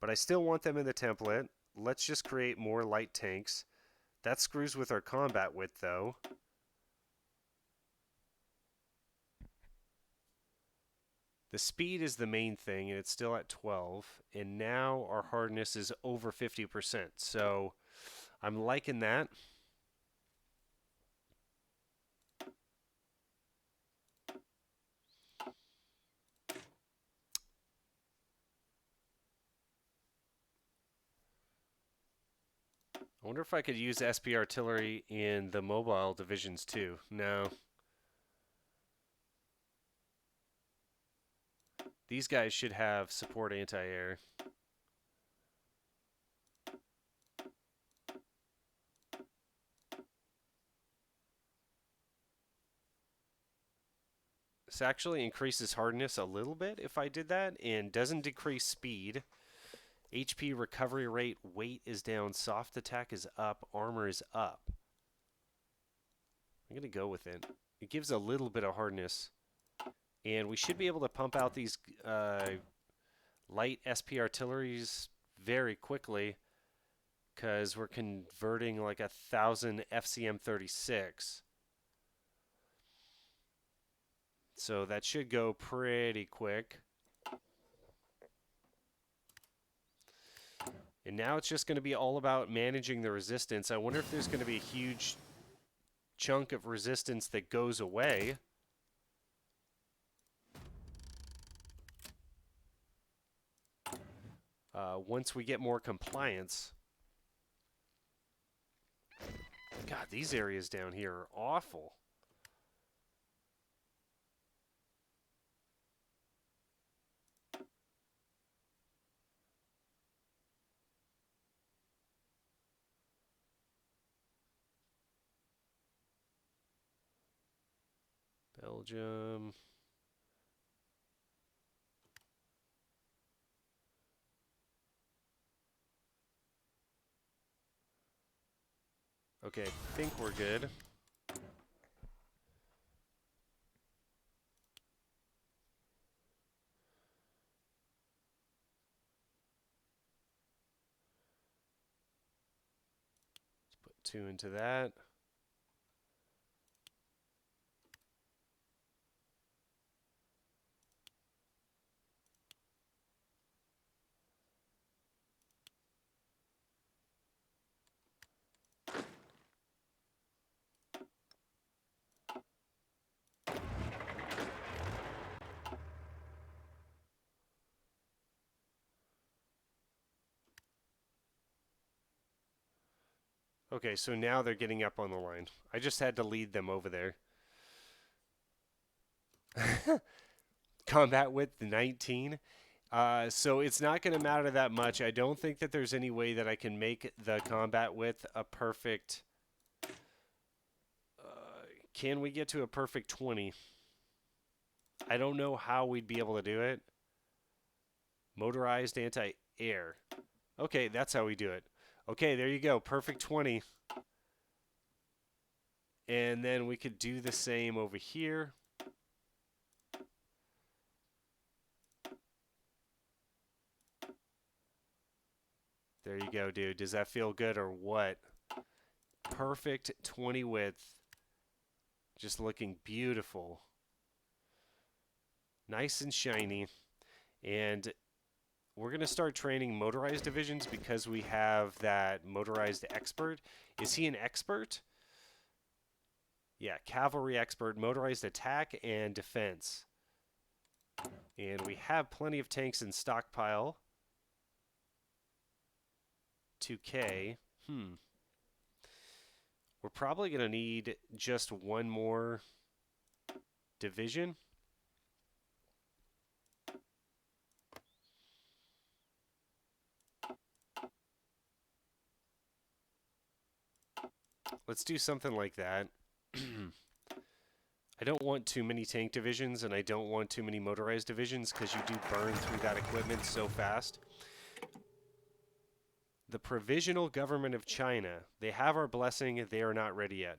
But I still want them in the template. Let's just create more light tanks. That screws with our combat width, though. The speed is the main thing, and it's still at 12. And now our hardness is over 50%. So I'm liking that. I wonder if I could use SP artillery in the mobile divisions too. No. These guys should have support anti-air. This actually increases hardness a little bit if I did that, and doesn't decrease speed. HP recovery rate, weight is down, soft attack is up, armor is up. I'm going to go with it. It gives a little bit of hardness. And we should be able to pump out these light SP artilleries very quickly because we're converting like 1,000 FCM 36. So that should go pretty quick. And now it's just going to be all about managing the resistance. I wonder if there's going to be a huge chunk of resistance that goes away. Once we get more compliance. God, these areas down here are awful. Belgium. Okay, I think we're good. Let's put 2 into that. Okay, so now they're getting up on the line. I just had to lead them over there. Combat width 19. So it's not going to matter that much. I don't think that there's any way that I can make the combat width a perfect... can we get to a perfect 20? I don't know how we'd be able to do it. Motorized anti-air. Okay, that's how we do it. Okay, there you go. Perfect 20. And then we could do the same over here. There you go, dude. Does that feel good or what? Perfect 20 width. Just looking beautiful. Nice and shiny. And we're going to start training motorized divisions because we have that motorized expert. Is he an expert? Yeah, cavalry expert, motorized attack and defense. And we have plenty of tanks in stockpile. 2K. We're probably going to need just one more division. Let's do something like that. I don't want too many tank divisions, and I don't want too many motorized divisions because you do burn through that equipment so fast. The Provisional Government of China. They have our blessing. They are not ready yet.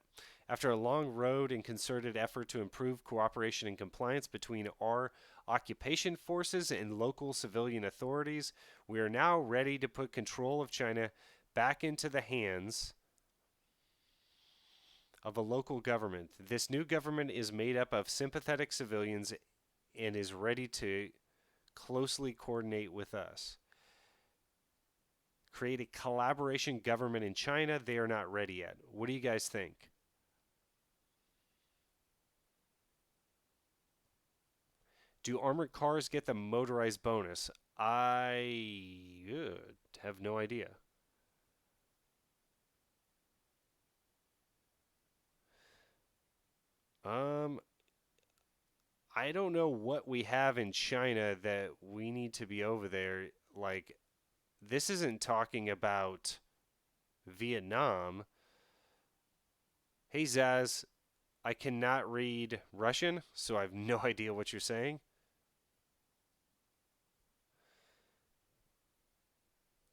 After a long road and concerted effort to improve cooperation and compliance between our occupation forces and local civilian authorities, we are now ready to put control of China back into the hands of a local government. This new government is made up of sympathetic civilians and is ready to closely coordinate with us. Create a collaboration government in China. They are not ready yet. What do you guys think? Do armored cars get the motorized bonus? I have no idea. I don't know what we have in China that we need to be over there. Like, this isn't talking about Vietnam. Hey, Zaz, I cannot read Russian, so I have no idea what you're saying.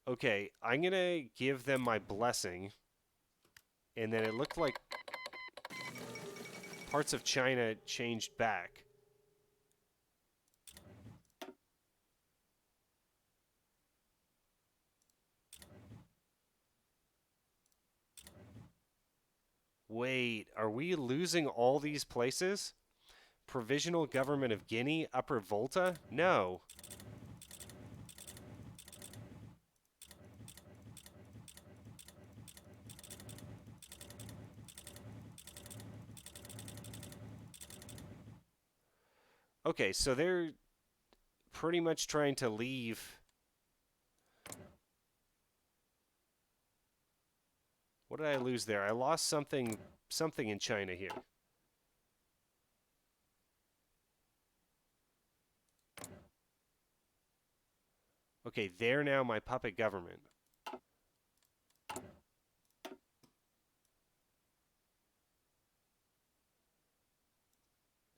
Okay, I'm going to give them my blessing. And then it looked like parts of China changed back. Wait, are we losing all these places? Provisional Government of Guinea, Upper Volta? No. Okay, so they're pretty much trying to leave. What did I lose there? I lost something in China here. Okay, they're now my puppet government.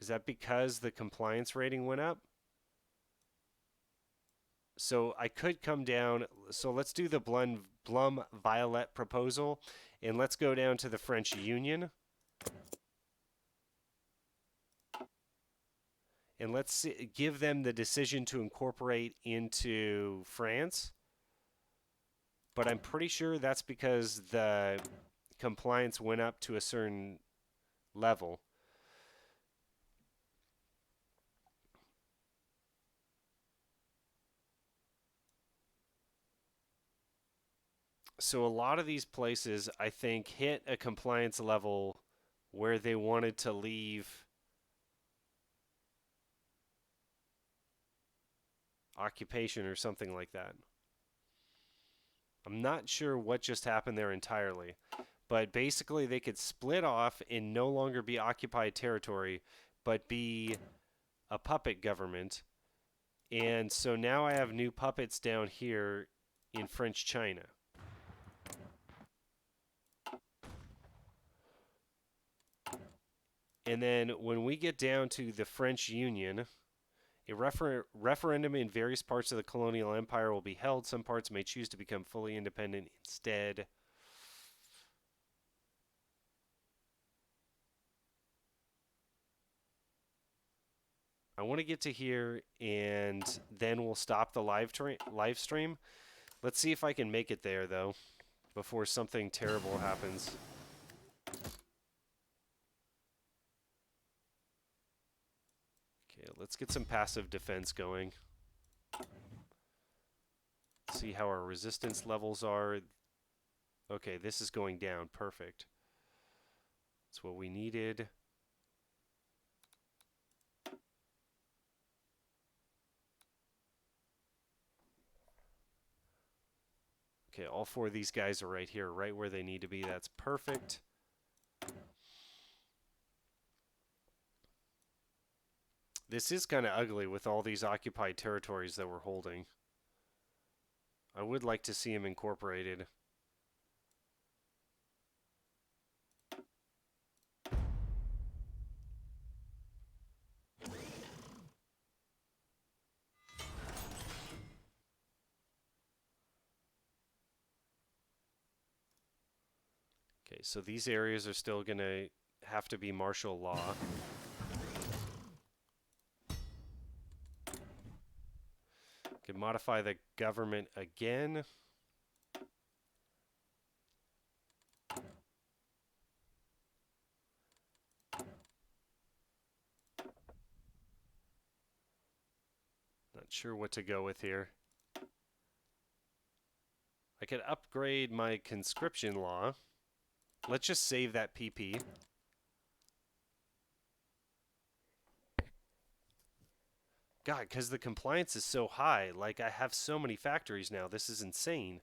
Is that because the compliance rating went up? So I could come down. So let's do the Blum-Viollette Proposal, and let's go down to the French Union. And let's give them the decision to incorporate into France. But I'm pretty sure that's because the compliance went up to a certain level. So a lot of these places, I think, hit a compliance level where they wanted to leave occupation or something like that. I'm not sure what just happened there entirely, but basically they could split off and no longer be occupied territory, but be a puppet government. And so now I have new puppets down here in French China. And then when we get down to the French Union, a referendum in various parts of the colonial empire will be held. Some parts may choose to become fully independent instead. I want to get to here, and then we'll stop the live stream. Let's see if I can make it there, though, before something terrible happens. Okay, let's get some passive defense going. See how our resistance levels are. Okay, this is going down. Perfect. That's what we needed. Okay, all four of these guys are right here, right where they need to be. That's perfect. This is kind of ugly with all these occupied territories that we're holding. I would like to see them incorporated. Okay, so these areas are still going to have to be martial law. Can modify the government again. Not sure what to go with here. I could upgrade my conscription law. Let's just save that PP. God, because the compliance is so high. Like, I have so many factories now. This is insane.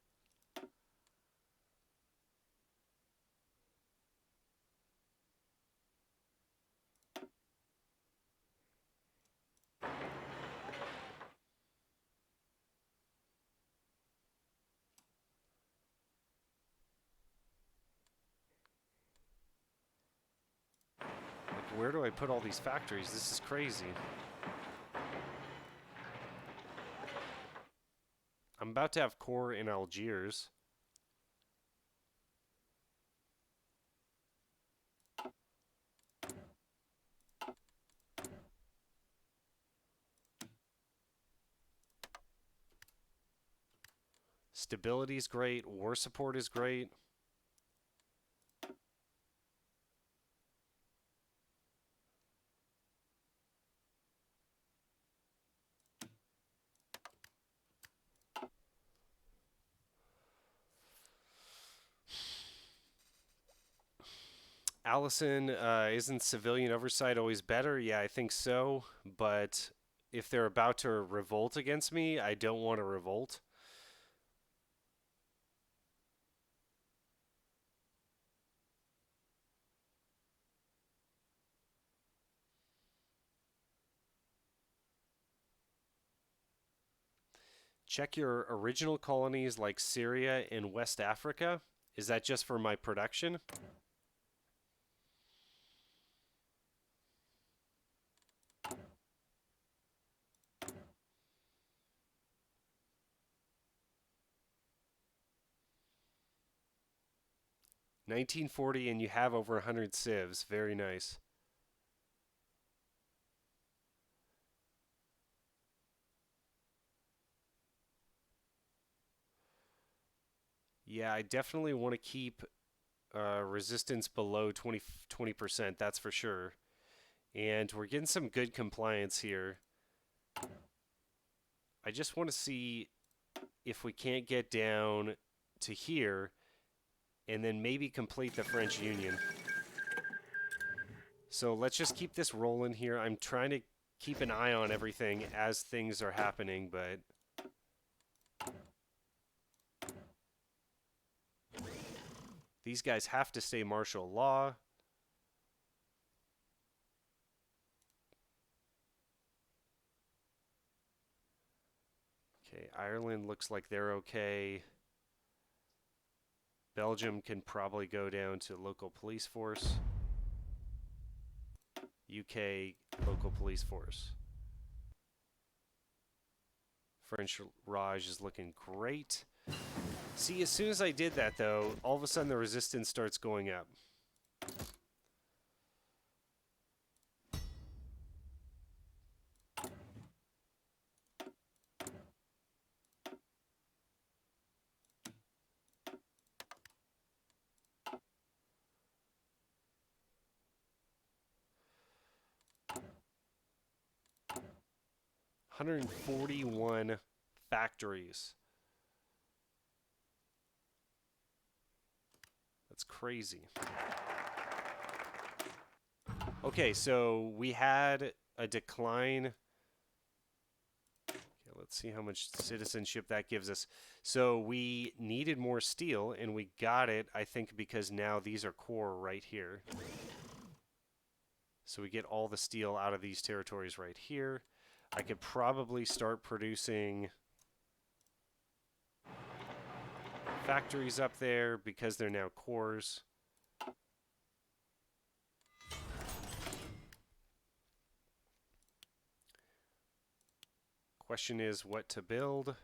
Like, where do I put all these factories? This is crazy. I'm about to have core in Algiers. Stability is great. War support is great. Allison, isn't civilian oversight always better? Yeah, I think so. But if they're about to revolt against me, I don't want to revolt. Check your original colonies like Syria and West Africa. Is that just for my production? $19.40 and you have over 100 civs. Very nice. Yeah, I definitely want to keep resistance below 20%, that's for sure. And we're getting some good compliance here. I just want to see if we can't get down to here and then maybe complete the French Union. So let's just keep this rolling here. I'm trying to keep an eye on everything as things are happening, but these guys have to stay martial law. Okay, Ireland looks like they're okay. Belgium can probably go down to local police force. UK local police force. French Raj is looking great. See, as soon as I did that, though, all of a sudden the resistance starts going up. $141 factories. That's crazy. Okay, so we had a decline. Okay, let's see how much citizenship that gives us. So we needed more steel, and we got it, I think, because now these are core right here. So we get all the steel out of these territories right here. I could probably start producing factories up there because they're now cores. Question is what to build.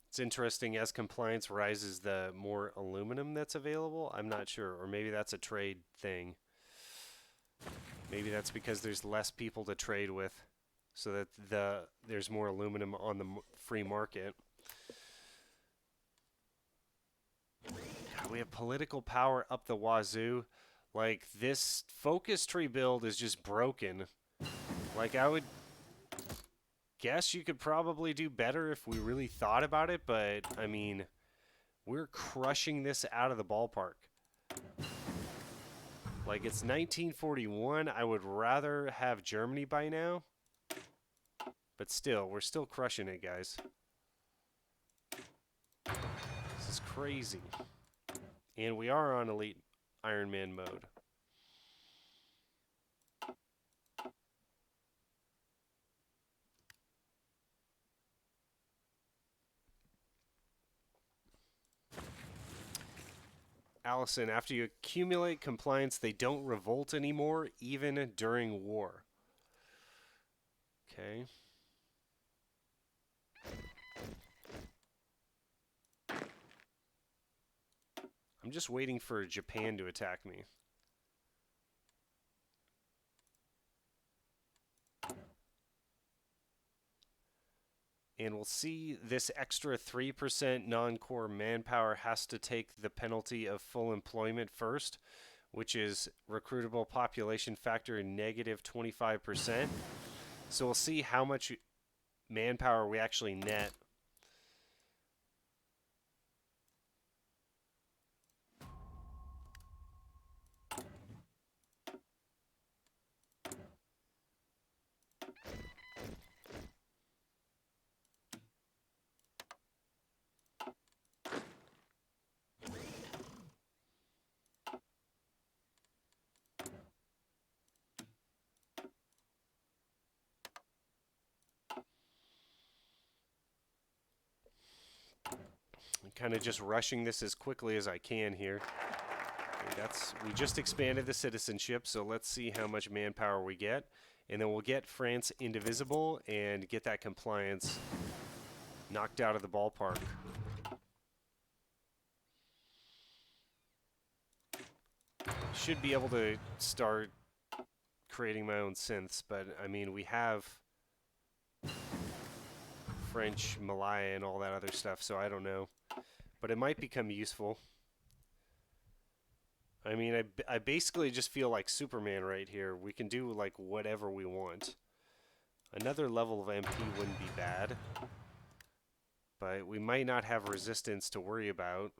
It's interesting, as compliance rises, the more aluminum that's available. I'm not sure, or maybe that's a trade thing. Maybe that's because there's less people to trade with, so that there's more aluminum on the free market. God, we have political power up the wazoo. Like, this focus tree build is just broken. Like, I would guess you could probably do better if we really thought about it, but I mean, we're crushing this out of the ballpark. Like, it's 1941. I would rather have Germany by now, but still, we're still crushing it, guys. This is crazy. And we are on Elite Iron Man mode. Allison, after you accumulate compliance, they don't revolt anymore, even during war. Okay. I'm just waiting for Japan to attack me. And we'll see this extra 3% non-core manpower has to take the penalty of full employment first, which is recruitable population factor negative 25%. So we'll see how much manpower we actually net. I'm kind of just rushing this as quickly as I can here. Okay, we just expanded the citizenship, so let's see how much manpower we get. And then we'll get France indivisible and get that compliance knocked out of the ballpark. Should be able to start creating my own synths, but I mean, we have French, Malaya, and all that other stuff, so I don't know. But it might become useful. I mean, I basically just feel like Superman right here. We can do like whatever we want. Another level of MP wouldn't be bad, but we might not have resistance to worry about.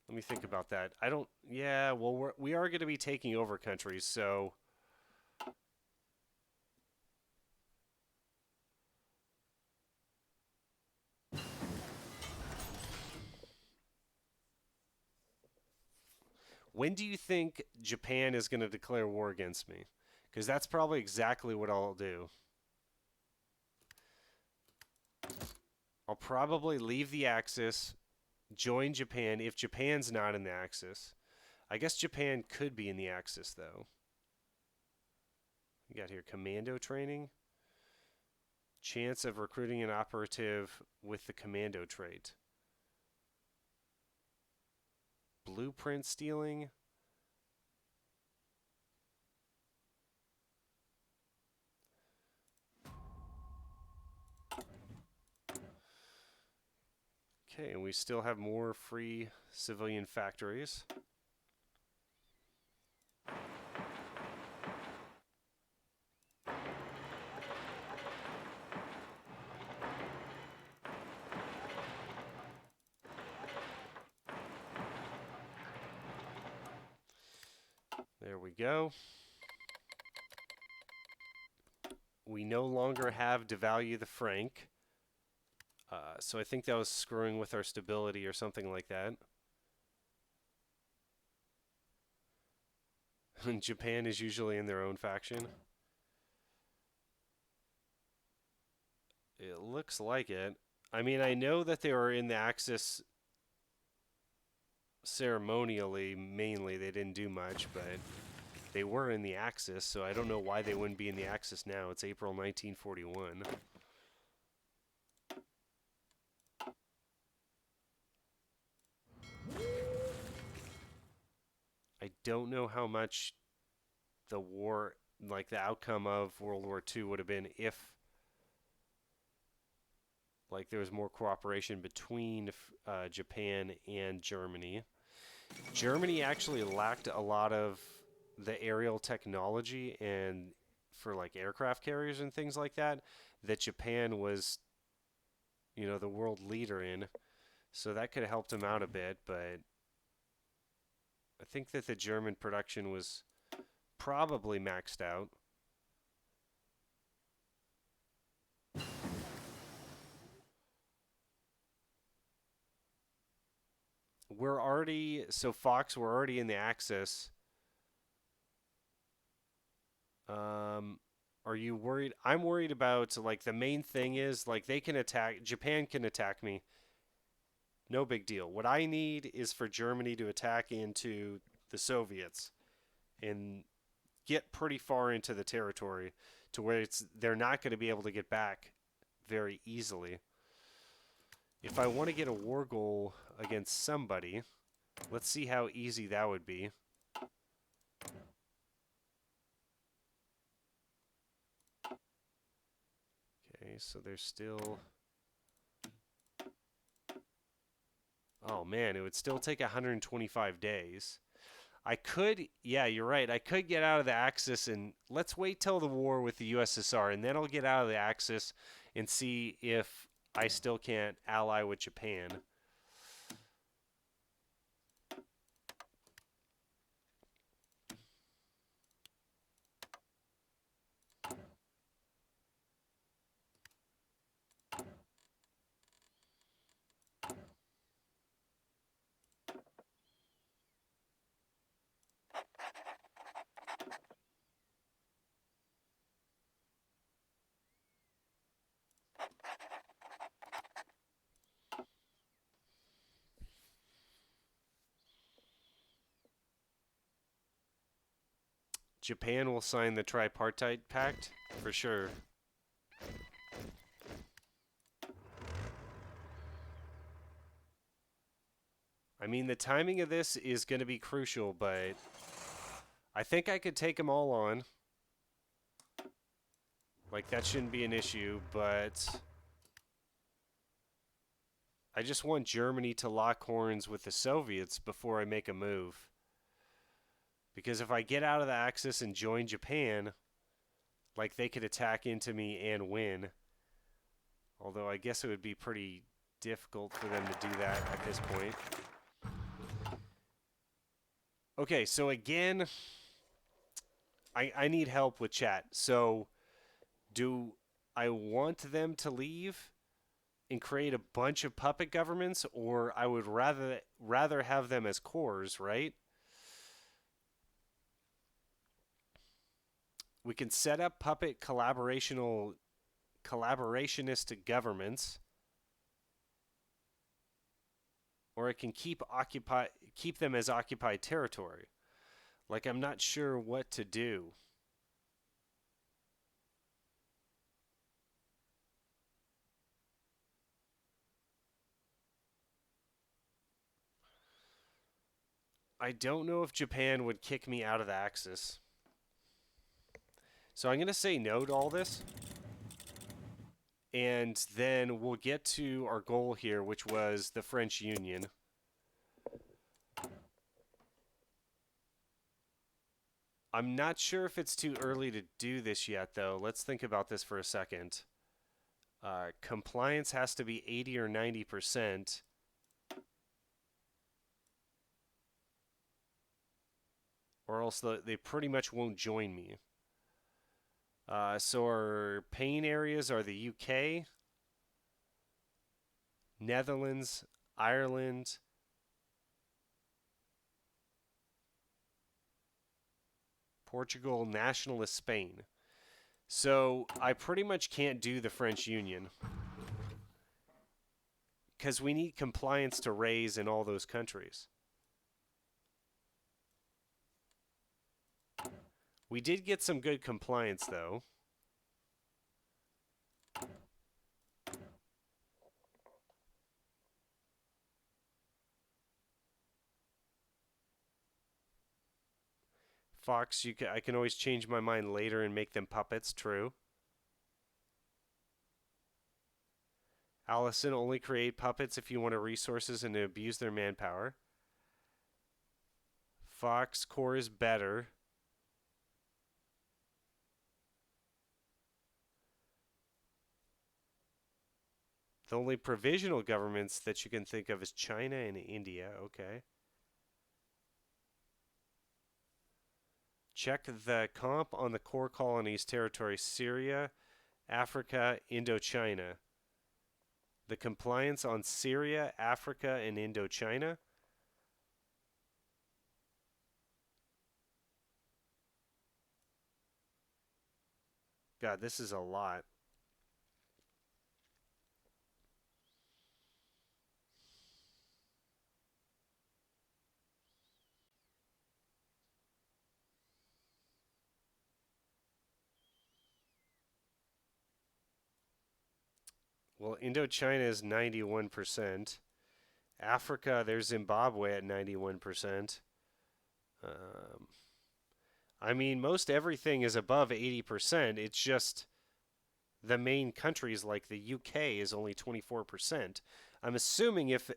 Let me think about that. I don't, yeah, well, we are going to be taking over countries, so when do you think Japan is going to declare war against me? Because that's probably exactly what I'll do. I'll probably leave the Axis, join Japan if Japan's not in the Axis. I guess Japan could be in the Axis, though. We got here commando training. Chance of recruiting an operative with the commando trait. Blueprint stealing. Okay, and we still have more free civilian factories. There we go. We no longer have devalue the franc. So I think that was screwing with our stability or something like that. And Japan is usually in their own faction. It looks like it. I mean, I know that they were in the Axis ceremonially, mainly. They didn't do much, but they were in the Axis, so I don't know why they wouldn't be in the Axis now. It's April 1941. I don't know how much the war, like the outcome of World War II would have been if like there was more cooperation between Japan and Germany. Germany actually lacked a lot of the aerial technology and for like aircraft carriers and things like that Japan was, you know, the world leader in. So that could have helped them out a bit, but I think that the German production was probably maxed out. We're already, so Fox, we're already in the Axis. Are you worried? I'm worried about, like, the main thing is, like, they can attack, Japan can attack me. No big deal. What I need is for Germany to attack into the Soviets and get pretty far into the territory to where they're not going to be able to get back very easily. If I want to get a war goal against somebody, let's see how easy that would be. Okay, so there's still... Oh man, it would still take 125 days. I could, yeah, you're right. I could get out of the Axis, and let's wait till the war with the USSR, and then I'll get out of the Axis and see if I still can't ally with Japan. Japan will sign the tripartite pact for sure. I mean, the timing of this is going to be crucial, but I think I could take them all on. Like, that shouldn't be an issue, but I just want Germany to lock horns with the Soviets before I make a move. Because if I get out of the Axis and join Japan, like, they could attack into me and win. Although I guess it would be pretty difficult for them to do that at this point. Okay, so again, I need help with chat. So, do I want them to leave and create a bunch of puppet governments, or I would rather have them as cores, right? We can set up puppet collaborationist governments, or I can keep them as occupied territory. Like, I'm not sure what to do. I don't know if Japan would kick me out of the Axis. So I'm going to say no to all this. And then we'll get to our goal here, which was the French Union. I'm not sure if it's too early to do this yet, though. Let's think about this for a second. Compliance has to be 80 or 90%. Or else they pretty much won't join me. So our pain areas are the UK, Netherlands, Ireland, Portugal, nationalist Spain. So I pretty much can't do the French Union because we need compliance to raise in all those countries. We did get some good compliance, though. Fox, I can always change my mind later and make them puppets, true. Allison, only create puppets if you want resources and to abuse their manpower. Fox, core is better. The only provisional governments that you can think of is China and India. Okay. Check the comp on the core colonies territory: Syria, Africa, Indochina. The compliance on Syria, Africa, and Indochina. God, this is a lot. Well, Indochina is 91%. Africa, there's Zimbabwe at 91%. I mean, most everything is above 80%. It's just the main countries like the UK is only 24%. I'm assuming if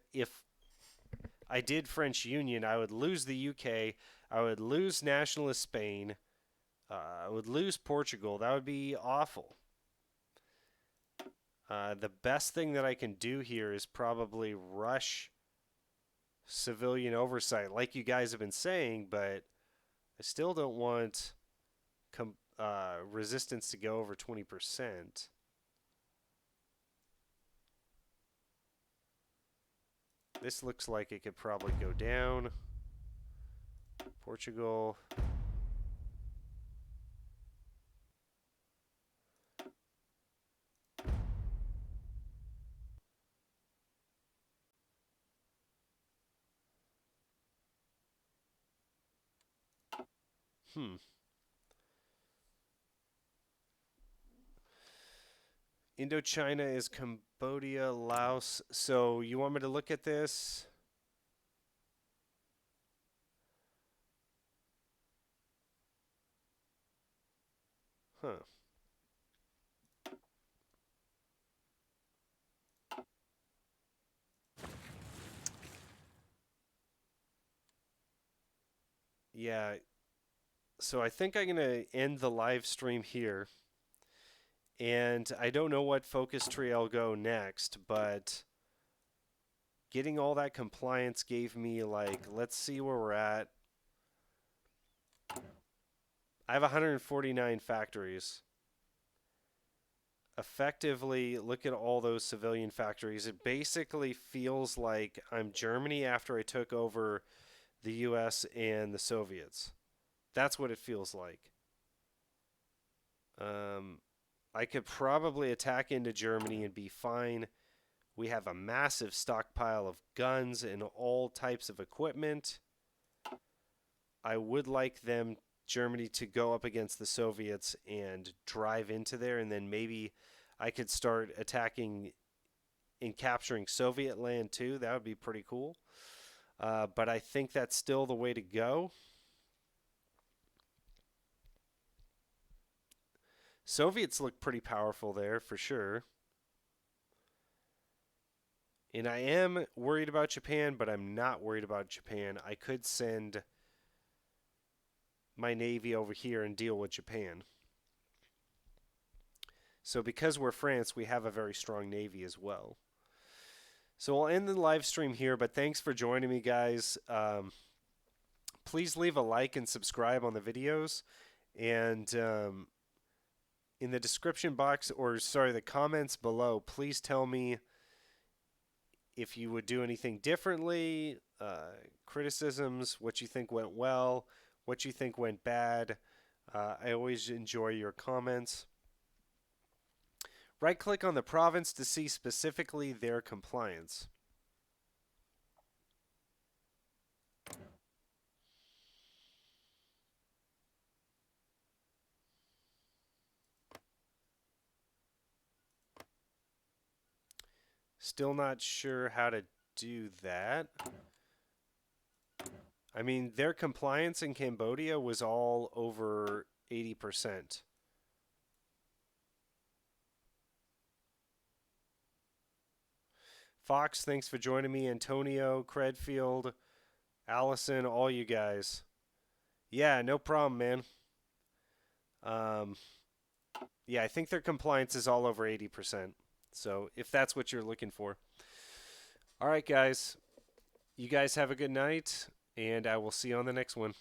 I did French Union, I would lose the UK, I would lose nationalist Spain, I would lose Portugal. That would be awful. The best thing that I can do here is probably rush civilian oversight, like you guys have been saying, but I still don't want resistance to go over 20%. This looks like it could probably go down. Portugal. Indochina is Cambodia, Laos. So you want me to look at this? Huh. Yeah. So I think I'm going to end the live stream here. And I don't know what focus tree I'll go next, but getting all that compliance gave me, like, let's see where we're at. I have 149 factories. Effectively, look at all those civilian factories. It basically feels like I'm Germany after I took over the US and the Soviets. That's what it feels like. I could probably attack into Germany and be fine. We have a massive stockpile of guns and all types of equipment. I would like them, Germany, to go up against the Soviets and drive into there, and then maybe I could start attacking and capturing Soviet land too. That would be pretty cool. But I think that's still the way to go. Soviets look pretty powerful there for sure. And I am worried about Japan, but I'm not worried about Japan. I could send my navy over here and deal with Japan. So because we're France, we have a very strong navy as well. So I'll end the live stream here, but thanks for joining me, guys. Please leave a like and subscribe on the videos. And in the description box, or sorry, the comments below, please tell me if you would do anything differently, criticisms, what you think went well, what you think went bad. I always enjoy your comments. Right-click on the province to see specifically their compliance. Still not sure how to do that. I mean, their compliance in Cambodia was all over 80%. Fox, thanks for joining me. Antonio, Credfield, Allison, all you guys. Yeah, no problem, man. Yeah, I think their compliance is all over 80%. So if that's what you're looking for. All right, guys. You guys have a good night, and I will see you on the next one.